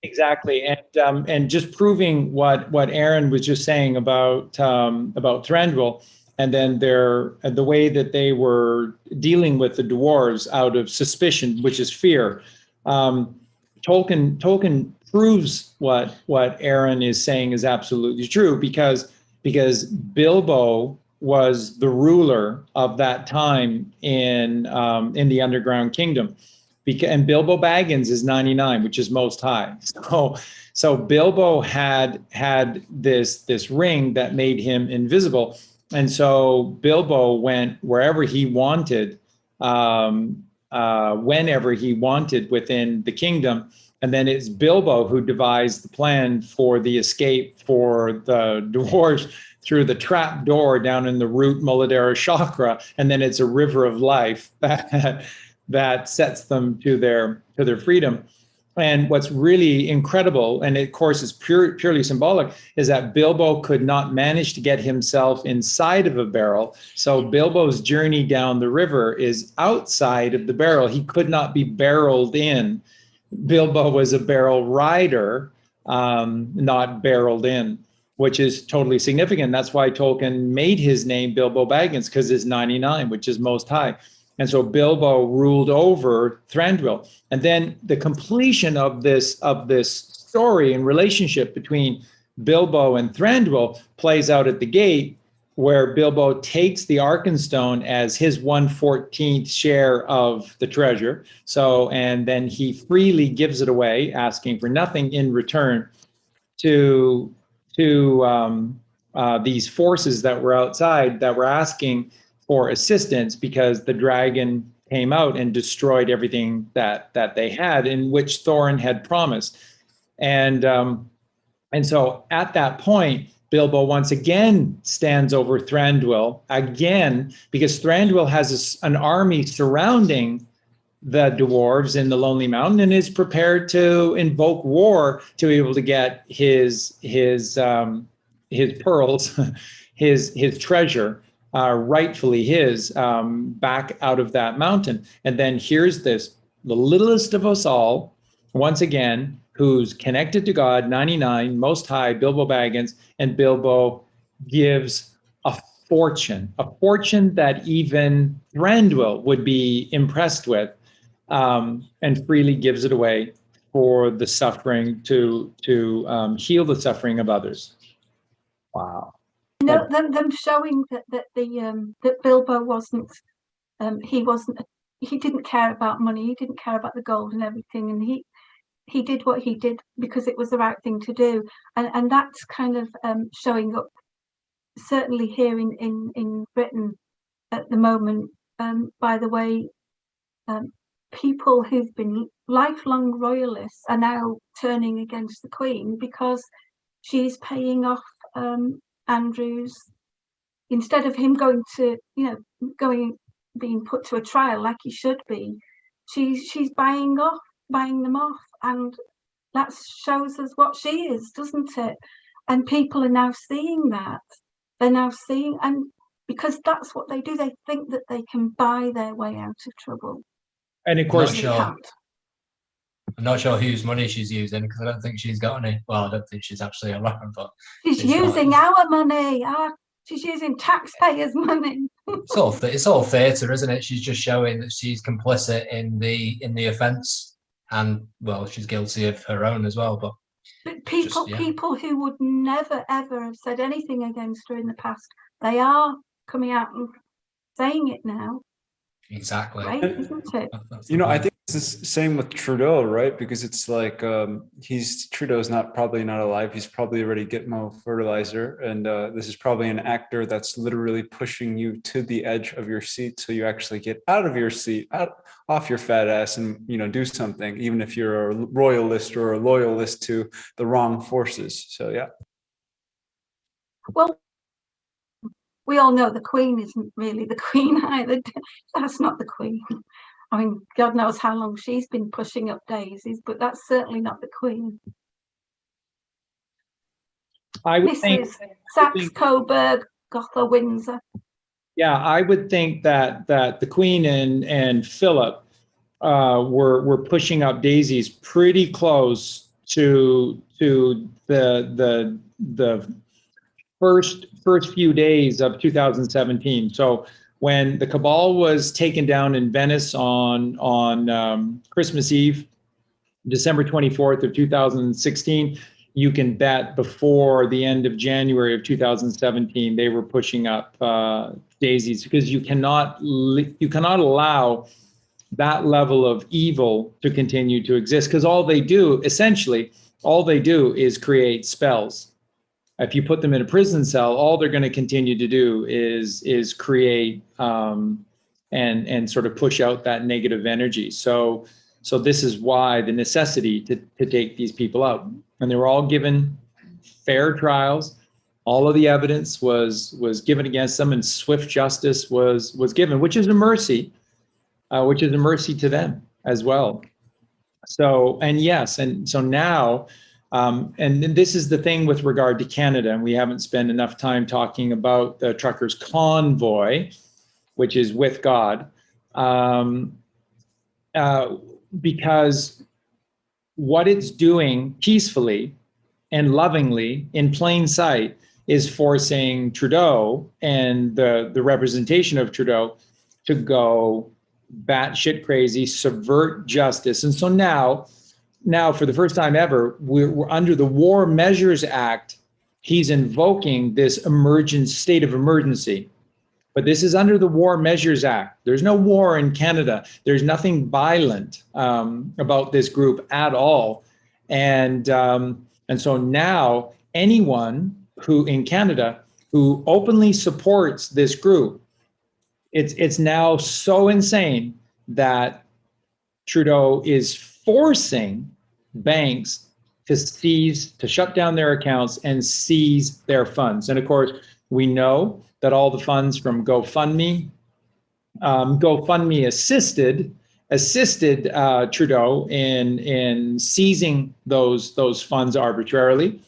Exactly, and just proving what Aaron was just saying about Thranduil, and then the way that they were dealing with the dwarves out of suspicion, which is fear. Tolkien proves what Aaron is saying is absolutely true, because Bilbo was the ruler of that time in the Underground Kingdom. And Bilbo Baggins is 99, which is most high. So Bilbo had this ring that made him invisible, and so Bilbo went wherever he wanted, whenever he wanted within the kingdom. And then it's Bilbo who devised the plan for the escape for the dwarves through the trap door down in the root Muladhara chakra, and then it's a river of life that sets them to their freedom. And what's really incredible, and of course is purely symbolic, is that Bilbo could not manage to get himself inside of a barrel. So Bilbo's journey down the river is outside of the barrel. He could not be barreled in. Bilbo was a barrel rider, not barreled in, which is totally significant. That's why Tolkien made his name Bilbo Baggins, because it's 99, which is most high. And so Bilbo ruled over Thranduil. And then the completion of this story and relationship between Bilbo and Thranduil plays out at the gate, where Bilbo takes the Arkenstone as his 1/14th share of the treasure. So, and then he freely gives it away, asking for nothing in return to these forces that were outside, that were asking for assistance, because the dragon came out and destroyed everything that they had, in which Thorin had promised. And so at that point, Bilbo once again stands over Thranduil again, because Thranduil has an army surrounding the dwarves in the Lonely Mountain, and is prepared to invoke war to be able to get his pearls, his treasure, rightfully his, back out of that mountain. And then here's the littlest of us all, once again, who's connected to God, 99, most high, Bilbo Baggins, and Bilbo gives a fortune that even Thranduil would be impressed with, and freely gives it away for the suffering, to heal the suffering of others. Wow. Them showing that Bilbo wasn't, he didn't care about money, he didn't care about the gold and everything, and he did what he did because it was the right thing to do, and that's kind of showing up certainly here in Britain at the moment. By the way, people who've been lifelong royalists are now turning against the Queen because she's paying off Andrews, instead of him going to, being put to a trial like he should be. She's buying them off, and that shows us what she is, doesn't it? And people are now seeing that. They're now seeing, and because that's what they do. They think that they can buy their way out of trouble. And of I'm course, not They sure. can't. I'm not sure whose money she's using, because I don't think she's got any. Well, I don't think she's actually around, but She's it's not- using our money. She's using taxpayers' money. it's all theatre, isn't it? She's just showing that she's complicit in the offence, and well, she's guilty of her own as well. But But people, Just, yeah. people who would never ever have said anything against her in the past, they are coming out and saying it now. exactly, Great, isn't it? That's You the know, I point. think it's the same with Trudeau, right? Because it's like Trudeau's probably not alive. He's probably already Gitmo fertilizer, and this is probably an actor that's literally pushing you to the edge of your seat, so you actually get out of your seat, off your fat ass, and do something, even if you're a royalist or a loyalist to the wrong forces. So yeah. Well, we all know the Queen isn't really the Queen either. That's not the Queen. I mean, God knows how long she's been pushing up daisies, but that's certainly not the Queen. I would think, Mrs. Saxe Coburg, Gotha Windsor. yeah, I would think that the Queen and Philip were pushing up daisies pretty close to the first few days of 2017. So when the cabal was taken down in Venice on Christmas Eve, December 24th of 2016, you can bet before the end of January of 2017, they were pushing up daisies, because you cannot allow that level of evil to continue to exist, because all they do is create spells. If you put them in a prison cell, all they're going to continue to do is create and sort of push out that negative energy. So this is why the necessity to take these people out. And they were all given fair trials. All of the evidence was given against them, and swift justice was given, which is a mercy to them as well. So, and yes, and so now, and this is the thing with regard to Canada, and we haven't spent enough time talking about the truckers' convoy, which is with God, because what it's doing peacefully and lovingly in plain sight is forcing Trudeau and the representation of Trudeau to go batshit crazy, subvert justice. And so now for the first time ever, we're under the War Measures Act. He's invoking this state of emergency. But this is under the War Measures Act. There's no war in Canada. There's nothing violent about this group at all. And so now anyone who in Canada who openly supports this group, it's now so insane that Trudeau is forcing banks to shut down their accounts and seize their funds. And of course, we know that all the funds from GoFundMe assisted Trudeau in seizing those funds arbitrarily,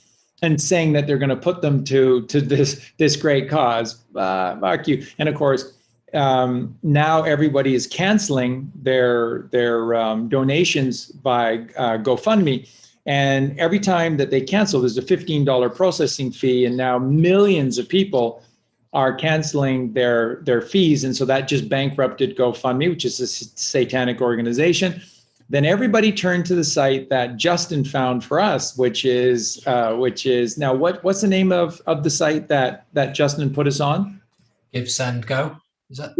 and saying that they're going to put them to this great cause. Fuck you. And of course, now everybody is canceling their donations by GoFundMe. And every time that they cancel, there's a $15 processing fee, and now millions of people are canceling their fees. And so that just bankrupted GoFundMe, which is a satanic organization. Then everybody turned to the site that Justin found for us, which is now what's the name of the site that Justin put us on? Give, Send, Go. Is that?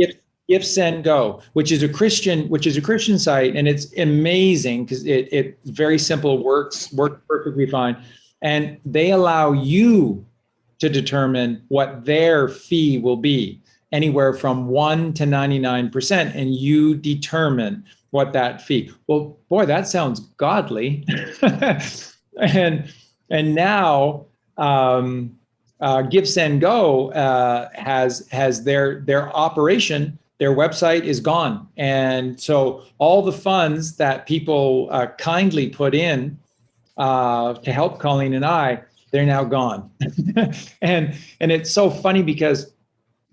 Give, Send, Go, which is a Christian site, and it's amazing because it very simple, works perfectly fine, and they allow you to determine what their fee will be, anywhere from 1% to 99%, and you determine what that fee. Well, boy, that sounds godly, and now Give, Send, Go has their operation. Their website is gone, and so all the funds that people kindly put in to help Colleen and I, they're now gone. and it's so funny because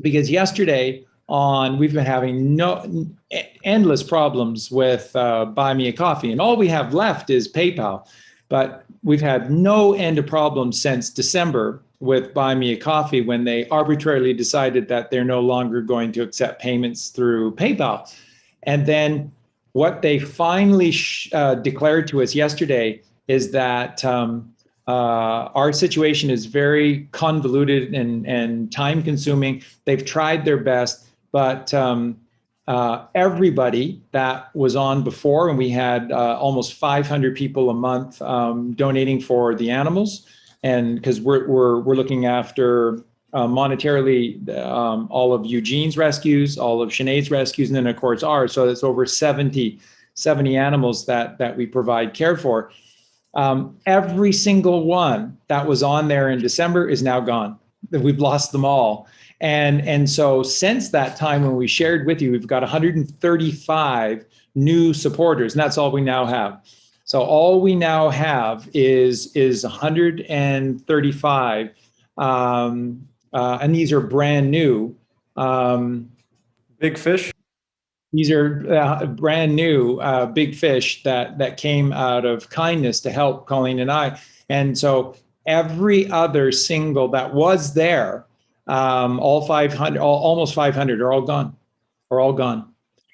because yesterday we've been having endless problems with Buy Me a Coffee, and all we have left is PayPal. But we've had no end of problems since December with Buy Me a Coffee, when they arbitrarily decided that they're no longer going to accept payments through PayPal. And then what they finally declared to us yesterday is that our situation is very convoluted and time consuming. They've tried their best, but everybody that was on before, and we had almost 500 people a month donating for the animals, and because we're looking after monetarily all of Eugene's rescues, all of Sinead's rescues, and then of course ours. So it's over 70 animals that we provide care for. Every single one that was on there in December is now gone. We've lost them all. And so since that time when we shared with you, we've got 135 new supporters, and that's all we now have. So all we now have is 135, and these are brand new. Big fish? These are brand new big fish that came out of kindness to help Colleen and I. And so every other single that was there, all 500, almost 500 are all gone.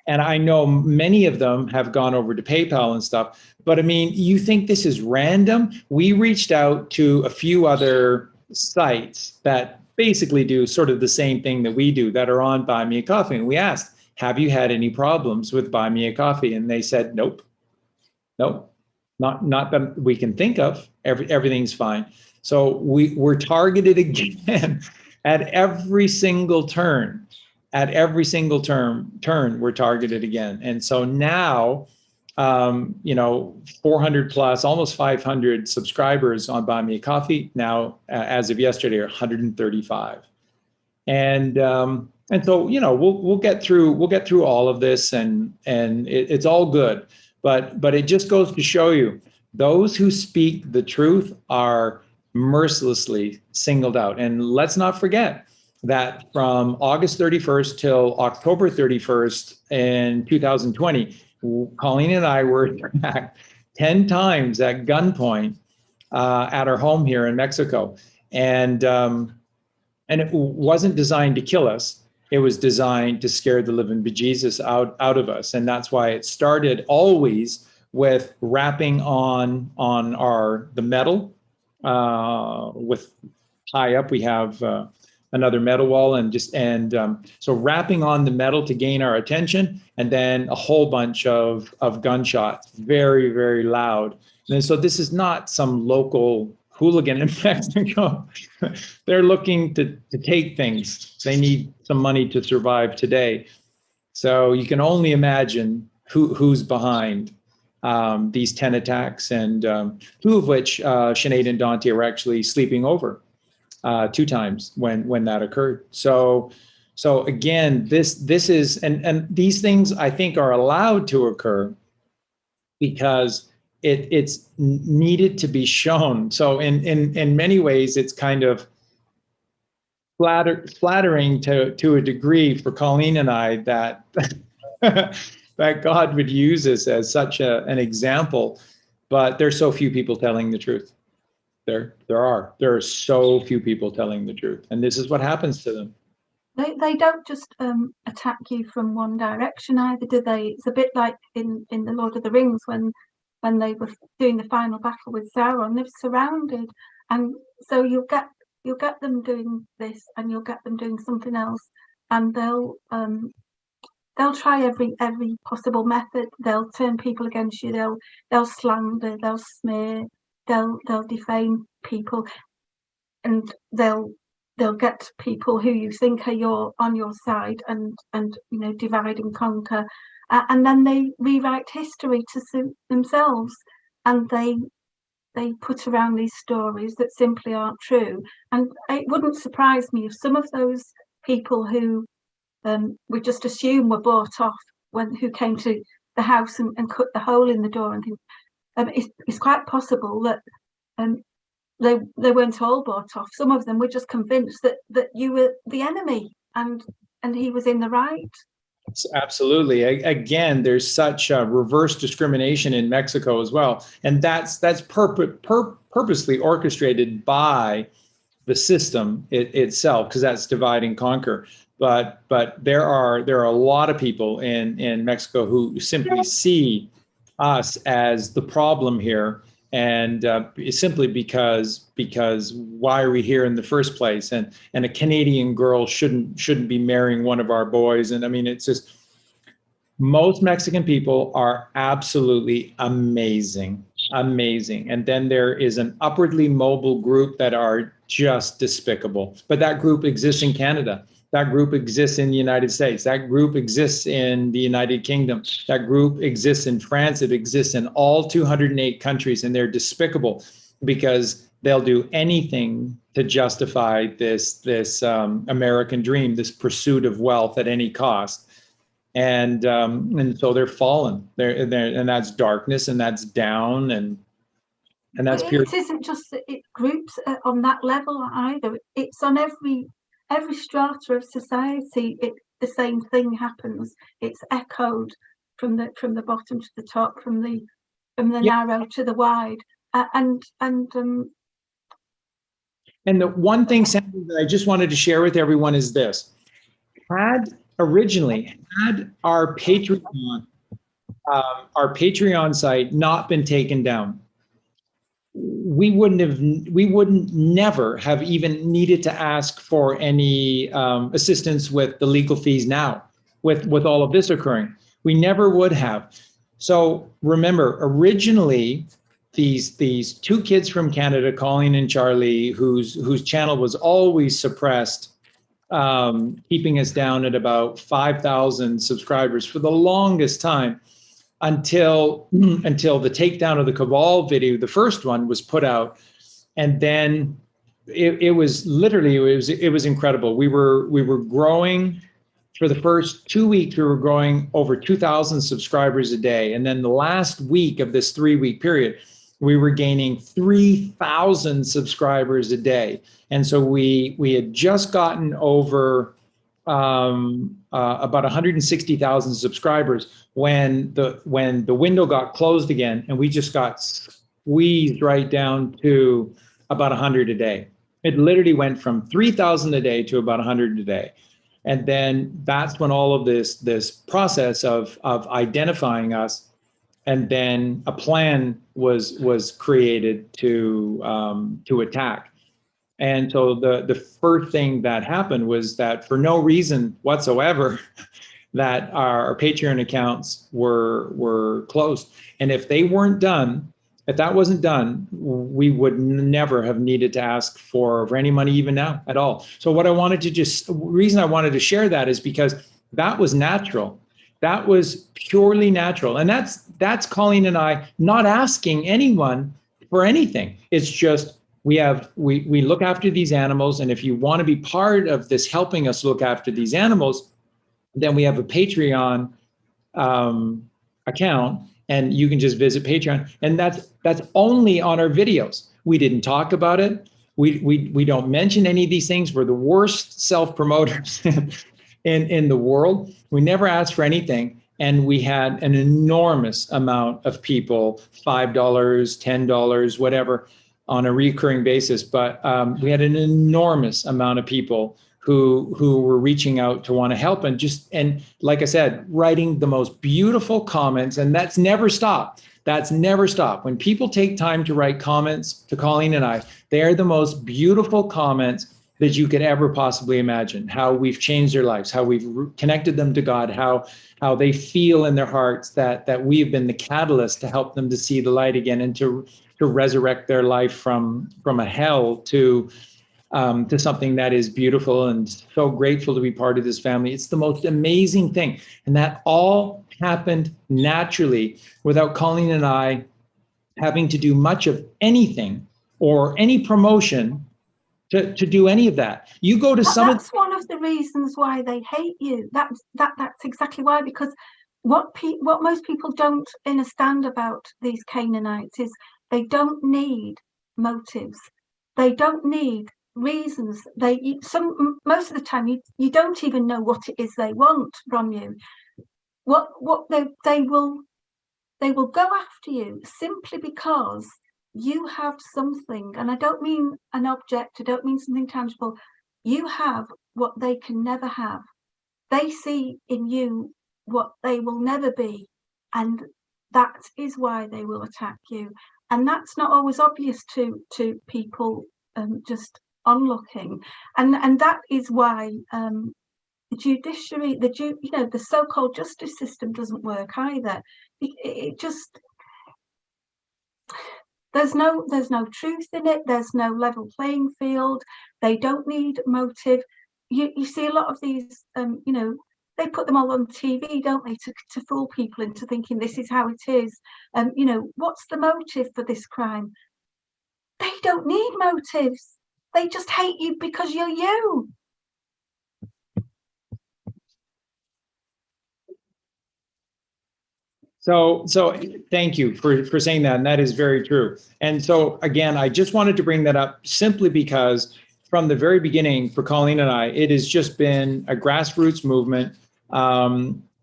And I know many of them have gone over to PayPal and stuff. But I mean, you think this is random? We reached out to a few other sites that basically do sort of the same thing that we do, that are on Buy Me a Coffee. And we asked, have you had any problems with Buy Me a Coffee? And they said, nope, not that we can think of. Everything's fine. So we're targeted again at every single turn. At every single turn, we're targeted again. And so now, 400 plus, almost 500 subscribers on Buy Me a Coffee. Now, as of yesterday, are 135. And so, we'll get through all of this, and it's all good. But it just goes to show you, those who speak the truth are mercilessly singled out. And let's not forget that from August 31st till October 31st in 2020, Colleen and I were attacked 10 times at gunpoint at our home here in Mexico. And it wasn't designed to kill us. It was designed to scare the living bejesus out of us. And that's why it started always with rapping on the metal. With high up, we have another metal wall, so rapping on the metal to gain our attention, and then a whole bunch of gunshots, very, very loud. And so this is not some local hooligan in Mexico. They're looking to take things. They need some money to survive today. So you can only imagine who's behind these 10 attacks, and 2 of which Sinead and Dante were actually sleeping over 2 times when that occurred. So again, this is, and these things I think are allowed to occur because it's needed to be shown. So in many ways, it's kind of flattering to a degree for Colleen and I that that God would use us as such an example, but there's so few people telling the truth. There are so few people telling the truth, and this is what happens to them. They don't just attack you from one direction either, do they? It's a bit like in the Lord of the Rings when they were doing the final battle with Sauron. They're surrounded, and so you'll get them doing this, and you'll get them doing something else, and they'll try every possible method. They'll turn people against you. They'll slander. They'll smear. They'll defame people, and they'll get people who you think are on your side and divide and conquer, and then they rewrite history to suit themselves, and they put around these stories that simply aren't true. And it wouldn't surprise me if some of those people who we just assume were bought off who came to the house and cut the hole in the door and things. It's quite possible that they weren't all bought off. Some of them were just convinced that you were the enemy, and he was in the right. Absolutely. Again, there's such reverse discrimination in Mexico as well, and that's purposely orchestrated by the system itself, because that's divide and conquer. But there are a lot of people in Mexico who simply see us as the problem here, and simply because why are we here in the first place? And a Canadian girl shouldn't be marrying one of our boys. And I mean, it's just, most Mexican people are absolutely amazing. And then there is an upwardly mobile group that are just despicable. But that group exists in Canada. That group exists in the United States. That group exists in the United Kingdom. That group exists in France. It exists in all 208 countries, and they're despicable because they'll do anything to justify this American dream, this pursuit of wealth at any cost. And so they're fallen. And that's darkness, and that's down, and that's pure. It isn't just that it groups on that level either. It's on every strata of society. The same thing happens. It's echoed from the bottom to the top, from the narrow to the wide, and the one thing, Sandra, that I just wanted to share with everyone is this: had our Patreon site not been taken down, we wouldn't never have even needed to ask for any assistance with the legal fees now, with all of this occurring. We never would have. So remember, originally, these two kids from Canada, Colleen and Charlie, whose channel was always suppressed, keeping us down at about 5,000 subscribers for the longest time, until the takedown of the Cabal video, the first one, was put out. And then it was incredible. We were growing. For the first 2 weeks, we were growing over 2,000 subscribers a day. And then the last week of this 3-week period, we were gaining 3,000 subscribers a day. And so we had just gotten over about 160,000 subscribers when the window got closed again, and we just got squeezed right down to about 100 a day. It literally went from 3,000 a day to about 100 a day. And then that's when all of this process of identifying us, and then a plan was created to attack. And so the first thing that happened was that, for no reason whatsoever, that our Patreon accounts were closed. And if that wasn't done, we would never have needed to ask for any money even now at all. So the reason I wanted to share that is because that was natural. That was purely natural. And that's Colleen and I not asking anyone for anything. It's just, we look after these animals. And if you want to be part of this, helping us look after these animals, then we have a Patreon account, and you can just visit Patreon. And that's only on our videos. We didn't talk about it. We don't mention any of these things. We're the worst self-promoters in the world. We never asked for anything. And we had an enormous amount of people, $5, $10, whatever, on a recurring basis. But we had an enormous amount of people who were reaching out to want to help, and like I said, writing the most beautiful comments. And that's never stopped. That's never stopped. When people take time to write comments to Colleen and I, they are the most beautiful comments that you could ever possibly imagine. How we've changed their lives, how we've connected them to God, how they feel in their hearts that we have been the catalyst to help them to see the light again, and to resurrect their life from a hell to something that is beautiful, and so grateful to be part of this family. It's the most amazing thing. And that all happened naturally, without Colleen and I having to do much of anything or any promotion to do any of that. You go to some. That's one of the reasons why they hate you. That's exactly why, because what most people don't understand about these Canaanites is they don't need motives. They don't need reasons. Most of the time you don't even know what it is they want from you. What they will go after you simply because you have something, and I don't mean an object, I don't mean something tangible. You have what they can never have. They see in you what they will never be, and that is why they will attack you. And that's not always obvious to people just onlooking, and that is why the judiciary, the so-called justice system doesn't work either. It just, there's no truth in it. There's no level playing field. They don't need motive. You see a lot of these, they put them all on TV, don't they, to fool people into thinking this is how it is. What's the motive for this crime? They don't need motives. They just hate you because you're you. So thank you for saying that, and that is very true. And so again, I just wanted to bring that up simply because from the very beginning for Colleen and I, it has just been a grassroots movement.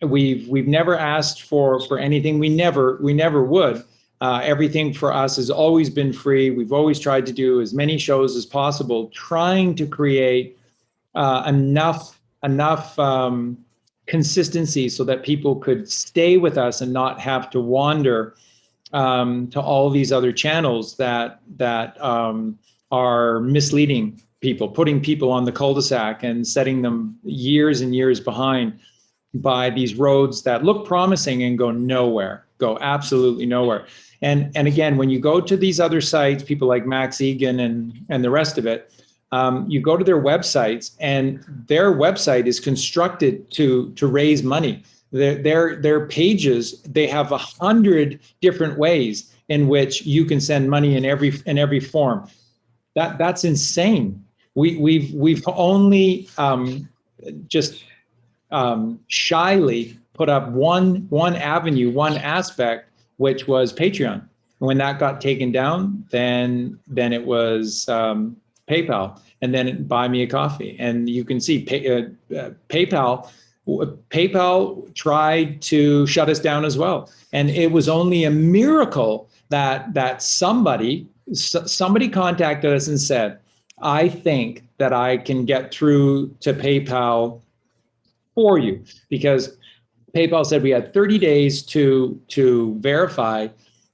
We've never asked for anything. We never would. Everything for us has always been free. We've always tried to do as many shows as possible, trying to create enough consistency so that people could stay with us and not have to wander to all these other channels that are misleading people, putting people on the cul-de-sac and setting them years and years behind by these roads that look promising and go nowhere, go absolutely nowhere. And again, when you go to these other sites, people like Max Egan and the rest of it, you go to their websites, and their website is constructed to raise money. Their pages, they have 100 different ways in which you can send money in every form. That's insane. We've only just shyly put up one avenue, one aspect, which was Patreon. When that got taken down, then it was PayPal, and then Buy Me a Coffee. And you can see PayPal tried to shut us down as well. And it was only a miracle that somebody contacted us and said, I think that I can get through to PayPal for you, because PayPal said we had 30 days to verify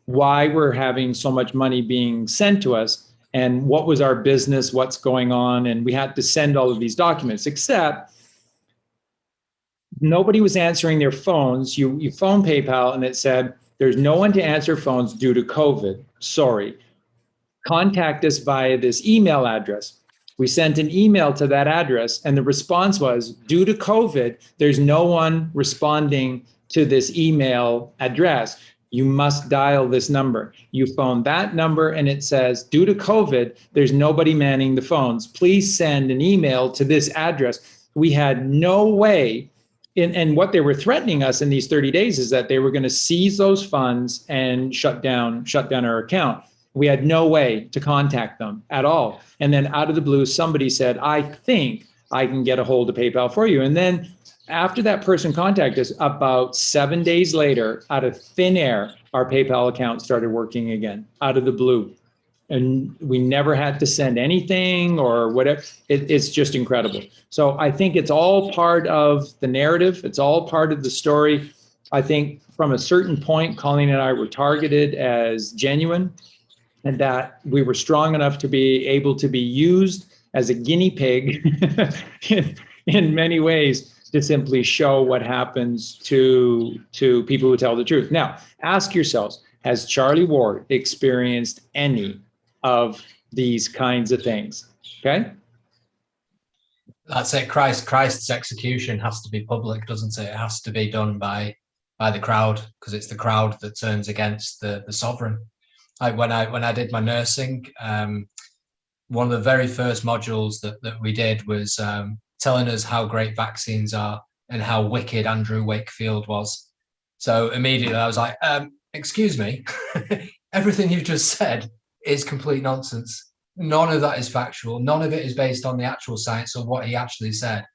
why we're having so much money being sent to us and what was our business, what's going on. And we had to send all of these documents, except nobody was answering their phones. You phone PayPal and it said, there's no one to answer phones due to COVID. Sorry. Contact us via this email address. We sent an email to that address, and the response was, due to COVID, there's no one responding to this email address. You must dial this number. You phone that number and it says, due to COVID, there's nobody manning the phones. Please send an email to this address. We had no way, and what they were threatening us in these 30 days is that they were going to seize those funds and shut down our account. We had no way to contact them at all. And then out of the blue, somebody said, I think I can get a hold of PayPal for you. And then after that person contacted us, about 7 days later, out of thin air, our PayPal account started working again, out of the blue. And we never had to send anything or whatever. It's just incredible. So I think it's all part of the narrative. It's all part of the story. I think from a certain point, Colleen and I were targeted as genuine, and that we were strong enough to be able to be used as a guinea pig in many ways to simply show what happens to people who tell the truth. Now, ask yourselves, has Charlie Ward experienced any of these kinds of things? Okay. That's it. Christ's execution has to be public, doesn't it? It has to be done by the crowd, because it's the crowd that turns against the sovereign. Like when I did my nursing, one of the very first modules that we did was telling us how great vaccines are and how wicked Andrew Wakefield was. So immediately I was like, excuse me, everything you've just said is complete nonsense. none of that is factual. None of it is based on the actual science or what he actually said.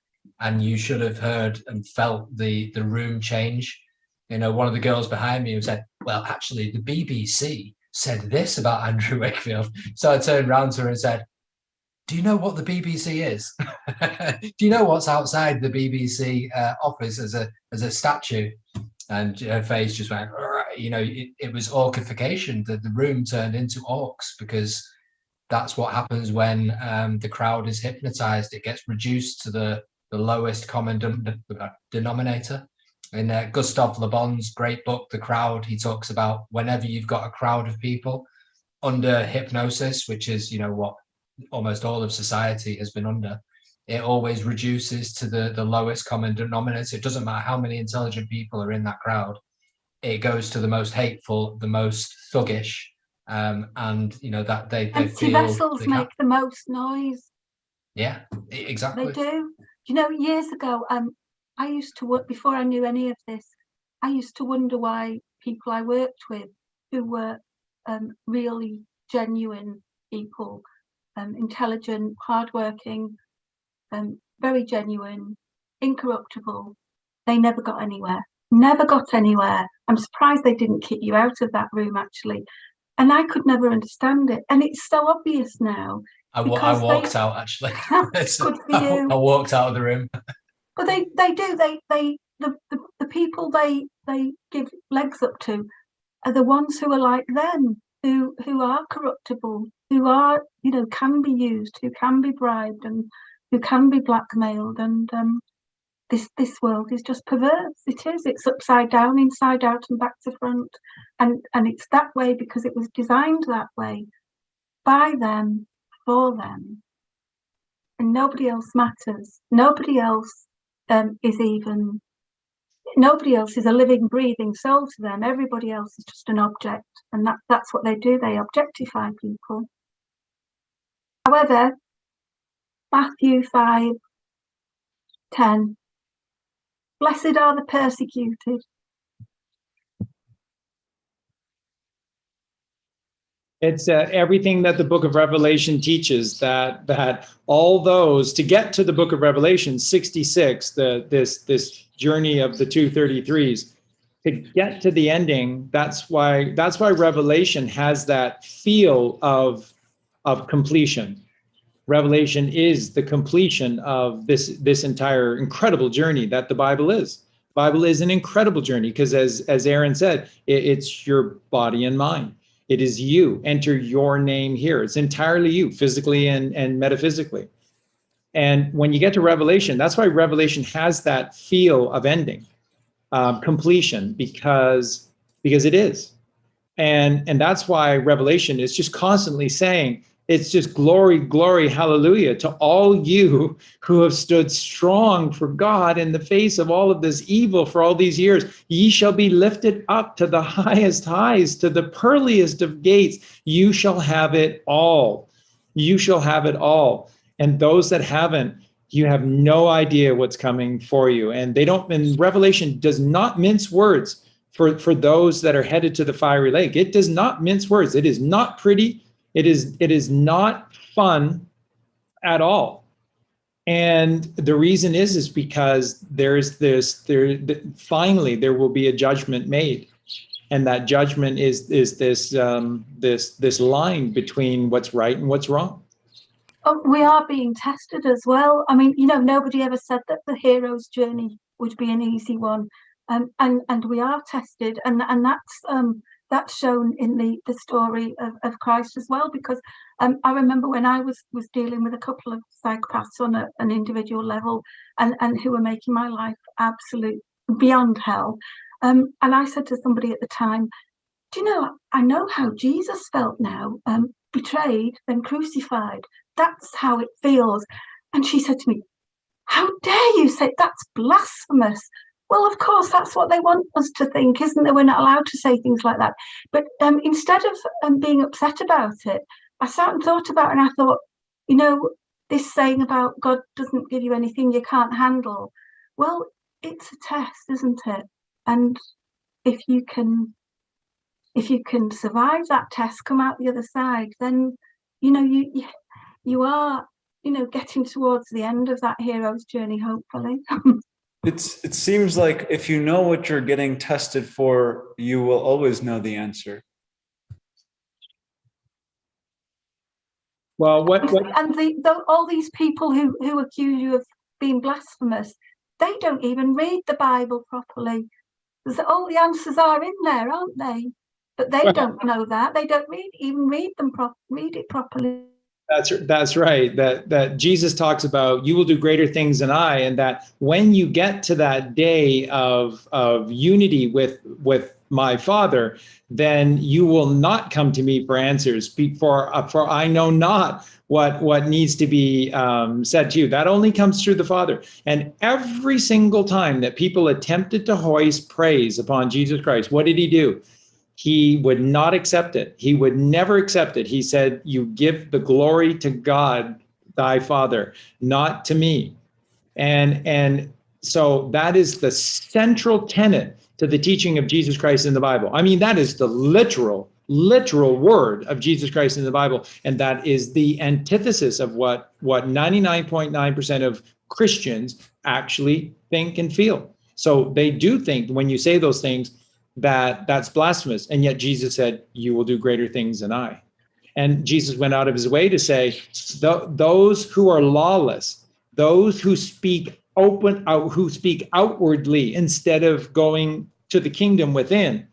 And you should have heard and felt the room change. You know, one of the girls behind me who said, well, actually, the BBC said this about Andrew Wakefield. So I turned around to her and said, do you know what the BBC is? Do you know what's outside the BBC office as a statue? And her face just went, you know, it was orcification. The room turned into orcs, because that's what happens when the crowd is hypnotized. It gets reduced to the lowest common denominator. In Gustave Le Bon's great book, The Crowd, he talks about whenever you've got a crowd of people under hypnosis, which is, you know, what almost all of society has been under, it always reduces to the lowest common denominator. It doesn't matter how many intelligent people are in that crowd. It goes to the most hateful, the most thuggish, and you know that they empty feel vessels make the most noise. Yeah, exactly. They do. You know, years ago, I used to work, before I knew any of this, I used to wonder why people I worked with, who were really genuine people, intelligent, hardworking, very genuine, incorruptible, they never got anywhere. Never got anywhere. I'm surprised they didn't kick you out of that room, actually. And I could never understand it. And it's so obvious now. I walked out, actually. Good for you. I walked out of the room. But they do. The people they give legs up to are the ones who are like them, who are corruptible, who are, you know, can be used, who can be bribed, and who can be blackmailed. And this world is just perverse. It is. It's upside down, inside out, and back to front. And it's that way because it was designed that way by them, for them. And nobody else matters. Nobody else nobody else is a living, breathing soul to them. Everybody else is just an object. And that's what they do. They objectify people. However, Matthew 5:10, blessed are the persecuted. It's everything that the book of Revelation teaches, that all those, to get to the book of Revelation 66, this journey of the 233s, to get to the ending, that's why Revelation has that feel of completion. Revelation is the completion of this entire incredible journey that the Bible is. The Bible is an incredible journey because, as Aaron said, it's your body and mind. It is you. Enter your name here. It's entirely you, physically and metaphysically. And when you get to Revelation, that's why Revelation has that feel of ending, completion, because it is. And that's why Revelation is just constantly saying, it's just glory, glory, hallelujah to all you who have stood strong for God in the face of all of this evil for all these years. Ye shall be lifted up to the highest highs, to the pearliest of gates. You shall have it all. You shall have it all. And those that haven't, you have no idea what's coming for you. And Revelation does not mince words for those that are headed to the fiery lake. It does not mince words. It is not pretty. It is not fun at all. And the reason is because finally there will be a judgment made. And that judgment is this line between what's right and what's wrong. Oh, we are being tested as well. I mean, you know, nobody ever said that the hero's journey would be an easy one. And we are tested, and that's shown in the story of Christ as well, because I remember when I was dealing with a couple of psychopaths on an individual level and who were making my life absolute beyond hell. And I said to somebody at the time, do you know, I know how Jesus felt now, betrayed, then crucified. That's how it feels. And she said to me, how dare you say that's blasphemous? Well, of course, that's what they want us to think, isn't it? We're not allowed to say things like that. But instead of being upset about it, I sat and thought about it, and I thought, you know, this saying about God doesn't give you anything you can't handle. Well, it's a test, isn't it? And if you can survive that test, come out the other side, then you are, getting towards the end of that hero's journey, hopefully. It seems like if you know what you're getting tested for, you will always know the answer. Well, And all these people who accuse you of being blasphemous, they don't even read the Bible properly. All the answers are in there, aren't they? But they don't know that. They don't read it properly. That's right. That Jesus talks about, you will do greater things than I, and that when you get to that day of unity with my Father, then you will not come to me for answers. For I know not what needs to be said to you. That only comes through the Father. And every single time that people attempted to hoist praise upon Jesus Christ, what did he do? He would not accept it. He would never accept it. He said, you give the glory to God, thy Father, not to me. And so that is the central tenet to the teaching of Jesus Christ in the Bible. I mean, that is the literal word of Jesus Christ in the Bible. And that is the antithesis of what 99.9% of Christians actually think and feel. So they do think when you say those things, that's blasphemous. And yet Jesus said, you will do greater things than I. And Jesus went out of his way to say, those who are lawless, those who speak outwardly instead of going to the kingdom within,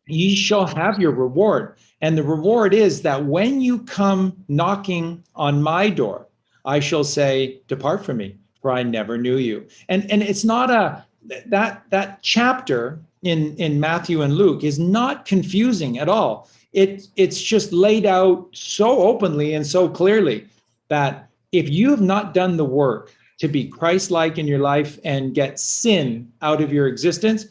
ye shall have your reward. And the reward is that when you come knocking on my door, I shall say, depart from me, for I never knew you. And it's not that chapter in Matthew and Luke is not confusing at all. It's just laid out so openly and so clearly that if you have not done the work to be Christ-like in your life and get sin out of your existence,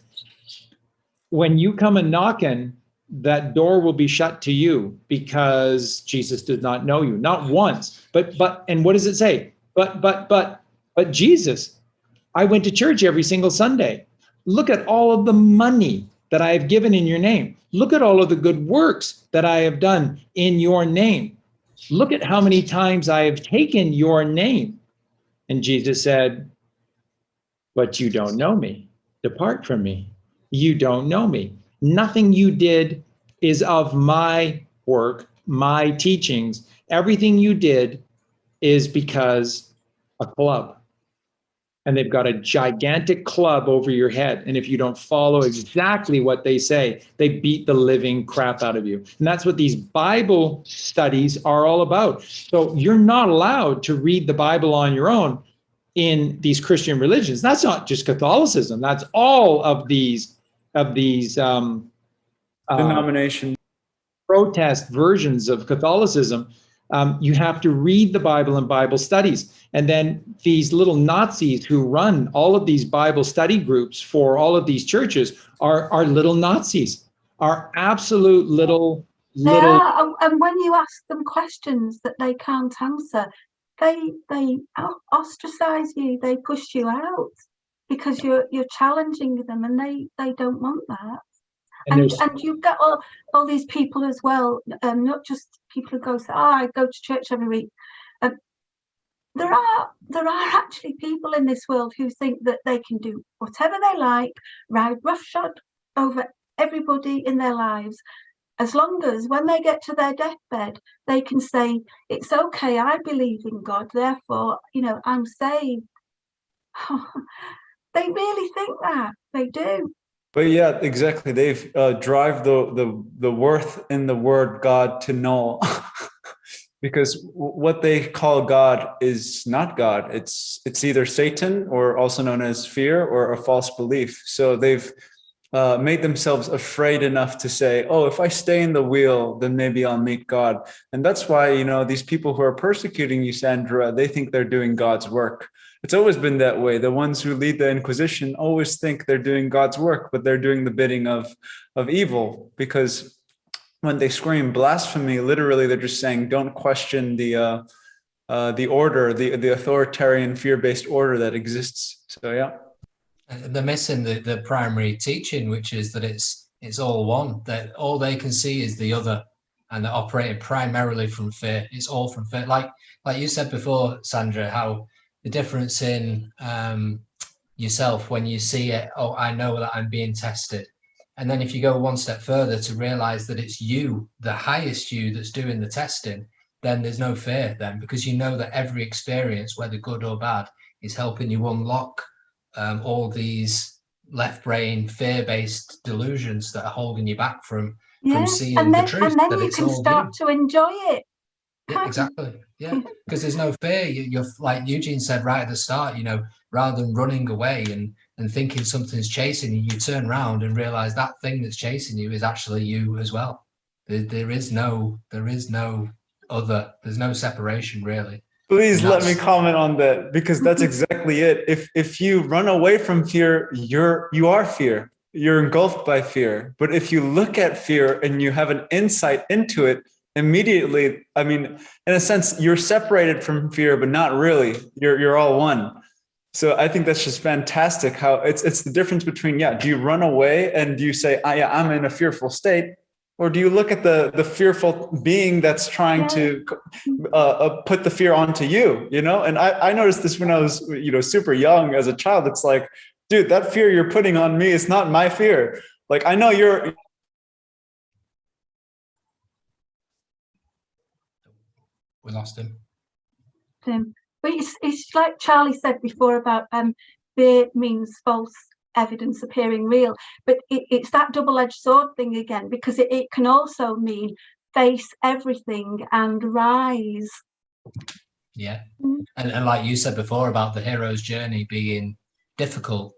when you come and knocking, that door will be shut to you because Jesus did not know you, not once. But and what does it say? But Jesus, I went to church every single Sunday. Look at all of the money that I have given in your name. Look at all of the good works that I have done in your name. Look at how many times I have taken your name. And Jesus said, but you don't know me. Depart from me. You don't know me. Nothing you did is of my work, my teachings. Everything you did is because a club. And they've got a gigantic club over your head. And if you don't follow exactly what they say, they beat the living crap out of you. And that's what these Bible studies are all about. So you're not allowed to read the Bible on your own in these Christian religions. That's not just Catholicism. That's all of these Denominations. Protest versions of Catholicism. You have to read the Bible in Bible studies. And then these little Nazis who run all of these Bible study groups for all of these churches are little Nazis, are absolute little. Yeah, and when you ask them questions that they can't answer, they ostracize you, they push you out because you're challenging them, and they don't want that. And you've got all these people as well, not just people who go say, I go to church every week. There are actually people in this world who think that they can do whatever they like, ride roughshod over everybody in their lives, as long as when they get to their deathbed, they can say, it's okay, I believe in God, therefore, I'm saved. They really think that. They do. But yeah, exactly. They've drive the worth in the word God to null. Because what they call God is not God. It's either Satan, or also known as fear, or a false belief. So they've made themselves afraid enough to say, oh, if I stay in the wheel, then maybe I'll meet God. And that's why, these people who are persecuting you, Sandra, they think they're doing God's work. It's always been that way. The ones who lead the Inquisition always think they're doing God's work, but they're doing the bidding of evil, because when they scream blasphemy, literally they're just saying, don't question the order, the authoritarian fear-based order that exists. So yeah. They're missing the primary teaching, which is that it's all one, that all they can see is the other. and they're operating primarily from fear. It's all from fear. Like you said before, Sandra, how the difference in yourself when you see it, oh, I know that I'm being tested. And then if you go one step further to realize that it's you, the highest you, that's doing the testing, then there's no fear then, because you know that every experience, whether good or bad, is helping you unlock all these left brain fear-based delusions that are holding you back from seeing the truth. And then that you it's can all start to enjoy it. Yeah, exactly. Yeah, because there's no fear. You're like Eugene said right at the start, you know, rather than running away and thinking something's chasing you, you turn around and realize that thing that's chasing you is actually you as well. There is no other, there's no separation really. Please let me comment on that, because that's exactly it. If you run away from fear, you are fear. You're engulfed by fear. But if you look at fear and you have an insight into it, immediately, I mean, in a sense, you're separated from fear, but not really. You're all one. So I think that's just fantastic. How it's the difference between, do you run away and do you say, I'm in a fearful state? Or do you look at the fearful being that's trying to put the fear onto you, you know? And I noticed this when I was, super young as a child. It's like, dude, that fear you're putting on me is not my fear. Like, I know you're. We lost him. But it's like Charlie said before about fear means false evidence appearing real, but it's that double-edged sword thing again, because it can also mean face everything and rise. Yeah. And like you said before about the hero's journey being difficult,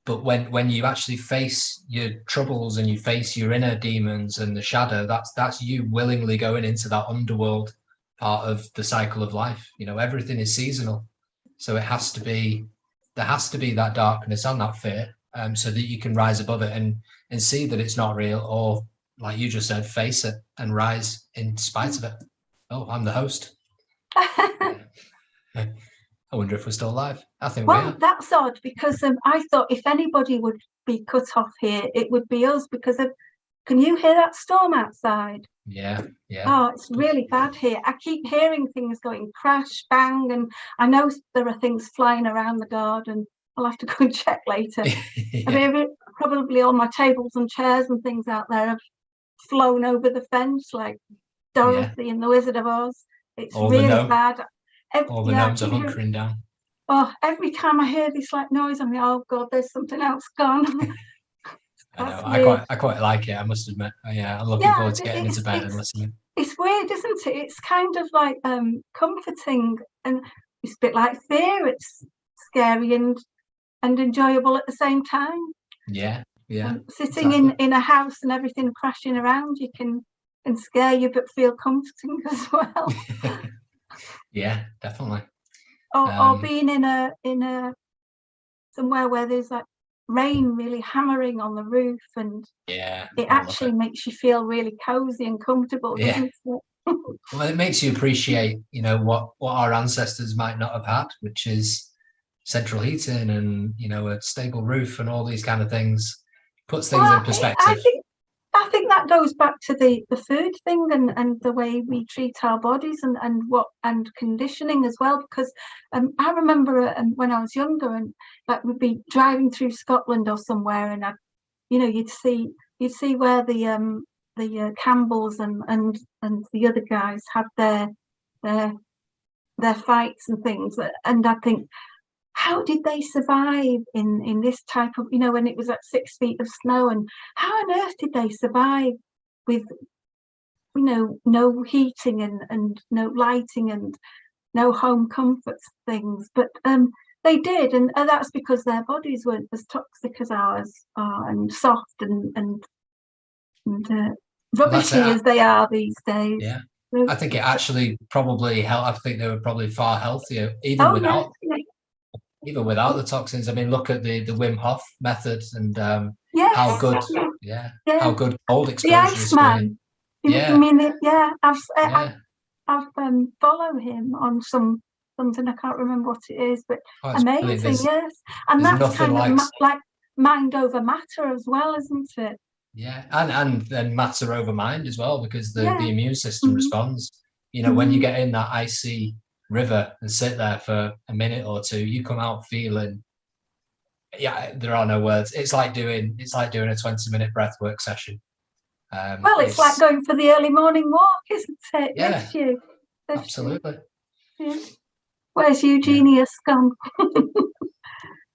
but when you actually face your troubles and you face your inner demons and the shadow, that's you willingly going into that underworld part of the cycle of life. You know, everything is seasonal, so there has to be that darkness and that fear, so that you can rise above it and see that it's not real, or like you just said, face it and rise in spite of it. Oh, I'm the host. I wonder if we're still live. I think we are. That's odd, because I thought if anybody would be cut off here, it would be us, because can you hear that storm outside? Yeah. Oh, it's really bad here. I keep hearing things going crash, bang, and I know there are things flying around the garden. I'll have to go and check later. I mean, probably all my tables and chairs and things out there have flown over the fence like Dorothy in The Wizard of Oz. It's all really bad. All the gnomes are hunkering down. Oh, every time I hear this like noise, I'm like, oh God, there's something else gone. I know. I quite like it, I must admit. I'm looking forward to getting into bed and listening. It's weird, isn't it? It's kind of like comforting, and it's a bit like fear. It's scary and enjoyable at the same time. Yeah. Sitting in a house and everything crashing around you can scare you, but feel comforting as well. Yeah, definitely. Or being in a somewhere where there's like rain really hammering on the roof, and it actually makes you feel really cozy and comfortable, doesn't it? Well, it makes you appreciate, what our ancestors might not have had, which is central heating and a stable roof and all these kind of things. Puts things in perspective. I think that goes back to the food thing and the way we treat our bodies and conditioning as well, because I remember when I was younger, and like we'd be driving through Scotland or somewhere, and you'd see where the Campbells and the other guys had their fights and things, and I think, how did they survive in this type of, when it was at 6 feet of snow, and how on earth did they survive with, no heating and no lighting and no home comforts things? But they did, and that's because their bodies weren't as toxic as ours are, and soft and rubbishy as they are these days. Yeah, I think it actually probably helped. I think they were probably far healthier, even without the toxins. I mean, look at the Wim Hof method and how good, how good cold exposure the Iceman. Yeah, I mean, I've followed him on something, I can't remember what it is, but amazing, yes. And that's kind of like mind over matter as well, isn't it? Yeah, and then matter over mind as well, because the Yeah. immune system Mhm. responds. You know, when you Mhm. get in that icy river and sit there for a minute or two, you come out feeling, yeah, there are no words. It's like doing a 20-minute breathwork session. Well, it's like going for the early morning walk, isn't it? Yeah, Lifts you. absolutely. Yeah. Where's Eugenius gone?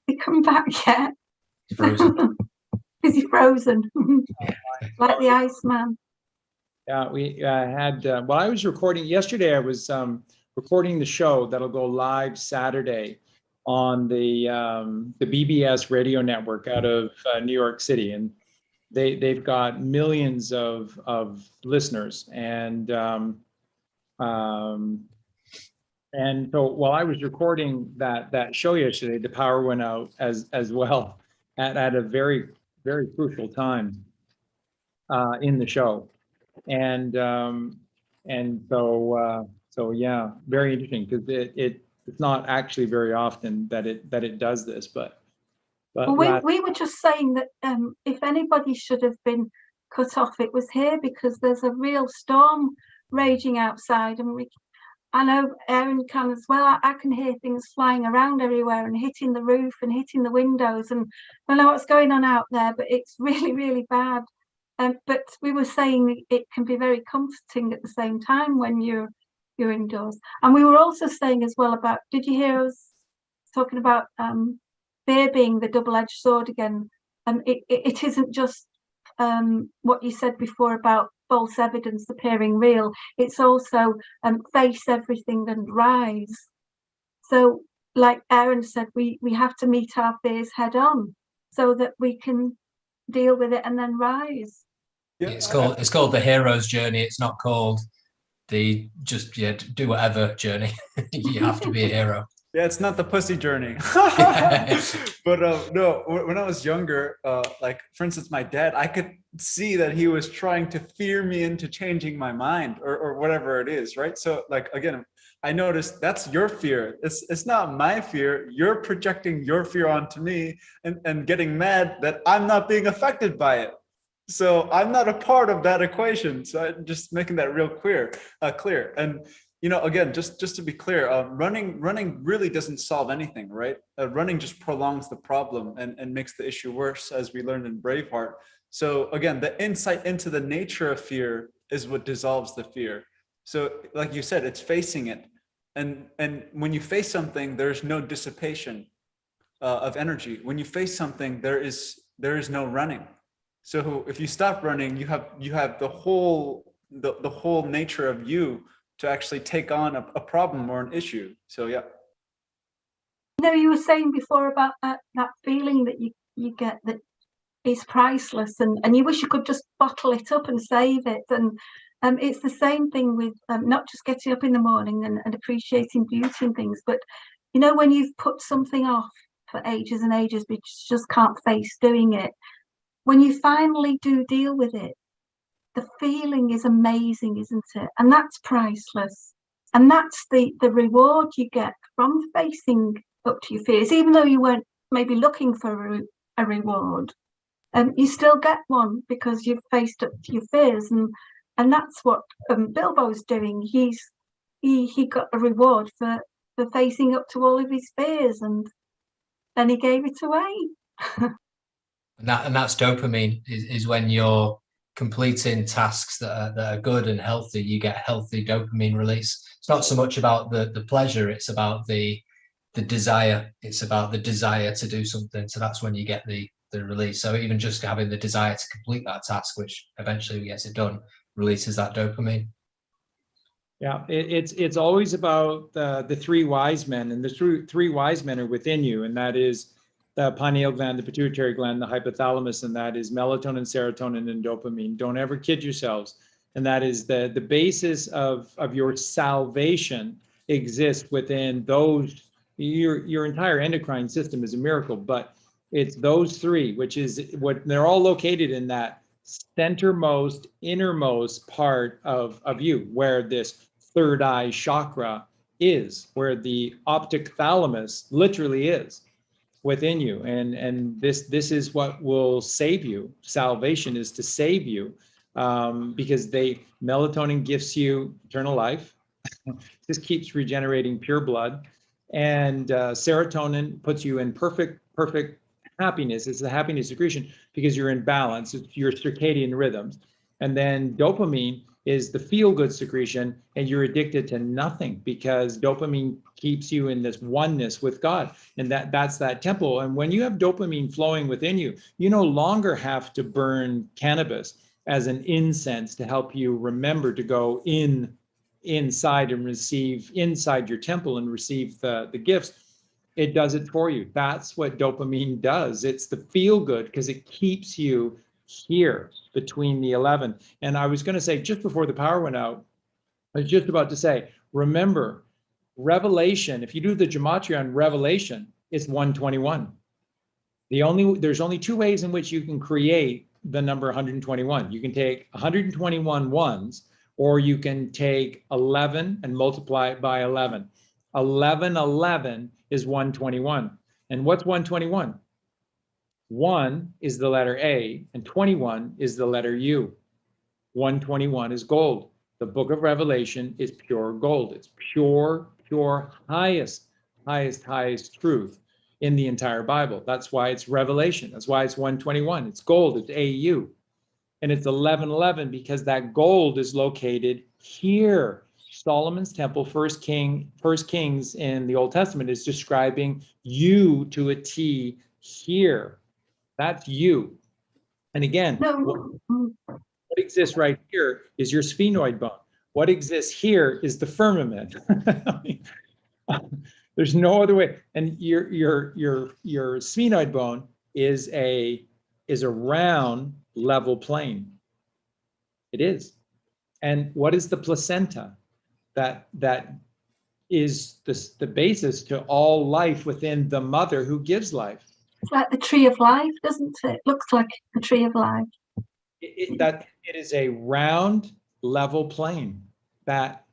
He come back yet? Frozen. Is he frozen? Yeah. Like the Iceman. Yeah, we had, well, I was recording yesterday. I was recording the show that'll go live Saturday on the BBS radio network out of New York City, and they've got millions of listeners, and so while I was recording that show yesterday, the power went out as well at a very crucial time in the show. And so yeah, very interesting, because it's not actually very often that it does this, but Well, we were just saying that if anybody should have been cut off, it was here, because there's a real storm raging outside, and I know Aaron can as well. I can hear things flying around everywhere and hitting the roof and hitting the windows, and I know what's going on out there, but it's really bad. But we were saying it can be very comforting at the same time when you're indoors. And we were also saying as well about, did you hear us talking about fear being the double-edged sword again? It isn't just what you said before about false evidence appearing real. It's also face everything and rise. So like Aaron said, we have to meet our fears head on so that we can deal with it and then rise. Yeah, it's called the hero's journey. It's not called the just do whatever journey. You have to be a hero. Yeah, it's not the pussy journey. But no, when I was younger, like for instance, my dad, I could see that he was trying to fear me into changing my mind or whatever it is, right? So like, again, I noticed that's your fear. It's not my fear. You're projecting your fear onto me and getting mad that I'm not being affected by it. So I'm not a part of that equation. So I'm just making that real clear. And you know, again, just to be clear, running really doesn't solve anything, right? Running just prolongs the problem and makes the issue worse, as we learned in Braveheart. So again, the insight into the nature of fear is what dissolves the fear. So like you said, it's facing it. And when you face something, there's no dissipation of energy. When you face something, there is no running. So if you stop running, you have the whole nature of you to actually take on a problem or an issue. So yeah. You know, you were saying before about that feeling that you get that is priceless, and you wish you could just bottle it up and save it. And it's the same thing with not just getting up in the morning and appreciating beauty and things, but you know, when you've put something off for ages and ages, but you just can't face doing it, when you finally do deal with it, the feeling is amazing, isn't it? And that's priceless. And that's the reward you get from facing up to your fears, even though you weren't maybe looking for a reward. You still get one because you've faced up to your fears, and that's what Bilbo's doing. He got a reward for facing up to all of his fears, and then he gave it away. And that's dopamine is when you're completing tasks that are good and healthy, you get healthy dopamine release. It's not so much about the pleasure, it's about the desire. It's about the desire to do something. So that's when you get the release. So even just having the desire to complete that task, which eventually gets it done, releases that dopamine. Yeah, it's always about the three wise men, and the three wise men are within you, and that is the pineal gland, the pituitary gland, the hypothalamus, and that is melatonin, serotonin, and dopamine. Don't ever kid yourselves. And that is the basis of your salvation exists within those. Your entire endocrine system is a miracle, but it's those three, which is what they're all located in that centermost, innermost part of you, where this third eye chakra is, where the optic thalamus literally is. within you. And this is what will save you. Salvation is to save you, because melatonin gives you eternal life. This keeps regenerating pure blood. And serotonin puts you in perfect happiness. It's the happiness secretion because you're in balance. It's your circadian rhythms. And then dopamine is the feel-good secretion, and you're addicted to nothing because dopamine keeps you in this oneness with God. And that's that temple. And when you have dopamine flowing within you, you no longer have to burn cannabis as an incense to help you remember to go inside and receive inside your temple and receive the gifts. It does it for you. That's what dopamine does. It's the feel good because it keeps you here between the 11. And I was going to say, just before the power went out, I was just about to say, remember, Revelation, if you do the gematria on Revelation, it's 121. There's only two ways in which you can create the number 121. You can take 121 ones, or you can take 11 and multiply it by 11. 11 is 121. And what's 121? 1 is the letter A, and 21 is the letter U. 121 is gold. The book of Revelation is pure gold. It's pure, highest truth in the entire Bible. That's why it's Revelation. That's why it's 121. It's gold. It's AU. And it's 1111 because that gold is located here. Solomon's temple, First Kings in the Old Testament is describing you to a T here. That's you. And again, what exists right here is your sphenoid bone. What exists here is the firmament. There's no other way. And your sphenoid bone is a round level plane. It is. And what is the placenta? That is the basis to all life within the mother who gives life. It's like the tree of life, doesn't it? It looks like the tree of life. It is a round level plane that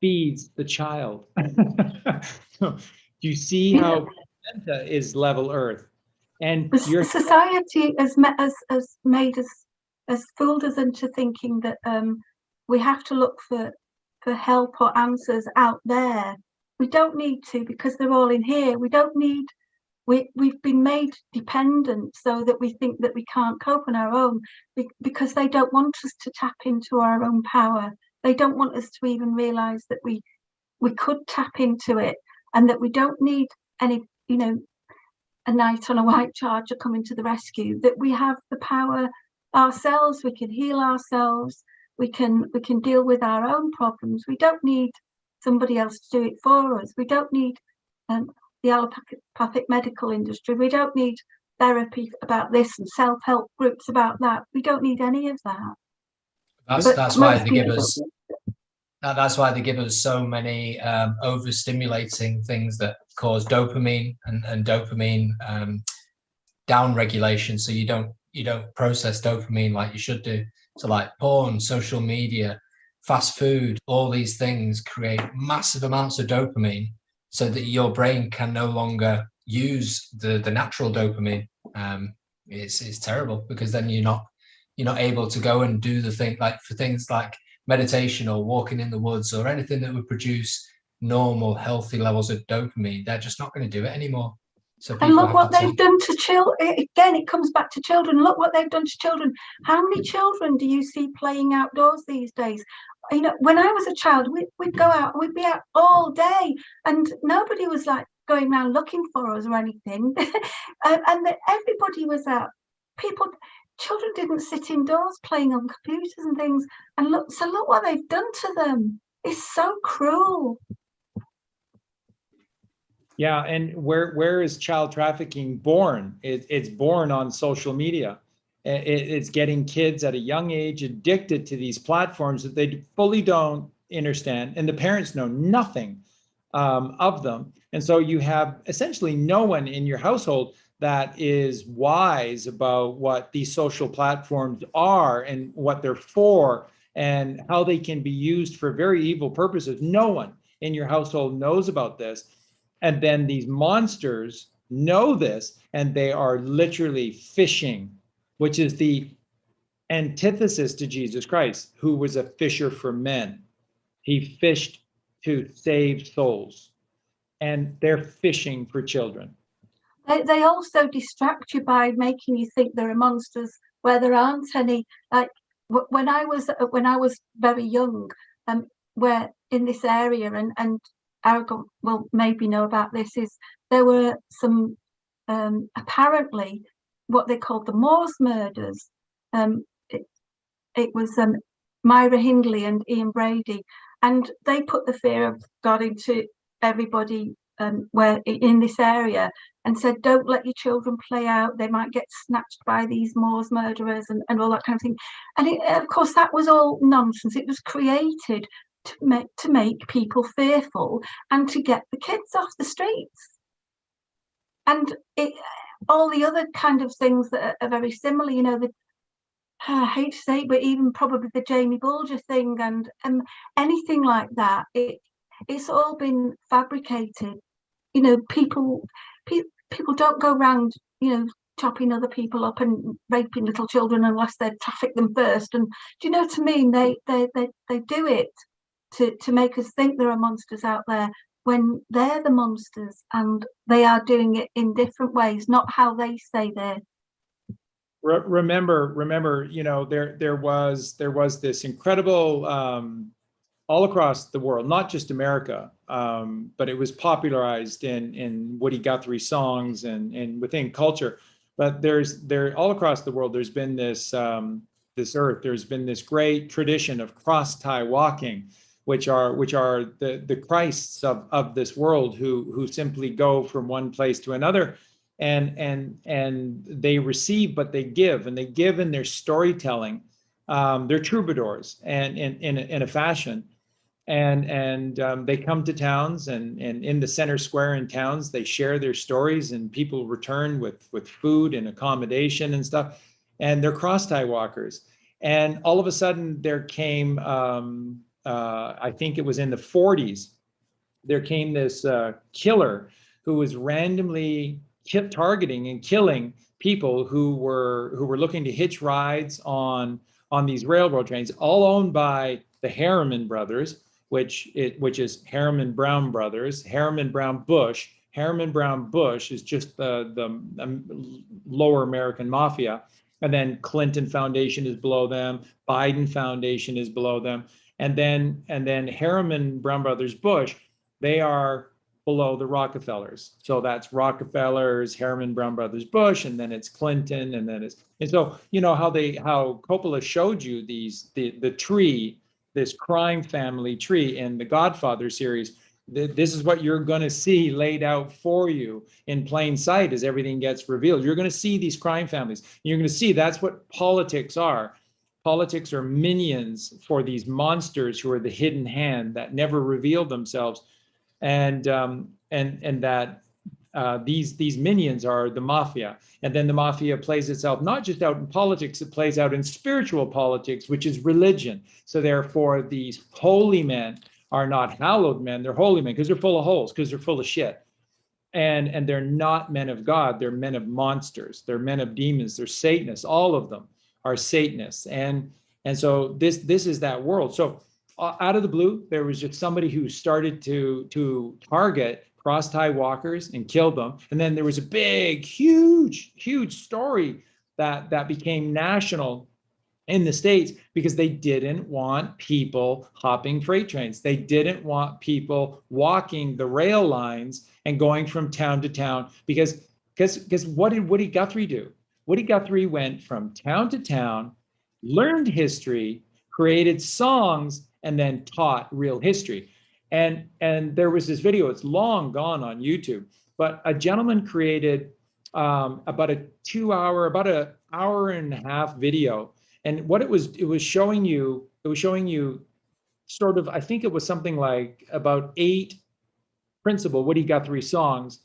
feeds the child. Do you see how placenta is level earth? And your society has made us, has fooled us into thinking that we have to look for help or answers out there. We don't need to, because they're all in here. We don't need. We've been made dependent so that we think that we can't cope on our own, because they don't want us to tap into our own power. They don't want us to even realize that we could tap into it, and that we don't need any, a knight on a white charger coming to the rescue, that we have the power ourselves. We can heal ourselves. We can deal with our own problems. We don't need somebody else to do it for us. We don't need the allopathic medical industry. We don't need therapy about this and self-help groups about that. We don't need any of that. That's why they give us. That's why they give us so many overstimulating things that cause dopamine and dopamine down regulation. So you don't process dopamine like you should do. So like porn, social media, fast food, all these things create massive amounts of dopamine, so that your brain can no longer use the natural dopamine. It's terrible, because then you're not able to go and do the thing, like for things like meditation or walking in the woods or anything that would produce normal, healthy levels of dopamine. They're just not going to do it anymore. So and look what they've done to children. Again, it comes back to children. Look what they've done to children. How many children do you see playing outdoors these days? When I was a child, we'd go out, we'd be out all day, and nobody was like going around looking for us or anything. and everybody was out. Children didn't sit indoors playing on computers and things. And look what they've done to them. It's so cruel. Yeah, and where is child trafficking born? It's born on social media. It's getting kids at a young age addicted to these platforms that they fully don't understand, and the parents know nothing of them. And so you have essentially no one in your household that is wise about what these social platforms are and what they're for and how they can be used for very evil purposes. No one in your household knows about this. And then these monsters know this, and they are literally fishing, which is the antithesis to Jesus Christ, who was a fisher for men. He fished to save souls, and they're fishing for children. They also distract you by making you think there are monsters where there aren't any. Like when I was very young, where in this area, and Aragon will maybe know about this, is there were some apparently what they called the Moors murders. It was Myra Hindley and Ian Brady, and they put the fear of God into everybody where in this area, and said, don't let your children play out, they might get snatched by these Moors murderers, and all that kind of thing. And of course that was all nonsense. It was created to make people fearful and to get the kids off the streets. And all the other kind of things that are very similar, you know, I hate to say it, but even probably the Jamie Bulger thing and anything like that, it's all been fabricated. You know, people don't go around, you know, chopping other people up and raping little children unless they traffic them first. And do you know what I mean? They do it to make us think there are monsters out there when they're the monsters, and they are doing it in different ways, not how they say they're. Remember, you know, there was this incredible all across the world, not just America, but it was popularized in Woody Guthrie songs and within culture. But all across the world, there's been this there's been this great tradition of cross-tie walking, which are the Christs of this world who simply go from one place to another. And they receive, but they give, and they give in their storytelling. They're troubadours, and in a fashion, and they come to towns, and in the center square in towns, they share their stories, and people return with food and accommodation and stuff, and they're cross-tie walkers. And all of a sudden, there came, I think it was in the 40s, there came this killer who was randomly targeting and killing people who were looking to hitch rides on these railroad trains, all owned by the Harriman brothers, which is Harriman Brown brothers, Harriman Brown Bush. Harriman Brown Bush is just the lower American mafia, and then Clinton Foundation is below them, Biden Foundation is below them, and then Harriman Brown brothers Bush, they are below the Rockefellers. So that's Rockefellers, Harriman Brown brothers Bush, and then it's Clinton, and so you know how Coppola showed you the tree, this crime family tree in the Godfather series. This is what you're going to see laid out for you in plain sight as everything gets revealed. You're going to see these crime families. You're going to see that's what politics are. Politics are minions for these monsters who are the hidden hand that never reveal themselves. And that these minions are the mafia, and then the mafia plays itself not just out in politics, it plays out in spiritual politics, which is religion. So therefore, these holy men are not hallowed men; they're holy men because they're full of holes, because they're full of shit, and they're not men of God; they're men of monsters, they're men of demons, they're Satanists. All of them are Satanists, and so this is that world. So out of the blue, there was just somebody who started to target cross-tie walkers and kill them. And then there was a big, huge story that became national in the States because they didn't want people hopping freight trains. They didn't want people walking the rail lines and going from town to town because what did Woody Guthrie do? Woody Guthrie went from town to town, learned history, created songs, and then taught real history. And there was this video, it's long gone on YouTube, but a gentleman created about an hour and a half video. And what it was showing you sort of, I think it was something like about 8 principal Woody Guthrie songs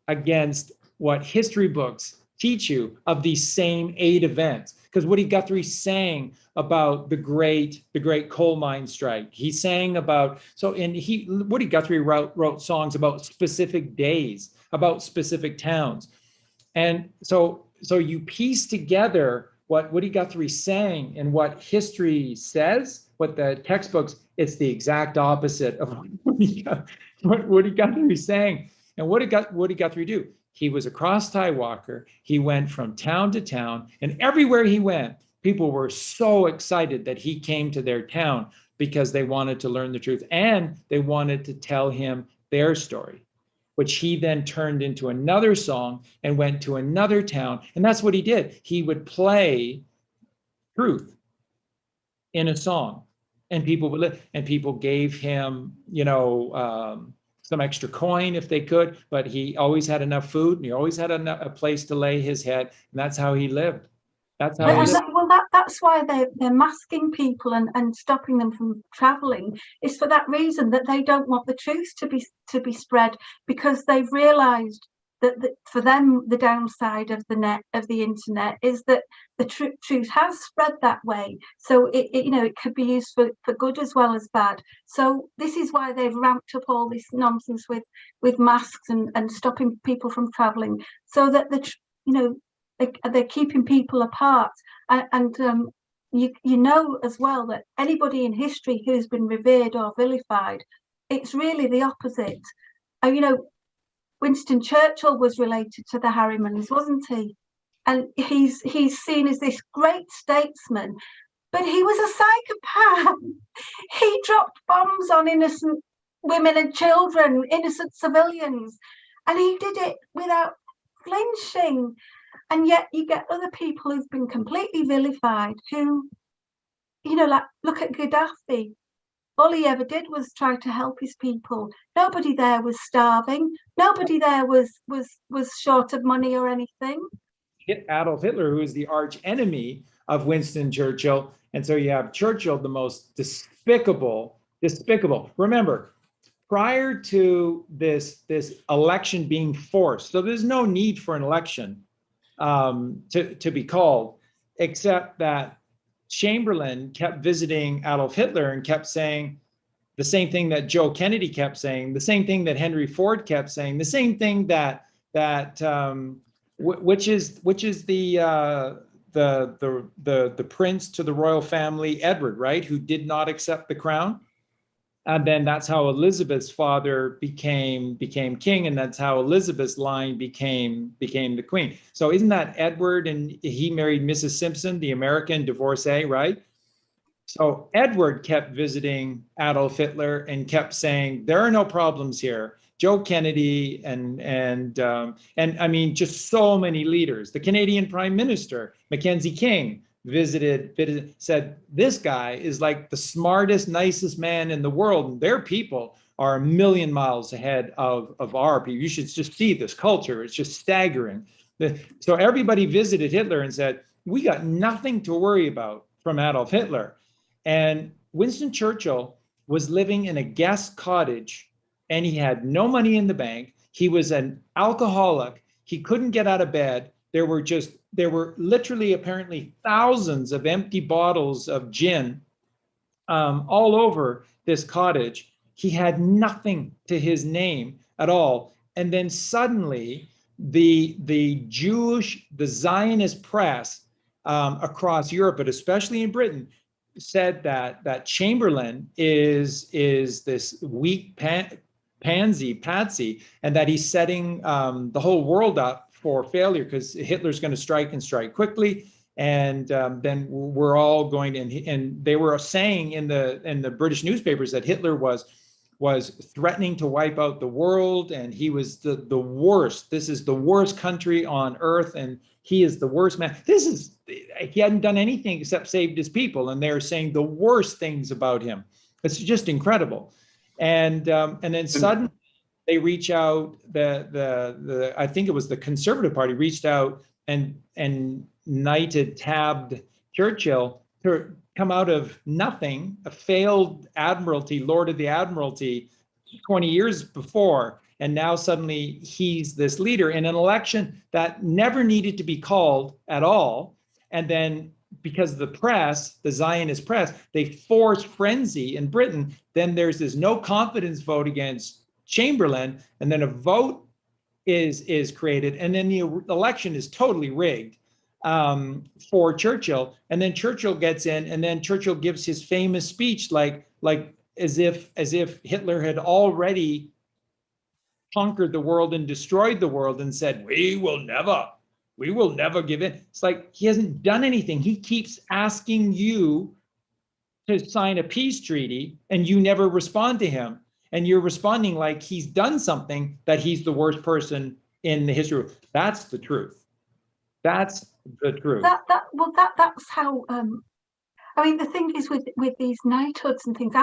against what history books teach you of these same 8 events. Because Woody Guthrie sang about the great coal mine strike. He sang about, Woody Guthrie wrote songs about specific days, about specific towns. And so you piece together what Woody Guthrie sang and what history says, what the textbooks, it's the exact opposite of what Woody Guthrie sang. And what did Woody Guthrie do? He was a cross-tie walker. He went from town to town, and everywhere he went, people were so excited that he came to their town because they wanted to learn the truth and they wanted to tell him their story, which he then turned into another song and went to another town. And that's what he did. He would play truth in a song, and people would and people gave him, some extra coin if they could, but he always had enough food and he always had a place to lay his head, and that's how he lived. That's how he lived. That's why they're masking people and stopping them from traveling. It's for that reason, that they don't want the truth to be spread, because they've realized that for them the downside of the internet is that the truth has spread that way. So it could be used for good as well as bad. So this is why they've ramped up all this nonsense with masks and stopping people from traveling, so that they're keeping people apart. And you know as well that anybody in history who's been revered or vilified, it's really the opposite. Winston Churchill was related to the Harrimans, wasn't he? And he's seen as this great statesman, but he was a psychopath. He dropped bombs on innocent women and children, innocent civilians, and he did it without flinching. And yet you get other people who've been completely vilified, who, look at Gaddafi. All he ever did was try to help his people. Nobody there was starving. Nobody there was short of money or anything. Adolf Hitler, who is the arch enemy of Winston Churchill. And so you have Churchill, the most despicable. Remember, prior to this election being forced, so there's no need for an election to be called, except that Chamberlain kept visiting Adolf Hitler and kept saying the same thing that Joe Kennedy kept saying, the same thing that Henry Ford kept saying, the same thing that which is the prince to the royal family, Edward, right, who did not accept the crown. And then that's how Elizabeth's father became king, and that's how Elizabeth's line became the queen. So isn't that Edward? And he married Mrs. Simpson, the American divorcee, right? So Edward kept visiting Adolf Hitler and kept saying, there are no problems here. Joe Kennedy and I mean, just so many leaders. The Canadian Prime Minister, Mackenzie King, visited, said, this guy is like the smartest, nicest man in the world. And their people are a million miles ahead of our people. You should just see this culture. It's just staggering. So everybody visited Hitler and said, we got nothing to worry about from Adolf Hitler. And Winston Churchill was living in a guest cottage, and he had no money in the bank. He was an alcoholic. He couldn't get out of bed. There were literally apparently thousands of empty bottles of gin all over this cottage. He had nothing to his name at all. And then suddenly the Zionist press across Europe, but especially in Britain, said that Chamberlain is this weak patsy, and that he's setting the whole world up for failure, because Hitler's going to strike and strike quickly, and then we're all going to. And they were saying in the British newspapers that Hitler was threatening to wipe out the world, and he was the worst. This is the worst country on earth, and he is the worst man. He hadn't done anything except saved his people, and they're saying the worst things about him. It's just incredible. And then suddenly they reach out. I think it was the Conservative Party reached out and tabbed Churchill to come out of nothing, a failed admiralty, Lord of the Admiralty, 20 years before, and now suddenly he's this leader in an election that never needed to be called at all. And then because of the press, the Zionist press, they forced frenzy in Britain. Then there's this no confidence vote against Chamberlain, and then a vote is created, and then the election is totally rigged for Churchill, and then Churchill gets in, and then Churchill gives his famous speech like as if Hitler had already conquered the world and destroyed the world, and said, we will never give in. It's like he hasn't done anything. He keeps asking you to sign a peace treaty, and you never respond to him. And you're responding like he's done something, that he's the worst person in the history. That's the truth. That's the truth. That's how. I mean, the thing is with these knighthoods and things.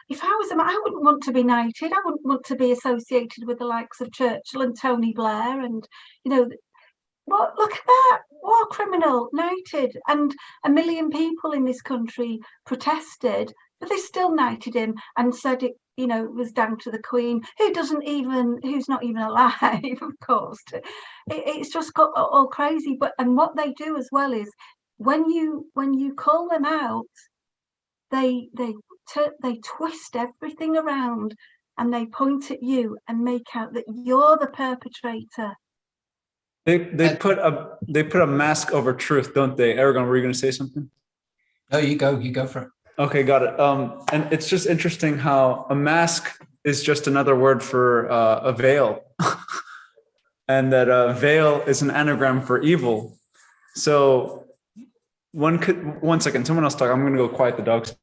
If I was him, I wouldn't want to be knighted. I wouldn't want to be associated with the likes of Churchill and Tony Blair, and well, look at that, war criminal, knighted, and 1 million people in this country protested, but they still knighted him and said it, it was down to the Queen, who's not even alive, of course. It's just got all crazy. And what they do as well is, when you call them out, they twist everything around, and they point at you and make out that you're the perpetrator. They put a mask over truth, don't they? Aragon, were you going to say something? No, you go for it. Okay, got it. And it's just interesting how a mask is just another word for a veil, and that veil is an anagram for evil. So one second, someone else talk. I'm going to go quiet the dogs.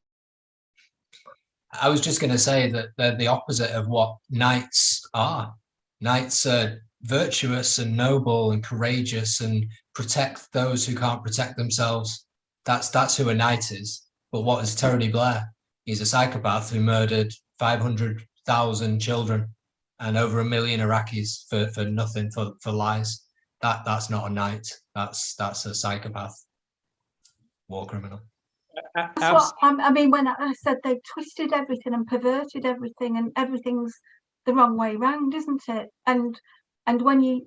I was just going to say that they're the opposite of what knights are. Knights are virtuous and noble and courageous and protect those who can't protect themselves. That's who a knight is. But what is Tony Blair? He's a psychopath who murdered 500,000 children and over 1 million Iraqis for nothing, for lies. That's not a knight. That's a psychopath, war criminal. That's what I mean when I said they've twisted everything and perverted everything, and everything's the wrong way round, isn't it? And when you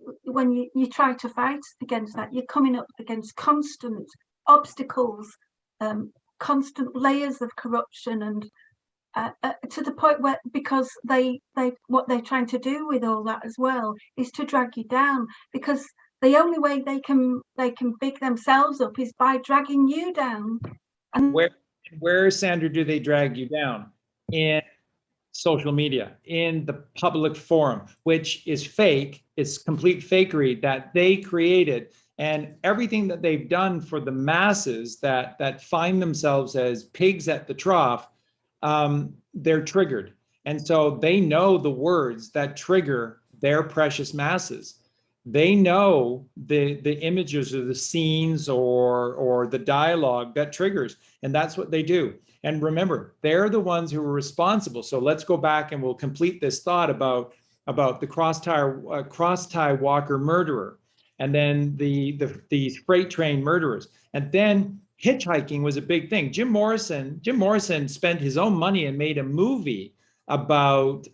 try to fight against that, you're coming up against constant obstacles, constant layers of corruption, and to the point where, because they what they're trying to do with all that as well is to drag you down, because the only way they can big themselves up is by dragging you down. And where, Sandra, do they drag you down? In social media, in the public forum, which is fake. It's complete fakery that they created, and everything that they've done for the masses that find themselves as pigs at the trough, they're triggered. And so they know the words that trigger their precious masses. They know the images or the scenes or the dialogue that triggers, and that's what they do. And remember, they're the ones who are responsible. So let's go back and we'll complete this thought about the cross-tie walker murderer, and then the freight train murderers, and then hitchhiking was a big thing. Jim Morrison spent his own money and made a movie about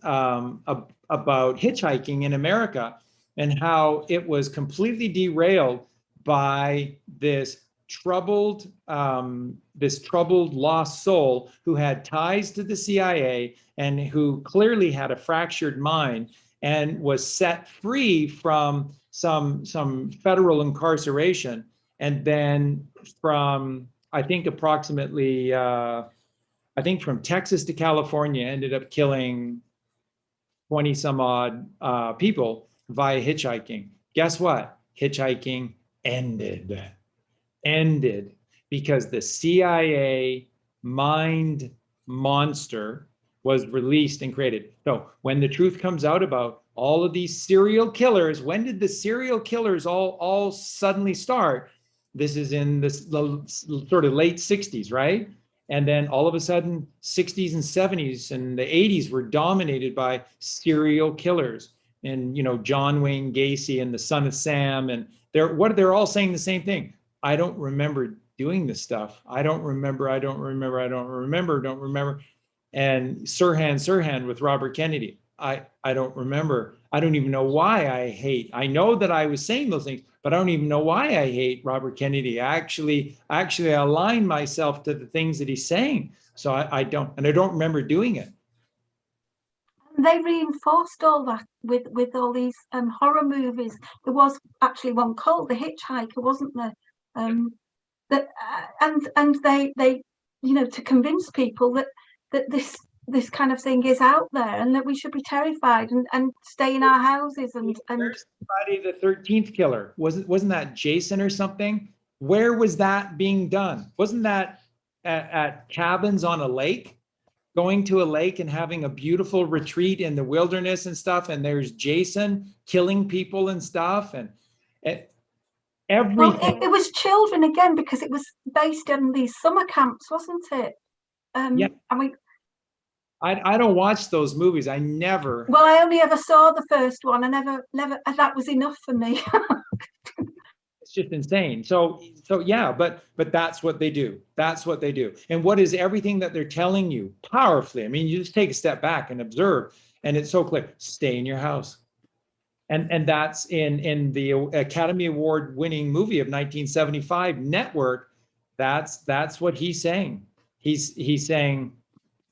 hitchhiking in America, and how it was completely derailed by this troubled lost soul who had ties to the CIA and who clearly had a fractured mind, and was set free from some federal incarceration, and then from approximately from Texas to California ended up killing 20 some odd people via hitchhiking. Guess what? Hitchhiking ended because the CIA mind monster was released and created. So when the truth comes out about all of these serial killers, when did the serial killers all suddenly start? This is in the sort of late 60s, right? And then all of a sudden, 60s and 70s and the 80s were dominated by serial killers. And John Wayne Gacy and the Son of Sam, and they're all saying the same thing. I don't remember doing this stuff. I don't remember. And Sirhan with Robert Kennedy. I don't remember. I don't even know why I hate. I know that I was saying those things, but I don't even know why I hate Robert Kennedy. I actually align myself to the things that he's saying. So I don't remember doing it. they reinforced all that with all these horror movies. There was actually one called The Hitchhiker, wasn't there? That and they to convince people that this kind of thing is out there and that we should be terrified and stay in our houses and Friday the 13th killer, wasn't that Jason or something? Where was that being done? Wasn't that at cabins on a lake? Going to a lake and having a beautiful retreat in the wilderness and stuff, and there's Jason killing people and stuff, and everything. Well, it was children again, because it was based on these summer camps, wasn't it? Yeah. I mean, I don't watch those movies. I never. Well, I only ever saw the first one. I never. That was enough for me. It's just insane. So yeah, but that's what they do. That's what they do. And what is everything that they're telling you powerfully? I mean, you just take a step back and observe, and it's so clear. Stay in your house. And that's in the Academy Award winning movie of 1975, Network. That's what he's saying. He's saying,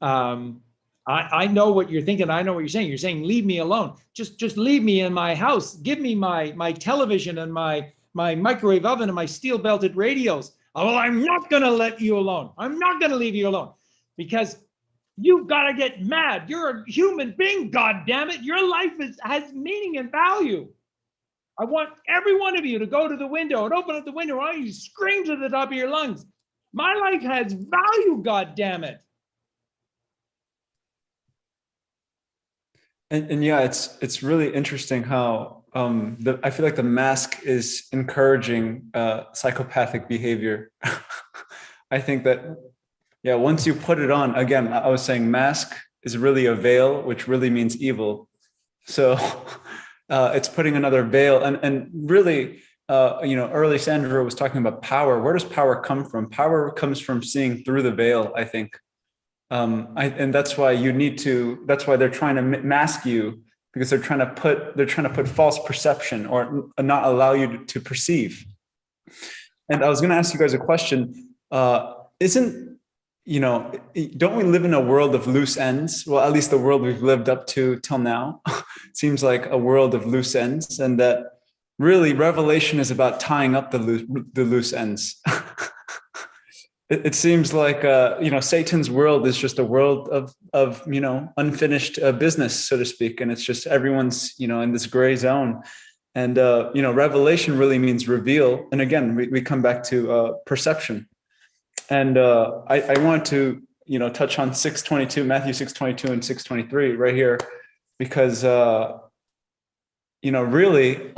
I know what you're thinking. I know what you're saying. You're saying, leave me alone. Just leave me in my house. Give me my television and my microwave oven and my steel belted radios. Oh, well, I'm not going to let you alone. I'm not going to leave you alone, because you've got to get mad. You're a human being, God damn it. Your life has meaning and value. I want every one of you to go to the window and open up the window and you scream to the top of your lungs. My life has value, God damn it. And yeah, it's really interesting how I feel like the mask is encouraging psychopathic behavior. I think that, yeah, once you put it on, again, I was saying mask is really a veil, which really means evil. So it's putting another veil, and really, early Sandra was talking about power. Where does power come from? Power comes from seeing through the veil, I think. And that's why that's why they're trying to mask you, because they're trying to put false perception or not allow you to perceive. And I was going to ask you guys a question. Don't we live in a world of loose ends? Well, at least the world we've lived up to till now seems like a world of loose ends, and that really Revelation is about tying up the loose ends. It seems like Satan's world is just a world of unfinished business, so to speak, and it's just everyone's in this gray zone. And Revelation really means reveal. And again, we come back to perception. And I wanted to touch on 6:22, Matthew 6:22 and 6:23 right here, because really.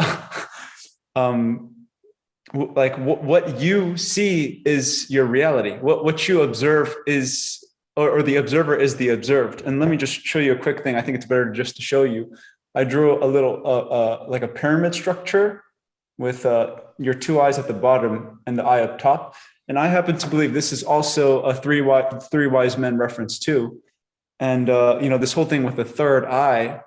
Like what you see is your reality. What you observe is, or the observer is the observed. And let me just show you a quick thing. I think it's better just to show you. I drew a little like a pyramid structure with your two eyes at the bottom and the eye up top. And I happen to believe this is also a three wise men reference too. And this whole thing with the third eye,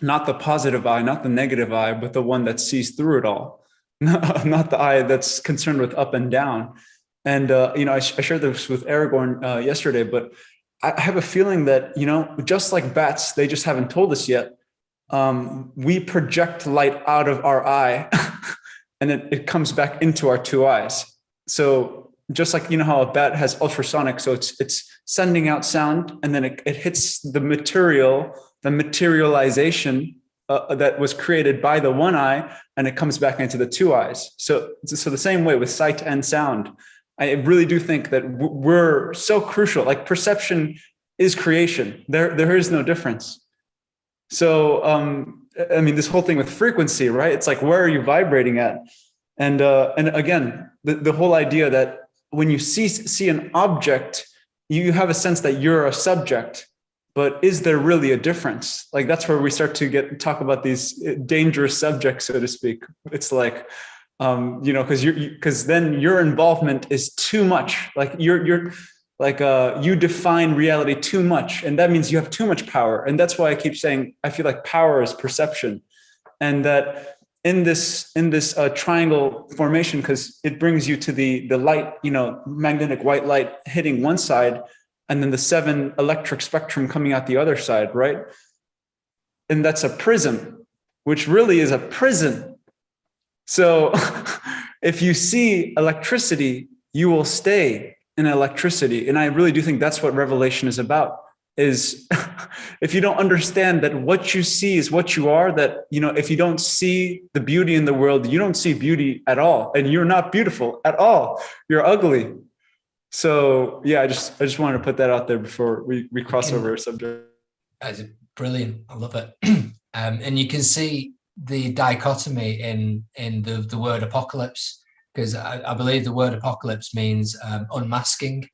not the positive eye, not the negative eye, but the one that sees through it all. Not the eye that's concerned with up and down. And, I shared this with Aragorn yesterday, but I have a feeling that, just like bats, they just haven't told us yet. We project light out of our eye and then it comes back into our two eyes. So just like, how a bat has ultrasonic, so it's sending out sound and then it hits the materialization that was created by the one eye, and it comes back into the two eyes. So the same way with sight and sound, I really do think that we're so crucial. Like perception is creation. There is no difference. So, this whole thing with frequency, right? It's like, where are you vibrating at? And again, the whole idea that when you see an object, you have a sense that you're a subject. But is there really a difference? Like that's where we start to talk about these dangerous subjects, so to speak. It's like, because then your involvement is too much. Like you're like you define reality too much, and that means you have too much power. And that's why I keep saying I feel like power is perception, and that in this triangle formation, because it brings you to the light, magnetic white light hitting one side, and then the 7 electric spectrum coming out the other side, right? and that's a prism, which really is a prison. So if you see electricity, you will stay in electricity. And I really do think that's what Revelation is about, is if you don't understand that what you see is what you are, that, you know, if you don't see the beauty in the world, you don't see beauty at all. And you're not beautiful at all. You're ugly. So yeah, I just wanted to put that out there before we cross over a subject. That's brilliant. I love it. And you can see the dichotomy in the word apocalypse, because I believe the word apocalypse means unmasking.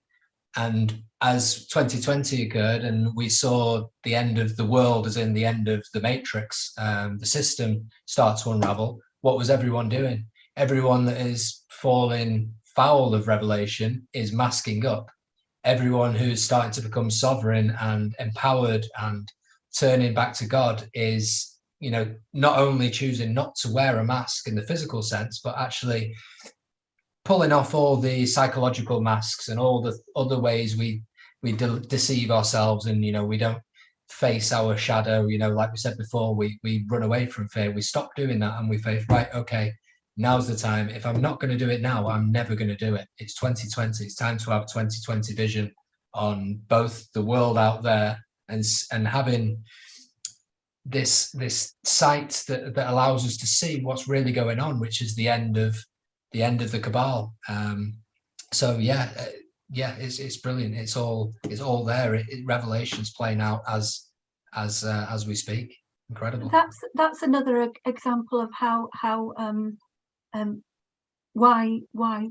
And as 2020 occurred and we saw the end of the world, as in the end of the matrix, the system start to unravel, what was everyone doing? Everyone that is falling foul of Revelation is masking up. Everyone who's starting to become sovereign and empowered and turning back to God is, you know, not only choosing not to wear a mask in the physical sense, but actually pulling off all the psychological masks and all the other ways we deceive ourselves, and, you know, we don't face our shadow. You know, like we said before, we run away from fear. We stop doing that and we face, right, okay, now's the time. If I'm not going to do it now, I'm never going to do it. It's 2020. It's time to have 2020 vision on both the world out there and having this sight that allows us to see what's really going on, which is the end of the cabal. So yeah, it's brilliant. It's all there. Revelation's playing out as we speak. Incredible. That's another example of how why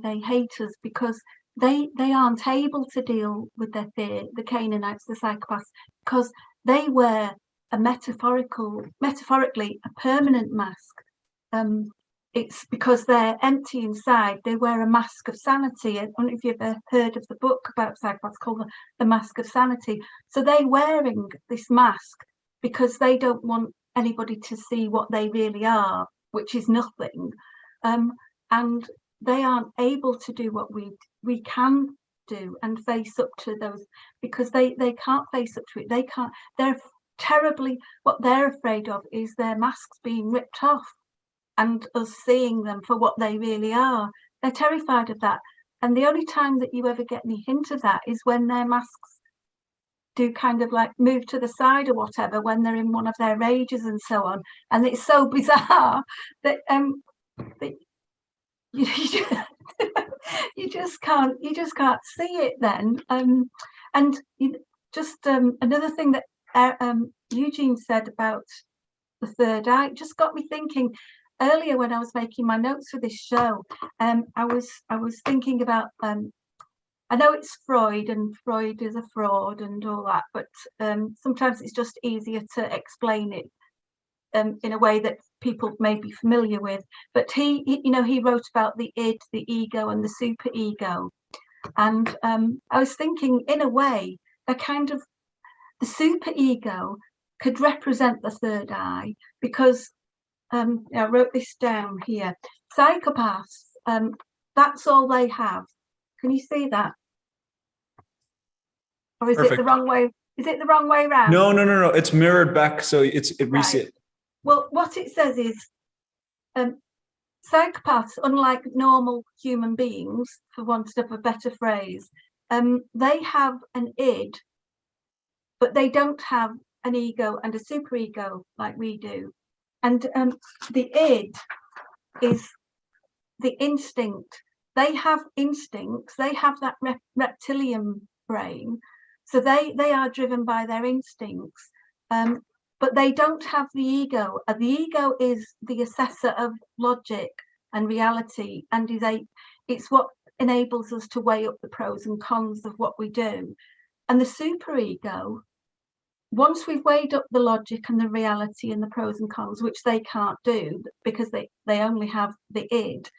they hate us, because they aren't able to deal with their fear, the Canaanites, the psychopaths, because they wear a metaphorically a permanent mask. It's because they're empty inside. They wear a mask of sanity. I don't know if you've ever heard of the book about psychopaths called The Mask of Sanity. So they're wearing this mask because they don't want anybody to see what they really are, which is nothing. And they aren't able to do what we can do and face up to those, because they can't face up to it. They can't. They're terribly, what they're afraid of is their masks being ripped off and us seeing them for what they really are. They're terrified of that. And the only time that you ever get any hint of that is when their masks do kind of like move to the side or whatever, when they're in one of their rages and so on. And it's so bizarre that you just can't see it then. And another thing that Eugene said about the third eye just got me thinking. Earlier, when I was making my notes for this show, I was thinking about, I know it's Freud and Freud is a fraud and all that, but sometimes it's just easier to explain it in a way that people may be familiar with. But he wrote about the id, the ego, and the superego, and I was thinking, in a way, they're kind of, the superego could represent the third eye, because I wrote this down here. Psychopaths, that's all they have. Can you see that? Or is Perfect. It the wrong way? Is it the wrong way around? No. It's mirrored back, so we see it. Well, what it says is, psychopaths, unlike normal human beings, for want of a better phrase, they have an id, but they don't have an ego and a superego like we do. And the id is the instinct. They have instincts. They have that reptilian brain. So they are driven by their instincts. But they don't have the ego. The ego is the assessor of logic and reality, and it's what enables us to weigh up the pros and cons of what we do. And the superego, once we've weighed up the logic and the reality and the pros and cons, which they can't do because they only have the id,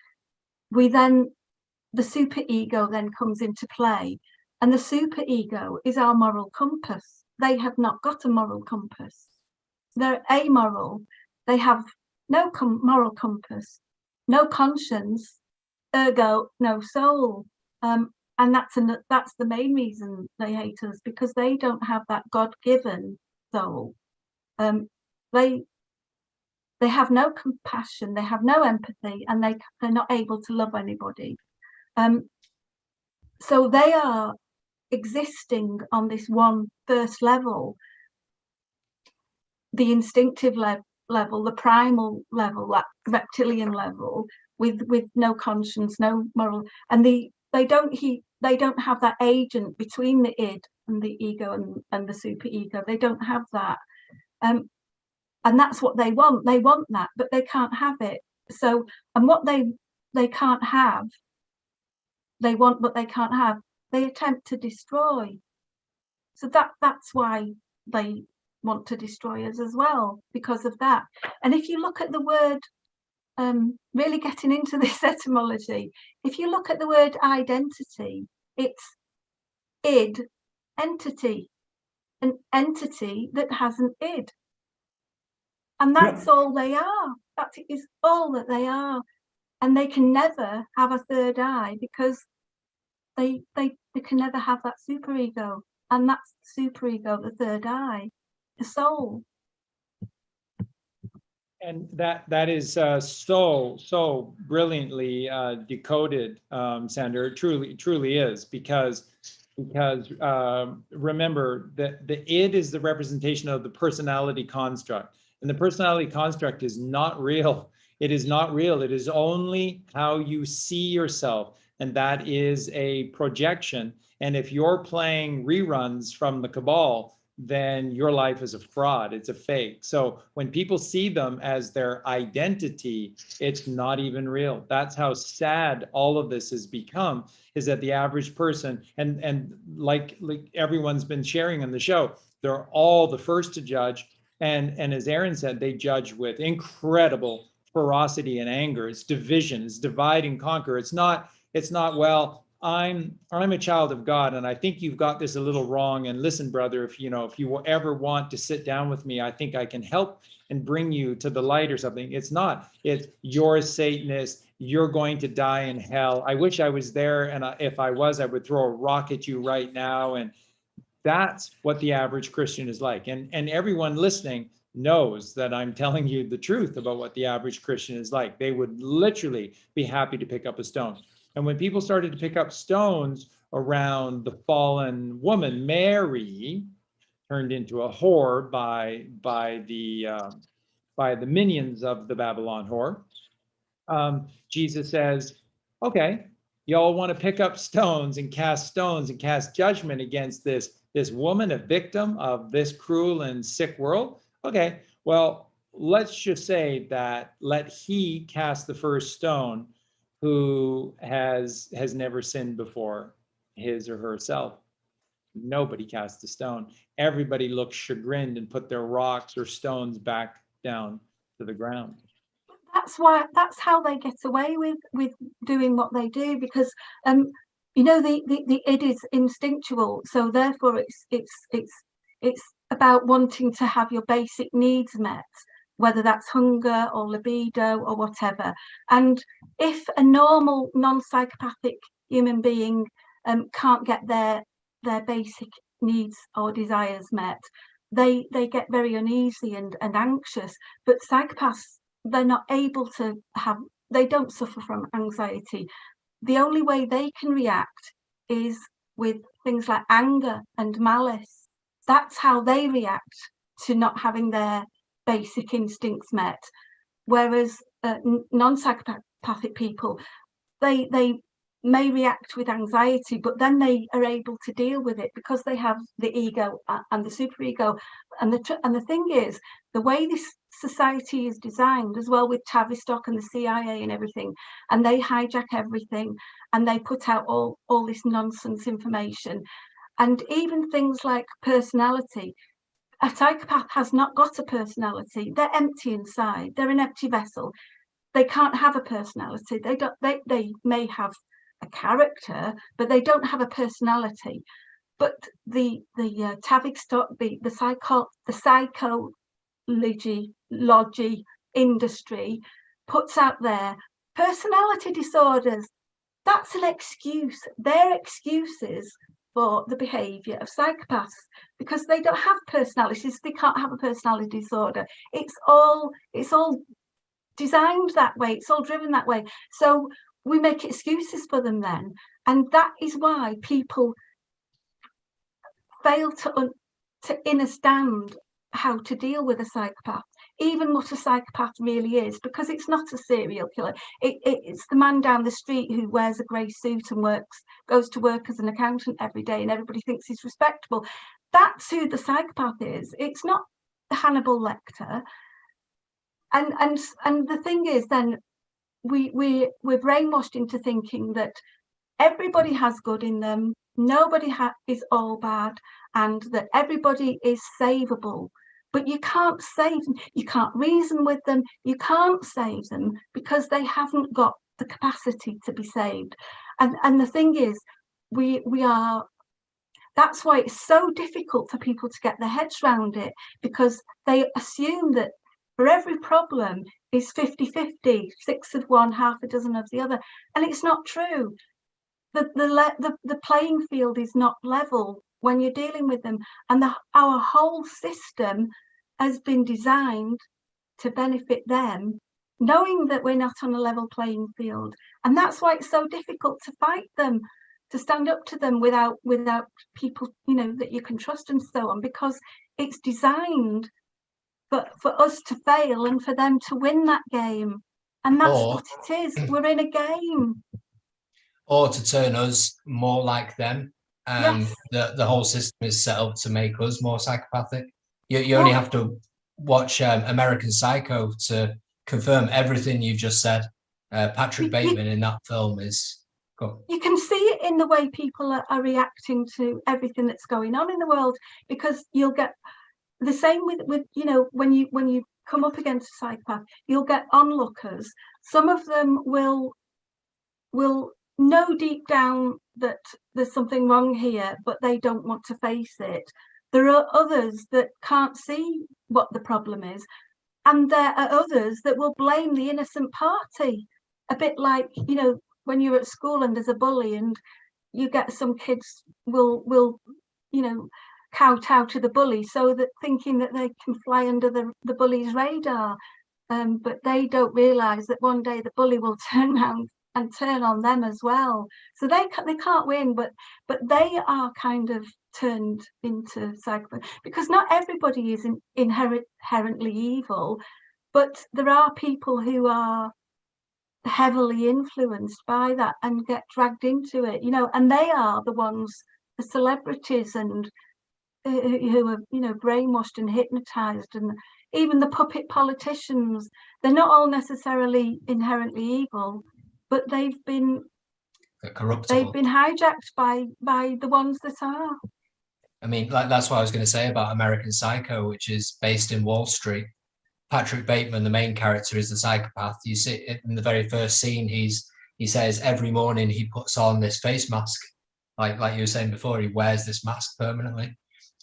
the superego then comes into play. And the superego is our moral compass. They have not got a moral compass. They're amoral. They have no moral compass, no conscience, ergo no soul. And that's the main reason they hate us, because they don't have that God-given soul. They have no compassion, they have no empathy, and they're not able to love anybody. So they are existing on this one first level, the instinctive level, the primal level, that reptilian level, with no conscience, no moral, and they don't have that agent between the id and the ego and the super ego. They don't have that, and that's what they want. They want that, but they can't have it. So, and what they can't have, they want, but they can't have, they attempt to destroy. So that's why they want to destroy us as well, because of that. And if you look at the word, really getting into this etymology, if you look at the word identity, it's id, entity, an entity that has an id. And that's all they are. That is all that they are. And they can never have a third eye, because they can never have that superego. And that's superego, the third eye, the soul. And that is so brilliantly decoded, Sandra. It truly is, because remember that the id is the representation of the personality construct, and the personality construct is not real. It is not real. It is only how you see yourself, and that is a projection. And if you're playing reruns from the cabal, then your life is a fraud. It's a fake. So when people see them as their identity, it's not even real. That's how sad all of this has become, is that the average person, and like everyone's been sharing on the show, they're all the first to judge. And as Aaron said, they judge with incredible ferocity and anger. It's division, it's divide and conquer. It's not, well, I'm a child of God, and I think you've got this a little wrong. And listen, brother, if you will ever want to sit down with me, I think I can help and bring you to the light or something. It's not. It's you're a Satanist. You're going to die in hell. I wish I was there, and if I was, I would throw a rock at you right now. And that's what the average Christian is like. And everyone listening knows that I'm telling you the truth about what the average Christian is like. They would literally be happy to pick up a stone. And when people started to pick up stones around the fallen woman, Mary turned into a whore by the minions of the Babylon whore. Jesus says, okay, y'all want to pick up stones and cast judgment against this woman, a victim of this cruel and sick world. Okay, well, let's just say that let he cast the first stone who has never sinned before, his or herself. Nobody cast a stone. Everybody looked chagrined and put their rocks or stones back down to the ground. That's how they get away with doing what they do, because the id is instinctual, so therefore it's about wanting to have your basic needs met, whether that's hunger or libido or whatever. And if a normal non-psychopathic human being can't get their basic needs or desires met, they get very uneasy and anxious. But psychopaths, they're not able to they don't suffer from anxiety. The only way they can react is with things like anger and malice. That's how they react to not having their basic instincts met. Whereas non-psychopathic people, they may react with anxiety, but then they are able to deal with it because they have the ego and the superego. And the thing is, the way this society is designed as well, with Tavistock and the CIA and everything, and they hijack everything and they put out all this nonsense information, and even things like personality. A psychopath has not got a personality. They're empty inside. They're an empty vessel. They can't have a personality. They may have a character, but they don't have a personality. But the Tavistock, the psychology industry puts out there personality disorders. That's an excuse. Their excuses for the behavior of psychopaths, because they don't have personalities. They can't have a personality disorder. It's all designed that way. It's all driven that way. So we make excuses for them then. And that is why people fail to understand how to deal with a psychopath, even what a psychopath really is, because it's not a serial killer. It's the man down the street who wears a grey suit and goes to work as an accountant every day, and everybody thinks he's respectable. That's who the psychopath is. It's not Hannibal Lecter. And the thing is, then we're brainwashed into thinking that everybody has good in them, nobody is all bad, and that everybody is savable. But you can't save them, you can't reason with them, you can't save them, because they haven't got the capacity to be saved. And the thing is, that's why it's so difficult for people to get their heads around it, because they assume that for every problem is 50-50, 6 of one, half a dozen of the other. And it's not true. The playing field is not level when you're dealing with them. And our whole system has been designed to benefit them, knowing that we're not on a level playing field. And that's why it's so difficult to fight them, to stand up to them without people, that you can trust and so on, because it's designed for us to fail and for them to win that game. And that's what it is. We're in a game. Or to turn us more like them. Yes. The whole system is set up to make us more psychopathic. You only have to watch American Psycho to confirm everything you've just said. Patrick Bateman in that film is... You can see it in the way people are reacting to everything that's going on in the world, because you'll get the same with when you come up against a psychopath, you'll get onlookers. Some of them will know deep down that there's something wrong here, but they don't want to face it. There are others that can't see what the problem is, and there are others that will blame the innocent party, a bit like when you're at school and there's a bully, and you get some kids will kowtow to the bully, so that thinking that they can fly under the bully's radar, but they don't realize that one day the bully will turn around and turn on them as well. So they can't win, but they are kind of turned into psychopaths, because not everybody is inherently evil, but there are people who are heavily influenced by that and get dragged into it, and they are the ones, the celebrities, and who are brainwashed and hypnotized, and even the puppet politicians. They're not all necessarily inherently evil, but they've been hijacked by the ones that are. I mean, that's what I was going to say about American Psycho, which is based in Wall Street. Patrick Bateman, the main character, is the psychopath. You see in the very first scene, he says every morning he puts on this face mask, like you were saying before. He wears this mask permanently,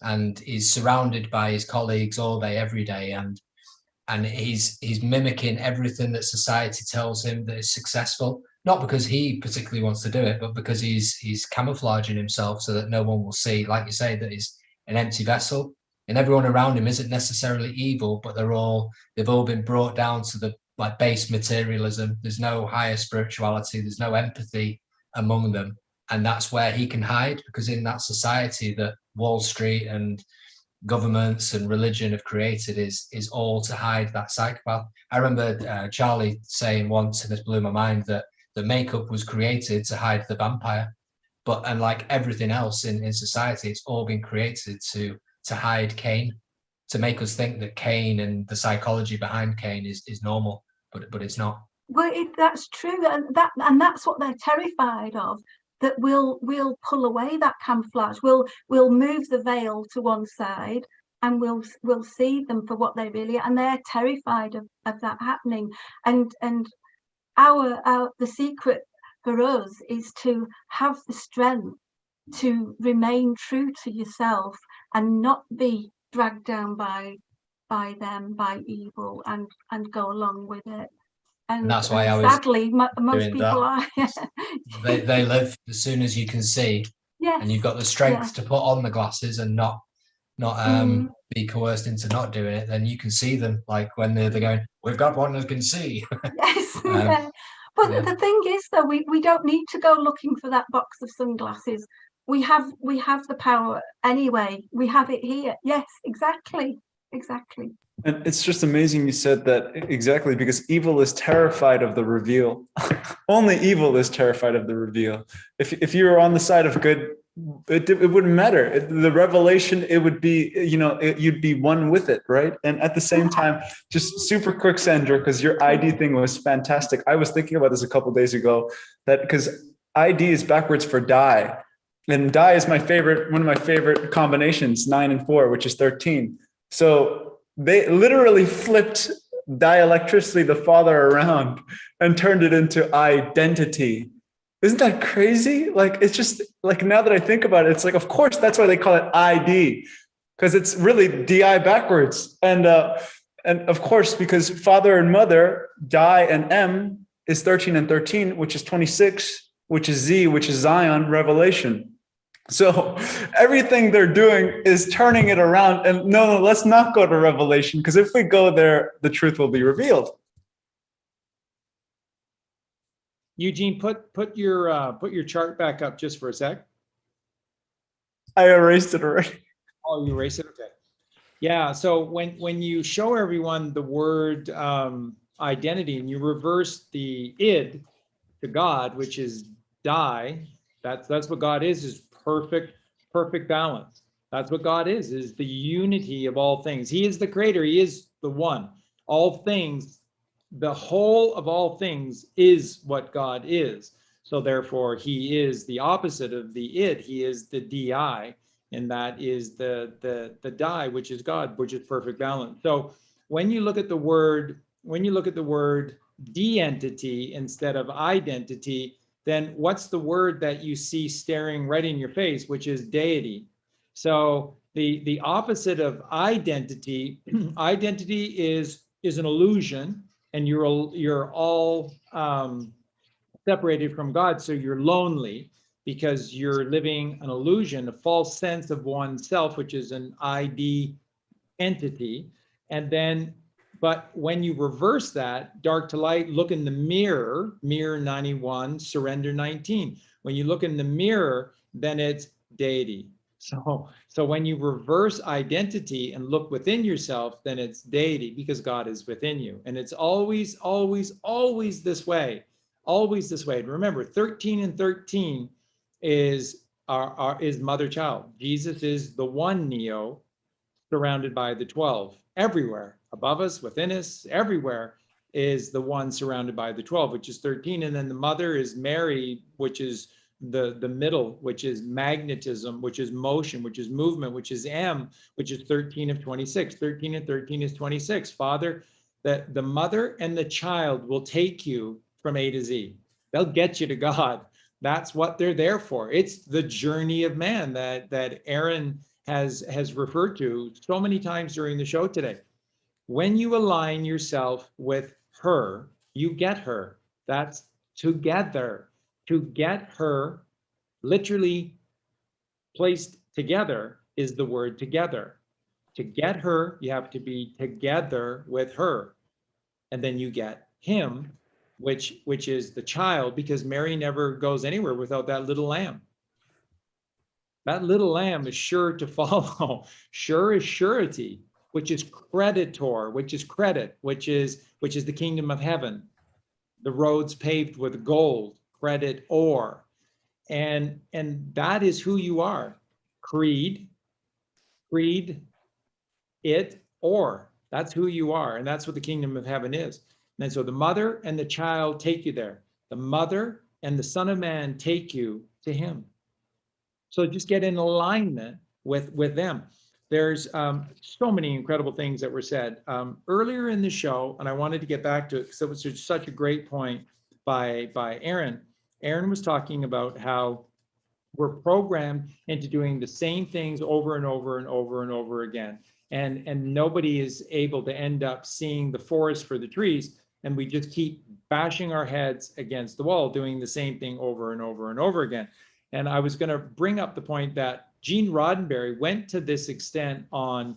and he's surrounded by his colleagues all day, every day, and he's mimicking everything that society tells him that is successful. Not because he particularly wants to do it, but because he's camouflaging himself so that no one will see, like you say, that he's an empty vessel. And everyone around him isn't necessarily evil, but they've all been brought down to the base materialism. There's no higher spirituality, there's no empathy among them. And that's where he can hide, because in that society that Wall Street and governments and religion have created is all to hide that psychopath. I remember Charlie saying once, and this blew my mind, that the makeup was created to hide the vampire. But unlike everything else in society, it's all been created to hide Cain, to make us think that Cain and the psychology behind Cain is normal, but it's not. Well, that's true, and that's what they're terrified of. That we'll pull away that camouflage. We'll move the veil to one side, and we'll see them for what they really are. And they're terrified of that happening. And the secret for us is to have the strength to remain true to yourself and not be dragged down by evil, and go along with it. And that's why sadly most people are. they live as soon as you can see. Yes. and you've got the strength to put on the glasses and not be coerced into not doing it, then you can see them, like when they're going, we've got one that can see. Yes. Yeah. But the thing is, though, we don't need to go looking for that box of sunglasses. We have the power anyway. We have it here. Yes, exactly. And it's just amazing you said that, exactly, because evil is terrified of the reveal. Only evil is terrified of the reveal. If you were on the side of good, it wouldn't matter. The revelation, it would be, you'd be one with it, right? And at the same time, just super quick, Sandra, because your ID thing was fantastic. I was thinking about this a couple of days ago, that because ID is backwards for die. And die is one of my favorite combinations, 9 and 4, which is 13. So they literally flipped dialectrically the father around and turned it into identity. Isn't that crazy? Like, it's just like, now that I think about it, it's like, of course, that's why they call it ID, because it's really DI backwards. And of course, because father and mother, die and M is 13 and 13, which is 26, which is Z, which is Zion, revelation. So everything they're doing is turning it around. And no, let's not go to Revelation, because if we go there, the truth will be revealed. Eugene, put your chart back up just for a sec. I erased it already. Oh, you erased it? Okay. Yeah. So when you show everyone the word identity and you reverse the id to God, which is die, that's what God is perfect balance. That's what God is the unity of all things. He is the creator. He is the one. All things, the whole of all things is what God is. So therefore, he is the opposite of the id. He is the di, and that is the die, which is God, which is perfect balance. So when you look at the word de-entity instead of identity, then what's the word that you see staring right in your face, which is deity? So the opposite of identity, identity is an illusion, and you're all separated from God, so you're lonely because you're living an illusion, a false sense of oneself, which is an ID entity. And then, but when you reverse that, dark to light, look in the mirror 91, surrender 19. When you look in the mirror, then it's deity. So when you reverse identity and look within yourself, then it's deity, because God is within you. And it's always, always, always this way. Always this way. Remember, 13 and 13 is mother child. Jesus is the one Neo, surrounded by the 12. Everywhere, above us, within us, everywhere is the one surrounded by the 12, which is 13. And then the mother is Mary, which is the middle, which is magnetism, which is motion, which is movement, which is M, which is 13 of 26. 13 and 13 is 26. Father, that the mother and the child will take you from A to Z. They'll get you to God. That's what they're there for. It's the journey of man that Aaron has referred to so many times during the show today. When you align yourself with her, you get her. That's together. To get her, literally placed together, is the word together. To get her, you have to be together with her. And then you get him, which is the child, because Mary never goes anywhere without that little lamb. That little lamb is sure to follow. Sure is surety, which is creditor, which is credit, which is the kingdom of heaven. The roads paved with gold, credit or. And that is who you are. Creed, it, or. That's who you are. And that's what the kingdom of heaven is. And so the mother and the child take you there. The mother and the Son of Man take you to him. So just get in alignment with them. There's so many incredible things that were said earlier in the show, and I wanted to get back to it because it was just such a great point by Aaron. Aaron was talking about how we're programmed into doing the same things over and over and over and over again. And nobody is able to end up seeing the forest for the trees. And we just keep bashing our heads against the wall, doing the same thing over and over and over again. And I was going to bring up the point that Gene Roddenberry went to this extent on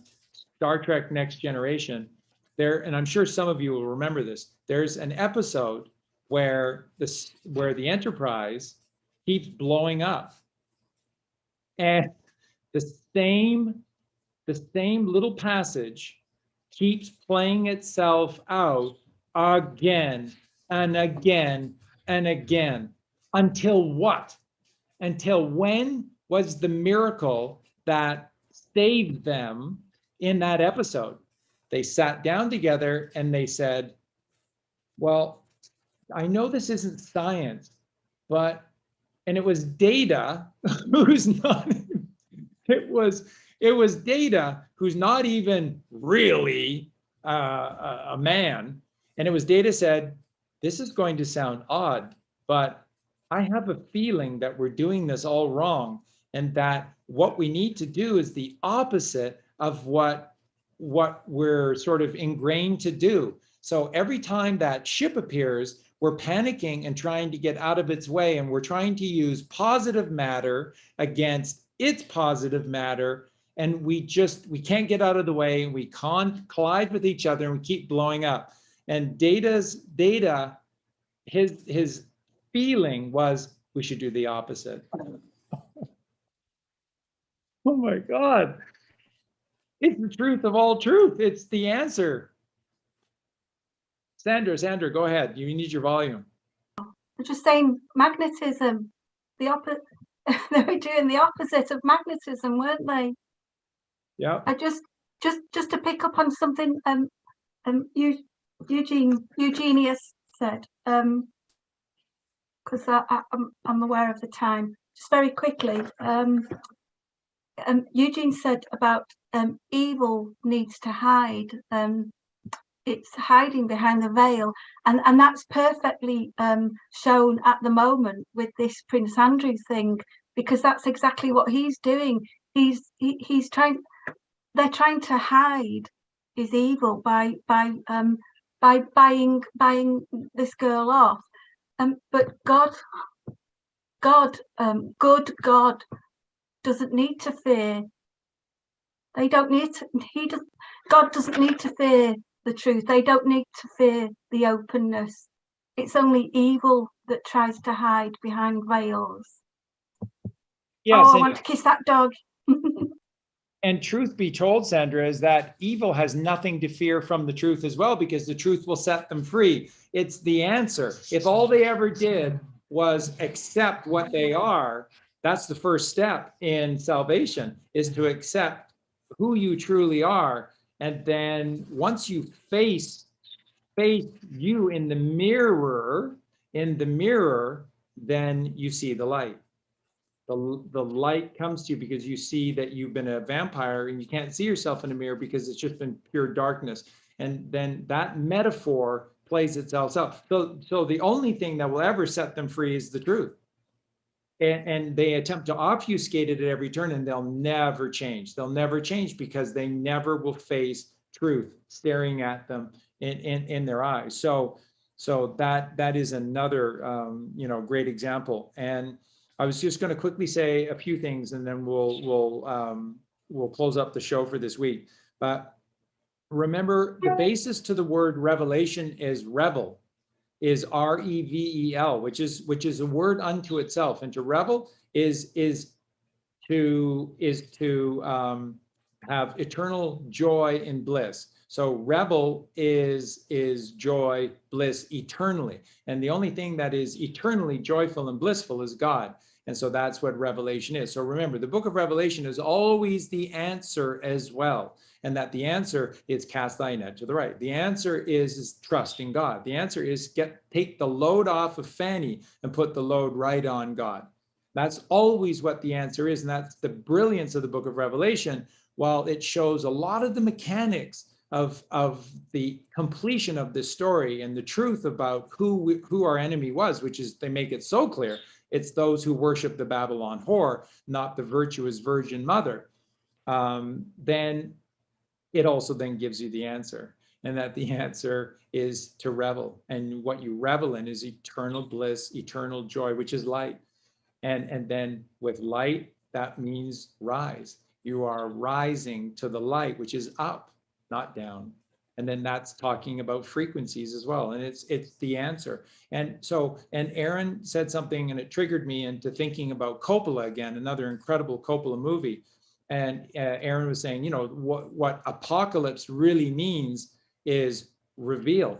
Star Trek Next Generation. There, and I'm sure some of you will remember this, there's an episode where the Enterprise keeps blowing up. And the same little passage keeps playing itself out again and again and again. Until what? Until when was the miracle that saved them in that episode? They sat down together and they said, well, I know this isn't science, but, and it was Data, who's not, it was Data, who's not even really a man. And it was Data said, this is going to sound odd, but I have a feeling that we're doing this all wrong, and that what we need to do is the opposite of what we're sort of ingrained to do. So every time that ship appears, we're panicking and trying to get out of its way, and we're trying to use positive matter against its positive matter, and we can't get out of the way, and we collide with each other, and we keep blowing up. And Data's his feeling was we should do the opposite. Oh my God. It's the truth of all truth. It's the answer. Sandra, go ahead. You need your volume. I'm just saying magnetism, the opposite. They were doing the opposite of magnetism, weren't they? Yeah. I just to pick up on something Eugenius said, because I'm aware of the time. Just very quickly, Eugene said about evil needs to hide. It's hiding behind the veil, and that's perfectly shown at the moment with this Prince Andrew thing, because that's exactly what he's doing. He's trying. They're trying to hide his evil by buying this girl off. But God, good God, doesn't need to fear. They don't need to. God doesn't need to fear the truth. They don't need to fear the openness. It's only evil that tries to hide behind veils. Yes, oh, I want to kiss that dog. And truth be told, Sandra, is that evil has nothing to fear from the truth as well, because the truth will set them free. It's the answer. If all they ever did was accept what they are, that's the first step in salvation, is to accept who you truly are. And then once you face you in the mirror, then you see the light. The light comes to you because you see that you've been a vampire and you can't see yourself in a mirror because it's just been pure darkness. And then that metaphor plays itself out. So the only thing that will ever set them free is the truth. And they attempt to obfuscate it at every turn, and they'll never change. They'll never change because they never will face truth staring at them in their eyes. So that is another great example. And I was just going to quickly say a few things, and then we'll close up the show for this week. But remember, the basis to the word revelation is revel, is R-E-V-E-L, which is a word unto itself. And to revel is to have eternal joy and bliss. So revel is joy, bliss eternally. And the only thing that is eternally joyful and blissful is God. And so that's what revelation is. So remember, the book of Revelation is always the answer as well. And that the answer is cast thy net to the right. The answer is trust in God. The answer is take the load off of Fanny and put the load right on God. That's always what the answer is. And that's the brilliance of the book of Revelation. While it shows a lot of the mechanics of the completion of this story and the truth about who our enemy was, which is, they make it so clear, it's those who worship the Babylon whore, not the virtuous Virgin Mother. Then it also then gives you the answer, and that the answer is to revel. And what you revel in is eternal bliss, eternal joy, which is light. And then with light, that means rise. You are rising to the light, which is up, not down. And then that's talking about frequencies as well. And it's the answer. And so, and Aaron said something and it triggered me into thinking about Coppola again, another incredible Coppola movie. And Aaron was saying, you know, what apocalypse really means is reveal.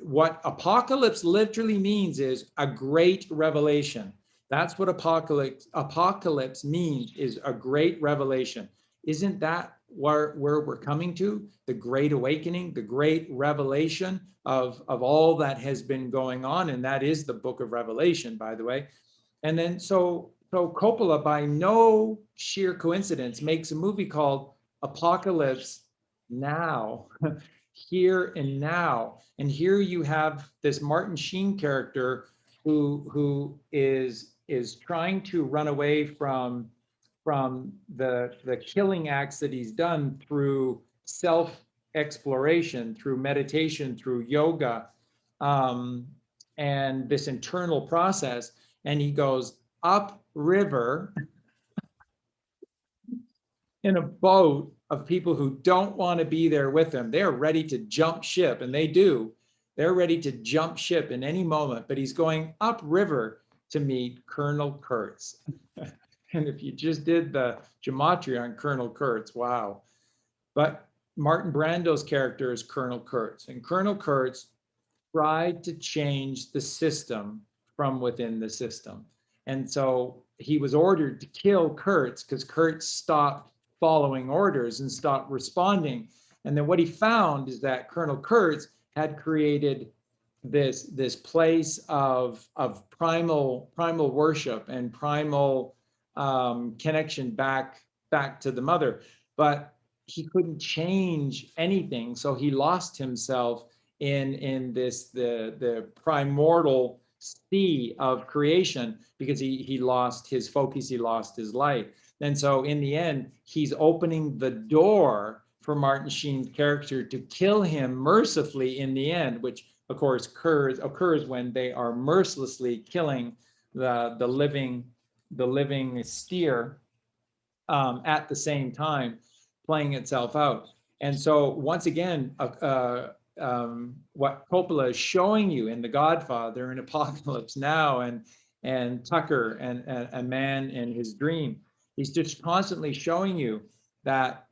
What apocalypse literally means is a great revelation. That's what apocalypse means, is a great revelation. Isn't that where we're coming to? The great awakening, the great revelation of all that has been going on. And that is the book of Revelation, by the way. And then so Coppola, by no sheer coincidence, makes a movie called Apocalypse Now, Here and Now. And here you have this Martin Sheen character who is trying to run away from the killing acts that he's done through self-exploration, through meditation, through yoga, and this internal process. And he goes up river in a boat of people who don't want to be there with him. They're ready to jump ship, and they do. They're ready to jump ship in any moment, but he's going upriver to meet Colonel Kurtz. And if you just did the gematria on Colonel Kurtz, wow. But Martin Brando's character is Colonel Kurtz, and Colonel Kurtz tried to change the system from within the system. And so he was ordered to kill Kurtz because Kurtz stopped following orders and stopped responding. And then what he found is that Colonel Kurtz had created this place of primal worship and primal connection back to the mother, but he couldn't change anything. So he lost himself in this the primordial sea of creation because he lost his focus, he lost his light. And so in the end, he's opening the door for Martin Sheen's character to kill him mercifully in the end, which of course occurs when they are mercilessly killing the living steer at the same time, playing itself out. And so once again, what Coppola is showing you in The Godfather and Apocalypse Now and Tucker and A Man and His Dream, he's just constantly showing you that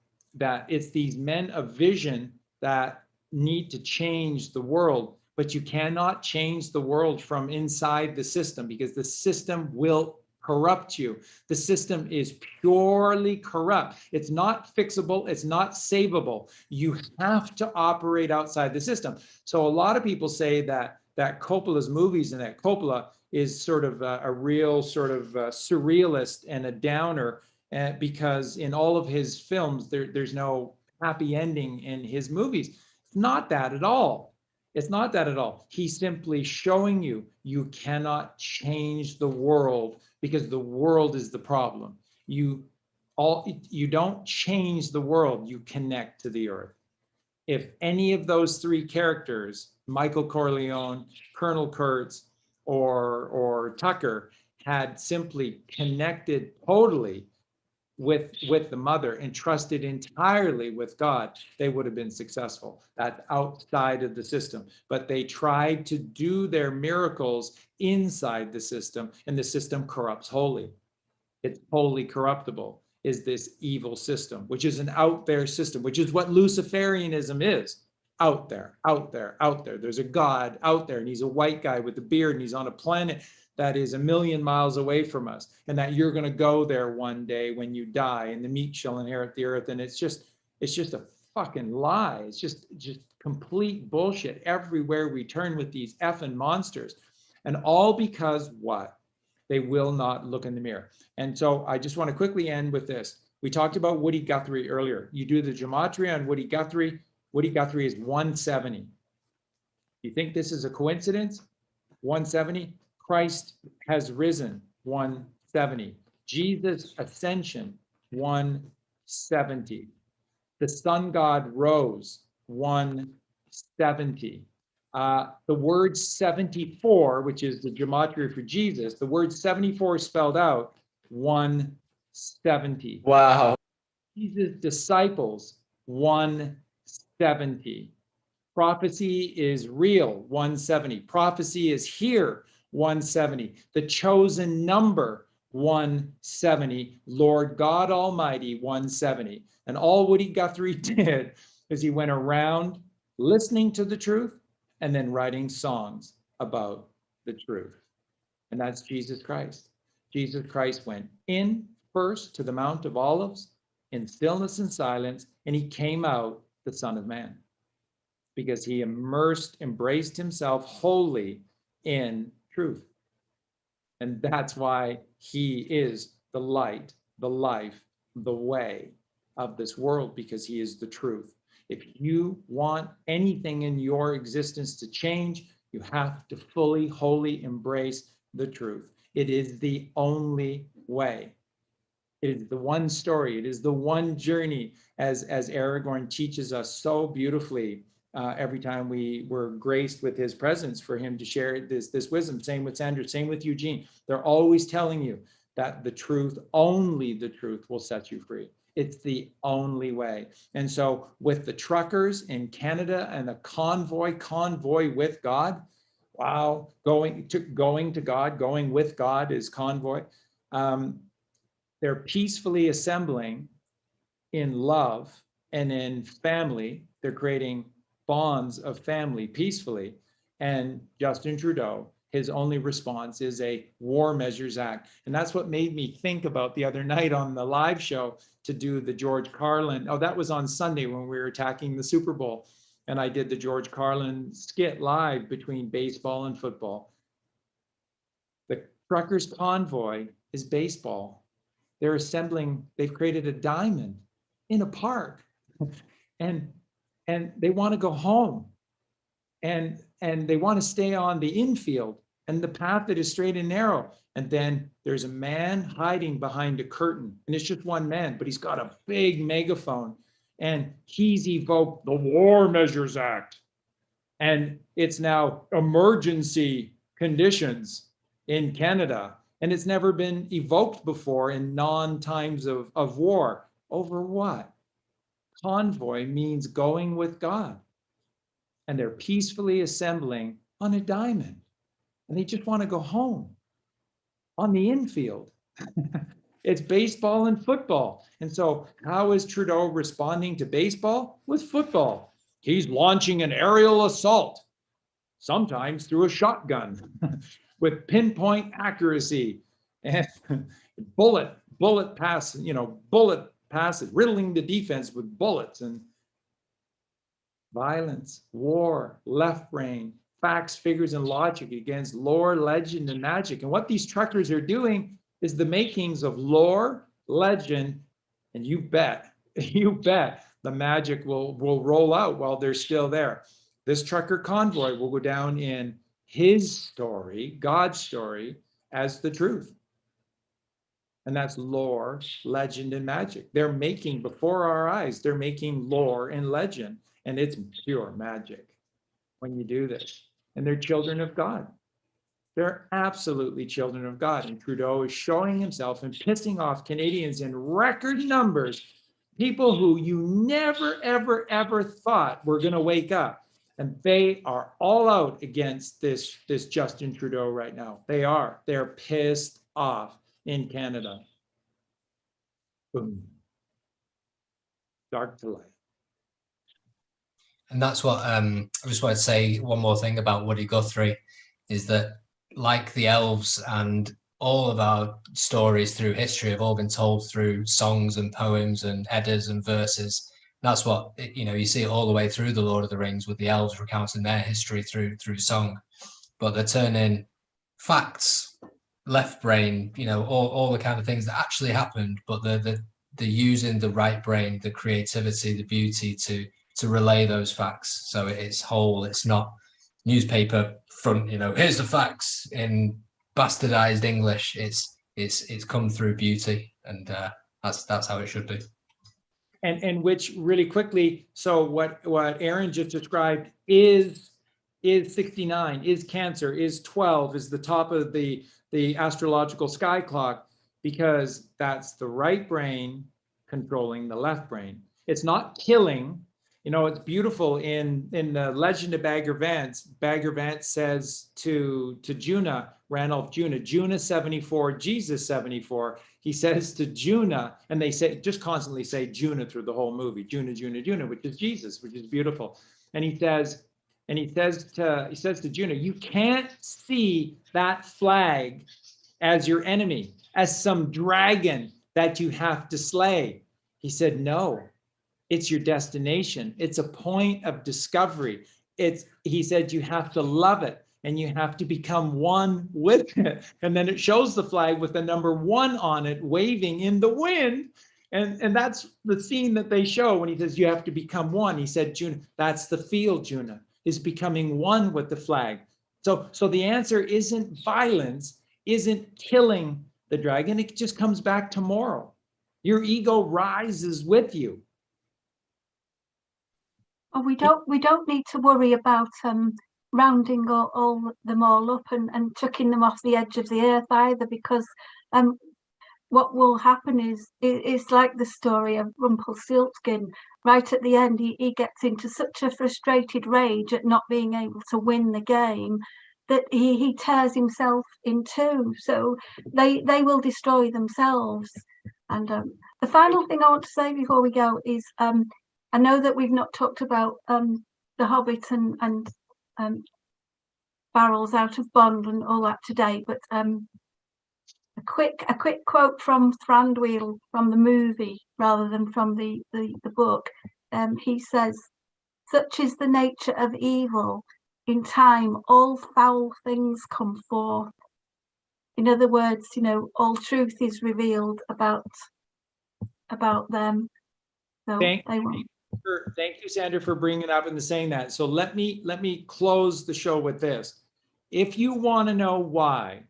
it's these men of vision that need to change the world, but you cannot change the world from inside the system because the system will corrupt you. The system is purely corrupt. It's not fixable. It's not savable. You have to operate outside the system. So a lot of people say that Coppola's movies and that Coppola is sort of a real sort of surrealist and a downer because in all of his films, there's no happy ending in his movies. It's not that at all. It's not that at all. He's simply showing you cannot change the world because the world is the problem. You don't change the world, you connect to the earth. If any of those three characters, Michael Corleone, Colonel Kurtz, or Tucker, had simply connected totally with the mother and trusted entirely with God, they would have been successful. That's outside of the system. But they tried to do their miracles inside the system, and the system corrupts wholly. It's wholly corruptible, is this evil system, which is an out there system, which is what Luciferianism is. Out there, out there, out there. There's a God out there, and he's a white guy with a beard, and he's on a planet that is 1,000,000 miles away from us, and that you're going to go there one day when you die, and the meek shall inherit the earth. And it's just a fucking lie. It's just complete bullshit everywhere we turn with these effing monsters, and all because what? They will not look in the mirror. And so I just want to quickly end with this. We talked about Woody Guthrie earlier. You do the gematria on Woody Guthrie. Woody Guthrie is 170. You think this is a coincidence? 170. Christ has risen, 170. Jesus' ascension, 170. The sun god rose, 170. The word 74, which is the gematria for Jesus, the word 74 is spelled out 170. Wow. Jesus' disciples, 170. Prophecy is real, 170. Prophecy is here, 170. The chosen number, 170. Lord God Almighty, 170. And all Woody Guthrie did is he went around listening to the truth and then writing songs about the truth. And that's Jesus Christ. Jesus Christ went in first to the Mount of Olives in stillness and silence, and he came out the Son of Man because he embraced himself wholly in truth. And that's why he is the light, the life, the way of this world, because he is the truth. If you want anything in your existence to change, you have to fully, wholly embrace the truth. It is the only way. It is the one story. It is the one journey, as Aragorn teaches us so beautifully every time we were graced with his presence for him to share this wisdom. Same with Sandra, same with Eugene. They're always telling you that the truth, only the truth will set you free. It's the only way. And so with the truckers in Canada and the convoy with God, wow, going to God, going with God is convoy. They're peacefully assembling in love and in family. They're creating bonds of family peacefully. And Justin Trudeau, his only response is a War Measures Act. And that's what made me think about the other night on the live show to do the George Carlin. Oh, that was on Sunday when we were attacking the Super Bowl. And I did the George Carlin skit live between baseball and football. The truckers' convoy is baseball. They're assembling, they've created a diamond in a park. And they want to go home. And they want to stay on the infield and the path that is straight and narrow. And then there's a man hiding behind a curtain, and it's just one man, but he's got a big megaphone, and he's evoked the War Measures Act. And it's now emergency conditions in Canada, and it's never been evoked before in non-times of war. Over what? Convoy means going with God. And they're peacefully assembling on a diamond. And they just want to go home on the infield. It's baseball and football. And so how is Trudeau responding to baseball? With football. He's launching an aerial assault, sometimes through a shotgun, with pinpoint accuracy and bullet passes, riddling the defense with bullets and violence, war, left brain, facts, figures, and logic against lore, legend, and magic. And what these truckers are doing is the makings of lore, legend, and you bet the magic will roll out while they're still there. This trucker convoy will go down in his story, God's story, as the truth. And that's lore, legend, and magic. They're making before our eyes, they're making lore and legend. And it's pure magic when you do this. And they're children of God. They're absolutely children of God. And Trudeau is showing himself and pissing off Canadians in record numbers, people who you never, ever, ever thought were going to wake up. And they are all out against this Justin Trudeau right now. They are. They're pissed off in Canada. Boom. Dark to light. And that's what I just want to say one more thing about Woody Guthrie, is that like the elves and all of our stories through history have all been told through songs and poems and eddas and verses. That's what, you see it all the way through the Lord of the Rings with the elves recounting their history through song. But they're turning facts, left brain, all the kind of things that actually happened, but they're using the right brain, the creativity, the beauty to relay those facts. So it's whole, it's not newspaper front, here's the facts in bastardized English. It's come through beauty, and that's how it should be. And which really quickly, so what Aaron just described is is 69, is Cancer, is 12, is the top of the astrological sky clock, because that's the right brain controlling the left brain. It's not killing. You know, it's beautiful in the Legend of Bagger Vance. Bagger Vance says to Juna, Ranulph Juna 74, Jesus 74. He says to Juna, and they say, just constantly say Juna through the whole movie, Juna, which is Jesus, which is beautiful. And he says to Juna, you can't see that flag as your enemy, as some dragon that you have to slay. He said, no, it's your destination. It's a point of discovery. He said, you have to love it and you have to become one with it. And then it shows the flag with the number 1 on it waving in the wind. And that's the scene that they show when he says, you have to become one. He said, Juna, that's the field, Juna, is becoming one with the flag. So the answer isn't violence, isn't killing the dragon. It just comes back to moral. Your ego rises with you. Oh, we don't need to worry about rounding all them all up and chucking them off the edge of the earth either, because what will happen is it's like the story of Rumpelstiltskin. Right at the end, he gets into such a frustrated rage at not being able to win the game that he tears himself in two. So they will destroy themselves. And the final thing I want to say before we go is I know that we've not talked about The Hobbit and Barrels Out of Bond and all that today, but a quick quote from Thranduil from the movie rather than from the book. He says, "Such is the nature of evil. In time, all foul things come forth." In other words, all truth is revealed about them. So Thank you, Sandra, for bringing it up and saying that. So let me close the show with this. If you want to know why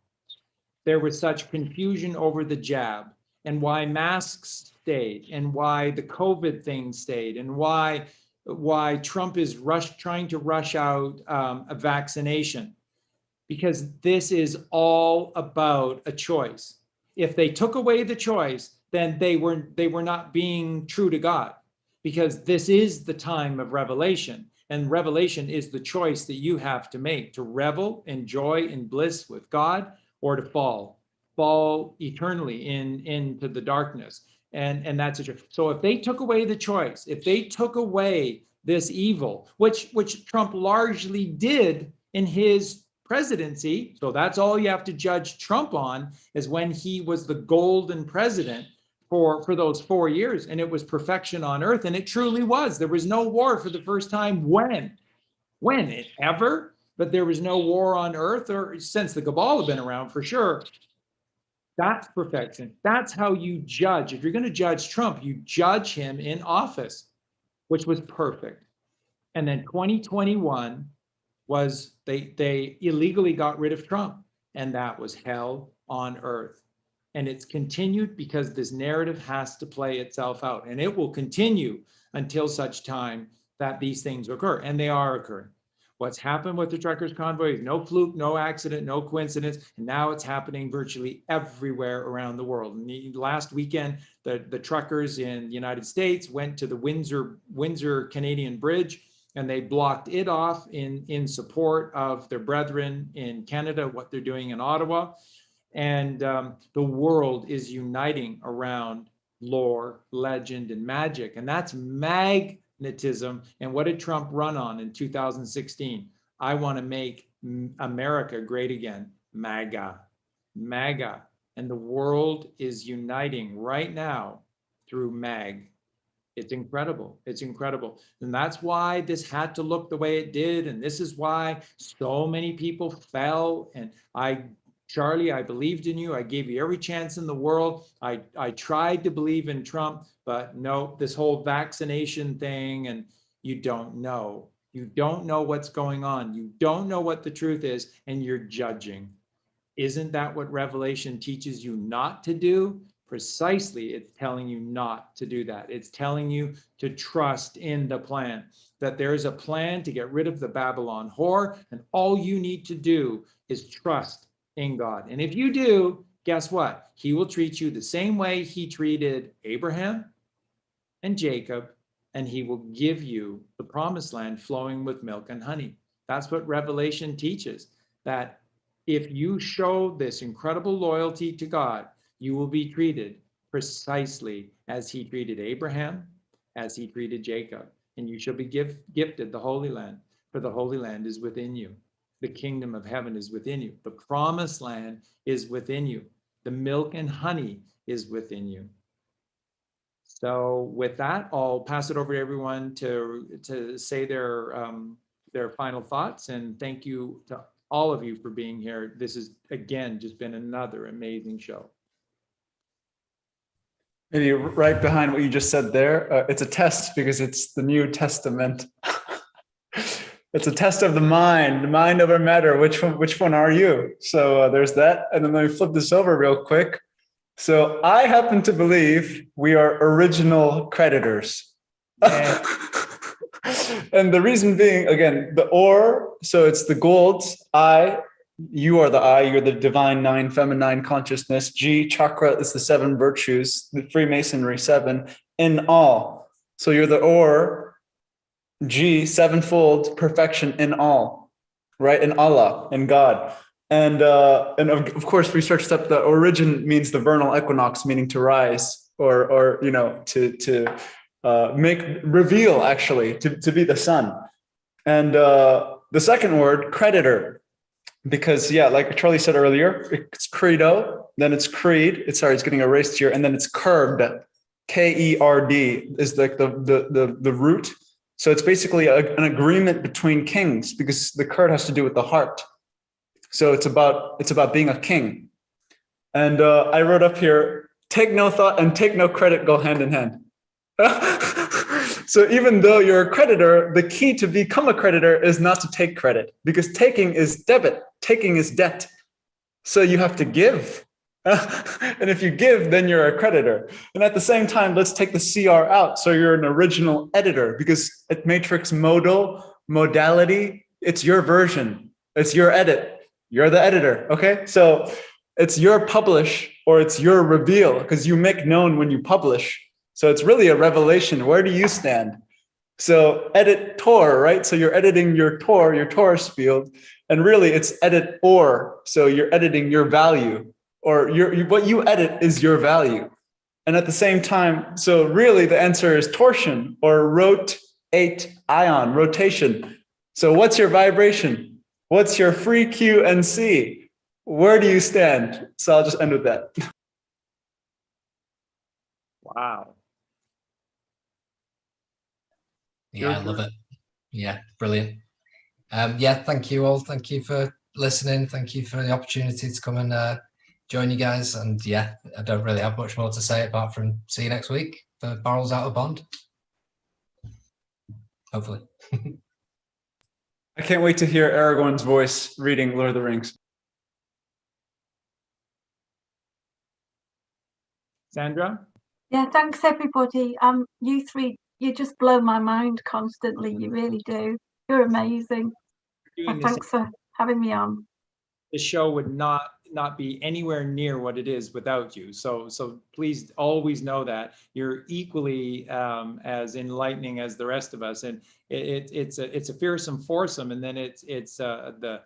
there was such confusion over the jab and why masks stayed and why the COVID thing stayed and why Trump is trying to rush out a vaccination, because this is all about a choice. If they took away the choice, then they were not being true to God, because this is the time of revelation, and revelation is the choice that you have to make, to revel in joy and bliss with God, or to fall eternally into the darkness. And that's a choice. So if they took away the choice, if they took away this evil, which Trump largely did in his presidency, so that's all you have to judge Trump on, is when he was the golden president for those 4 years, and it was perfection on earth, and it truly was. There was no war for the first time. When it ever? But there was no war on earth, or since the cabal had been around for sure. That's perfection. That's how you judge. If you're going to judge Trump, you judge him in office, which was perfect. And then 2021 was they illegally got rid of Trump, and that was hell on earth. And it's continued because this narrative has to play itself out, and it will continue until such time that these things occur, and they are occurring. What's happened with the truckers' convoy is no fluke, no accident, no coincidence, and now it's happening virtually everywhere around the world. And last weekend, the truckers in the United States went to the Windsor Canadian Bridge, and they blocked it off in support of their brethren in Canada, what they're doing in Ottawa. And the world is uniting around lore, legend, and magic. And that's magnetism. And what did Trump run on in 2016? I want to make America great again. MAGA. And the world is uniting right now through MAG. It's incredible. It's incredible. And that's why this had to look the way it did. And this is why so many people fell. And Charlie, I believed in you. I gave you every chance in the world. I tried to believe in Trump, but no, this whole vaccination thing, and you don't know. You don't know what's going on. You don't know what the truth is, and you're judging. Isn't that what Revelation teaches you not to do? Precisely, it's telling you not to do that. It's telling you to trust in the plan, that there is a plan to get rid of the Babylon whore, and all you need to do is trust in God. And if you do, guess what? He will treat you the same way he treated Abraham and Jacob, and he will give you the promised land flowing with milk and honey. That's what Revelation teaches, that if you show this incredible loyalty to God, you will be treated precisely as he treated Abraham, as he treated Jacob, and you shall be gifted the Holy Land, for the Holy Land is within you. The kingdom of heaven is within you. The promised land is within you. The milk and honey is within you. So with that, I'll pass it over to everyone to say their final thoughts, and thank you to all of you for being here. This has, again, just been another amazing show. Maybe right behind what you just said there, it's a test because it's the New Testament. It's a test of the mind over matter. Which one are you? So there's that. And then let me flip this over real quick. So I happen to believe we are original creditors. And the reason being, again, the or, so it's the golds, I, you are the I, you're the divine nine, feminine consciousness. G, chakra is the 7 virtues, the Freemasonry 7, in all. So you're the or, G, sevenfold perfection in all, right? In Allah, in God. And of course, research that the origin means the vernal equinox, meaning to rise, or you know, to reveal, actually, to be the sun. And the second word, creditor, because yeah, like Charlie said earlier, it's credo, then it's creed. It's getting erased here, and then it's curbed. K-E-R-D is like the root. So it's basically an agreement between kings, because the curd has to do with the heart. So it's about being a king. And I wrote up here, take no thought and take no credit go hand in hand. So even though you're a creditor, the key to become a creditor is not to take credit, because taking is debit, taking is debt. So you have to give. And if you give, then you're a creditor. And at the same time, let's take the CR out. So you're an original editor, because at matrix modality, it's your version. It's your edit. You're the editor. Okay. So it's your publish or it's your reveal, because you make known when you publish. So it's really a revelation. Where do you stand? So edit Tor, right? So you're editing your Tor, your Taurus field. And really it's edit or. So you're editing your value, or what you edit is your value. And at the same time, so really the answer is torsion, or rotate ion, rotation. So what's your vibration? What's your free Q and C? Where do you stand? So I'll just end with that. Wow. Yeah, I love it. Yeah, brilliant. Yeah, thank you all. Thank you for listening. Thank you for the opportunity to come and join you guys. And yeah, I don't really have much more to say apart from see you next week for Barrels Out of Bond. Hopefully. I can't wait to hear Aragorn's voice reading Lord of the Rings. Sandra? Yeah, thanks everybody. You three, you just blow my mind constantly. You really do. You're amazing. And thanks for having me on. The show would not be anywhere near what it is without you. So please always know that you're equally as enlightening as the rest of us. And it's a fearsome foursome, and then it's the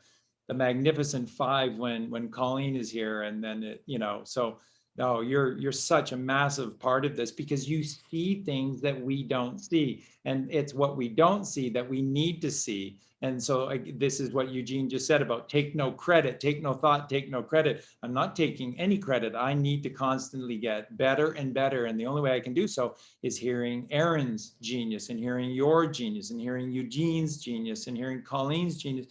magnificent five when Colleen is here, and then so. No, you're such a massive part of this, because you see things that we don't see, and it's what we don't see that we need to see. And so this is what Eugene just said about take no credit, take no thought, take no credit. I'm not taking any credit. I need to constantly get better and better. And the only way I can do so is hearing Aaron's genius, and hearing your genius, and hearing Eugene's genius, and hearing Colleen's genius.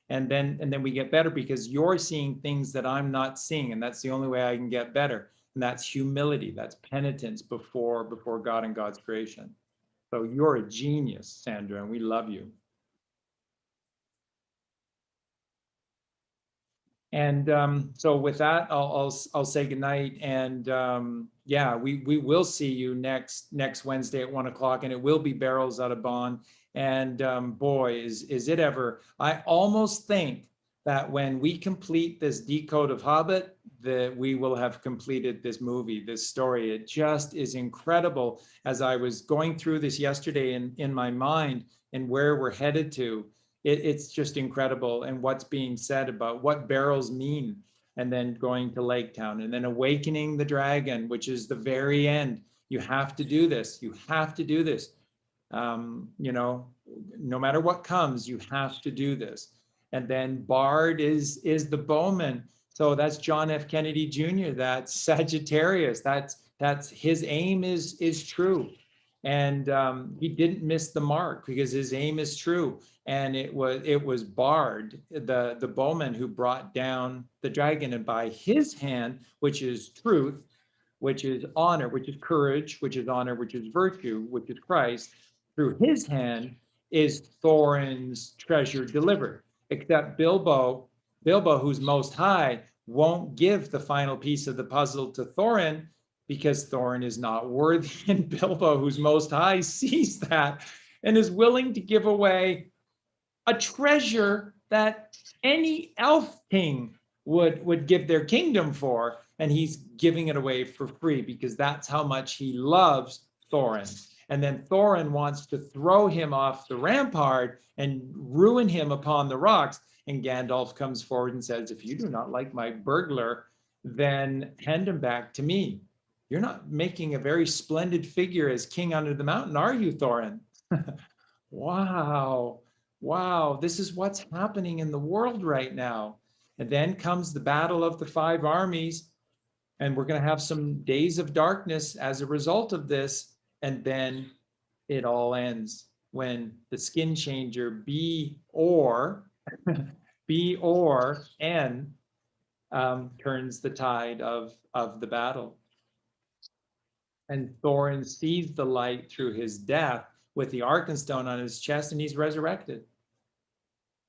And then we get better, because you're seeing things that I'm not seeing. And that's the only way I can get better. And that's humility, that's penitence before God and God's creation. So you're a genius, Sandra, and we love you. And so with that, I'll say goodnight. And yeah, we will see you next Wednesday at 1 o'clock, and it will be Barrels Out of Bond. And boy, is it ever. I almost think that when we complete this decode of Hobbit, that we will have completed this movie, this story. It just is incredible. As I was going through this yesterday in my mind and where we're headed to, it's just incredible. And what's being said about what barrels mean, and then going to Lake Town, and then awakening the dragon, which is the very end. You have to do this. You have to do this. You know, no matter what comes, you have to do this. And then Bard is the bowman. So that's John F. Kennedy Jr. That's Sagittarius. That's his aim is true. And he didn't miss the mark because his aim is true. And it was Bard, the bowman, who brought down the dragon. And by his hand, which is truth, which is honor, which is courage, which is honor, which is virtue, which is Christ, through his hand is Thorin's treasure delivered. Except Bilbo, who's most high, won't give the final piece of the puzzle to Thorin because Thorin is not worthy. And Bilbo, who's most high, sees that and is willing to give away a treasure that any elf king would give their kingdom for, and he's giving it away for free because that's how much he loves Thorin. And then Thorin wants to throw him off the rampart and ruin him upon the rocks. And Gandalf comes forward and says, if you do not like my burglar, then hand him back to me. You're not making a very splendid figure as king under the mountain, are you, Thorin? Wow. Wow. This is what's happening in the world right now. And then comes the battle of the 5 armies. And we're going to have some days of darkness as a result of this. And then it all ends when the skin changer B or N turns the tide of the battle. And Thorin sees the light through his death with the Arkenstone on his chest, and he's resurrected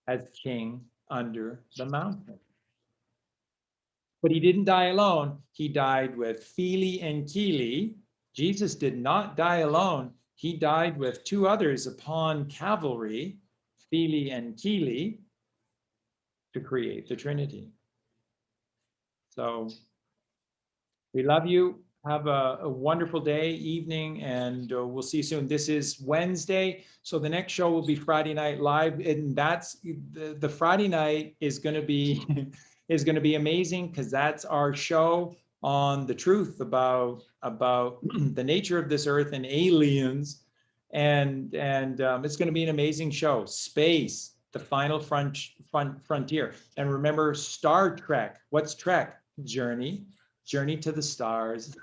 as king under the mountain. But he didn't die alone. He died with Fili and Kili. Jesus did not die alone. He died with 2 others upon cavalry, Fili and Kili, to create the Trinity. So we love you. Have a wonderful day, evening, and we'll see you soon. This is Wednesday, so the next show will be Friday Night Live, and that's the Friday night is going to be amazing because that's our show on the truth about the nature of this earth and aliens, and it's going to be an amazing show. Space, the final frontier, and remember Star Trek. What's Trek? Journey to the stars.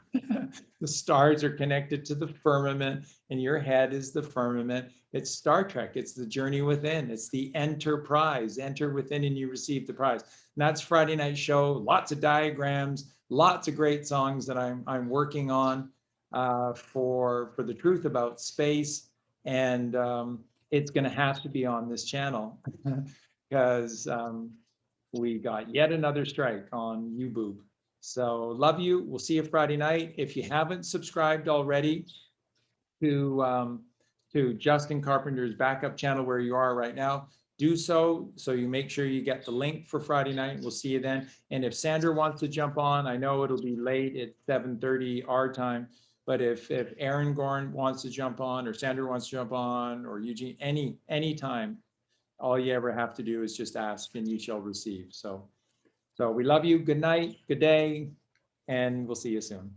The stars are connected to the firmament, and your head is the firmament. It's Star Trek. It's the journey within. It's the enterprise. Enter within and you receive the prize. And that's Friday night show. Lots of diagrams, lots of great songs that I'm working on for the truth about space. And it's going to have to be on this channel because we got yet another strike on YouTube. So love you. We'll see you Friday night. If you haven't subscribed already to Justin Carpenter's backup channel where you are right now, do so you make sure you get the link for Friday night. We'll see you then. And if Sandra wants to jump on, I know it'll be late at 7:30 our time, but if Aaron Gorn wants to jump on, or Sandra wants to jump on, or Eugene, any time, all you ever have to do is just ask and you shall receive. So we love you. Good night, good day, and we'll see you soon.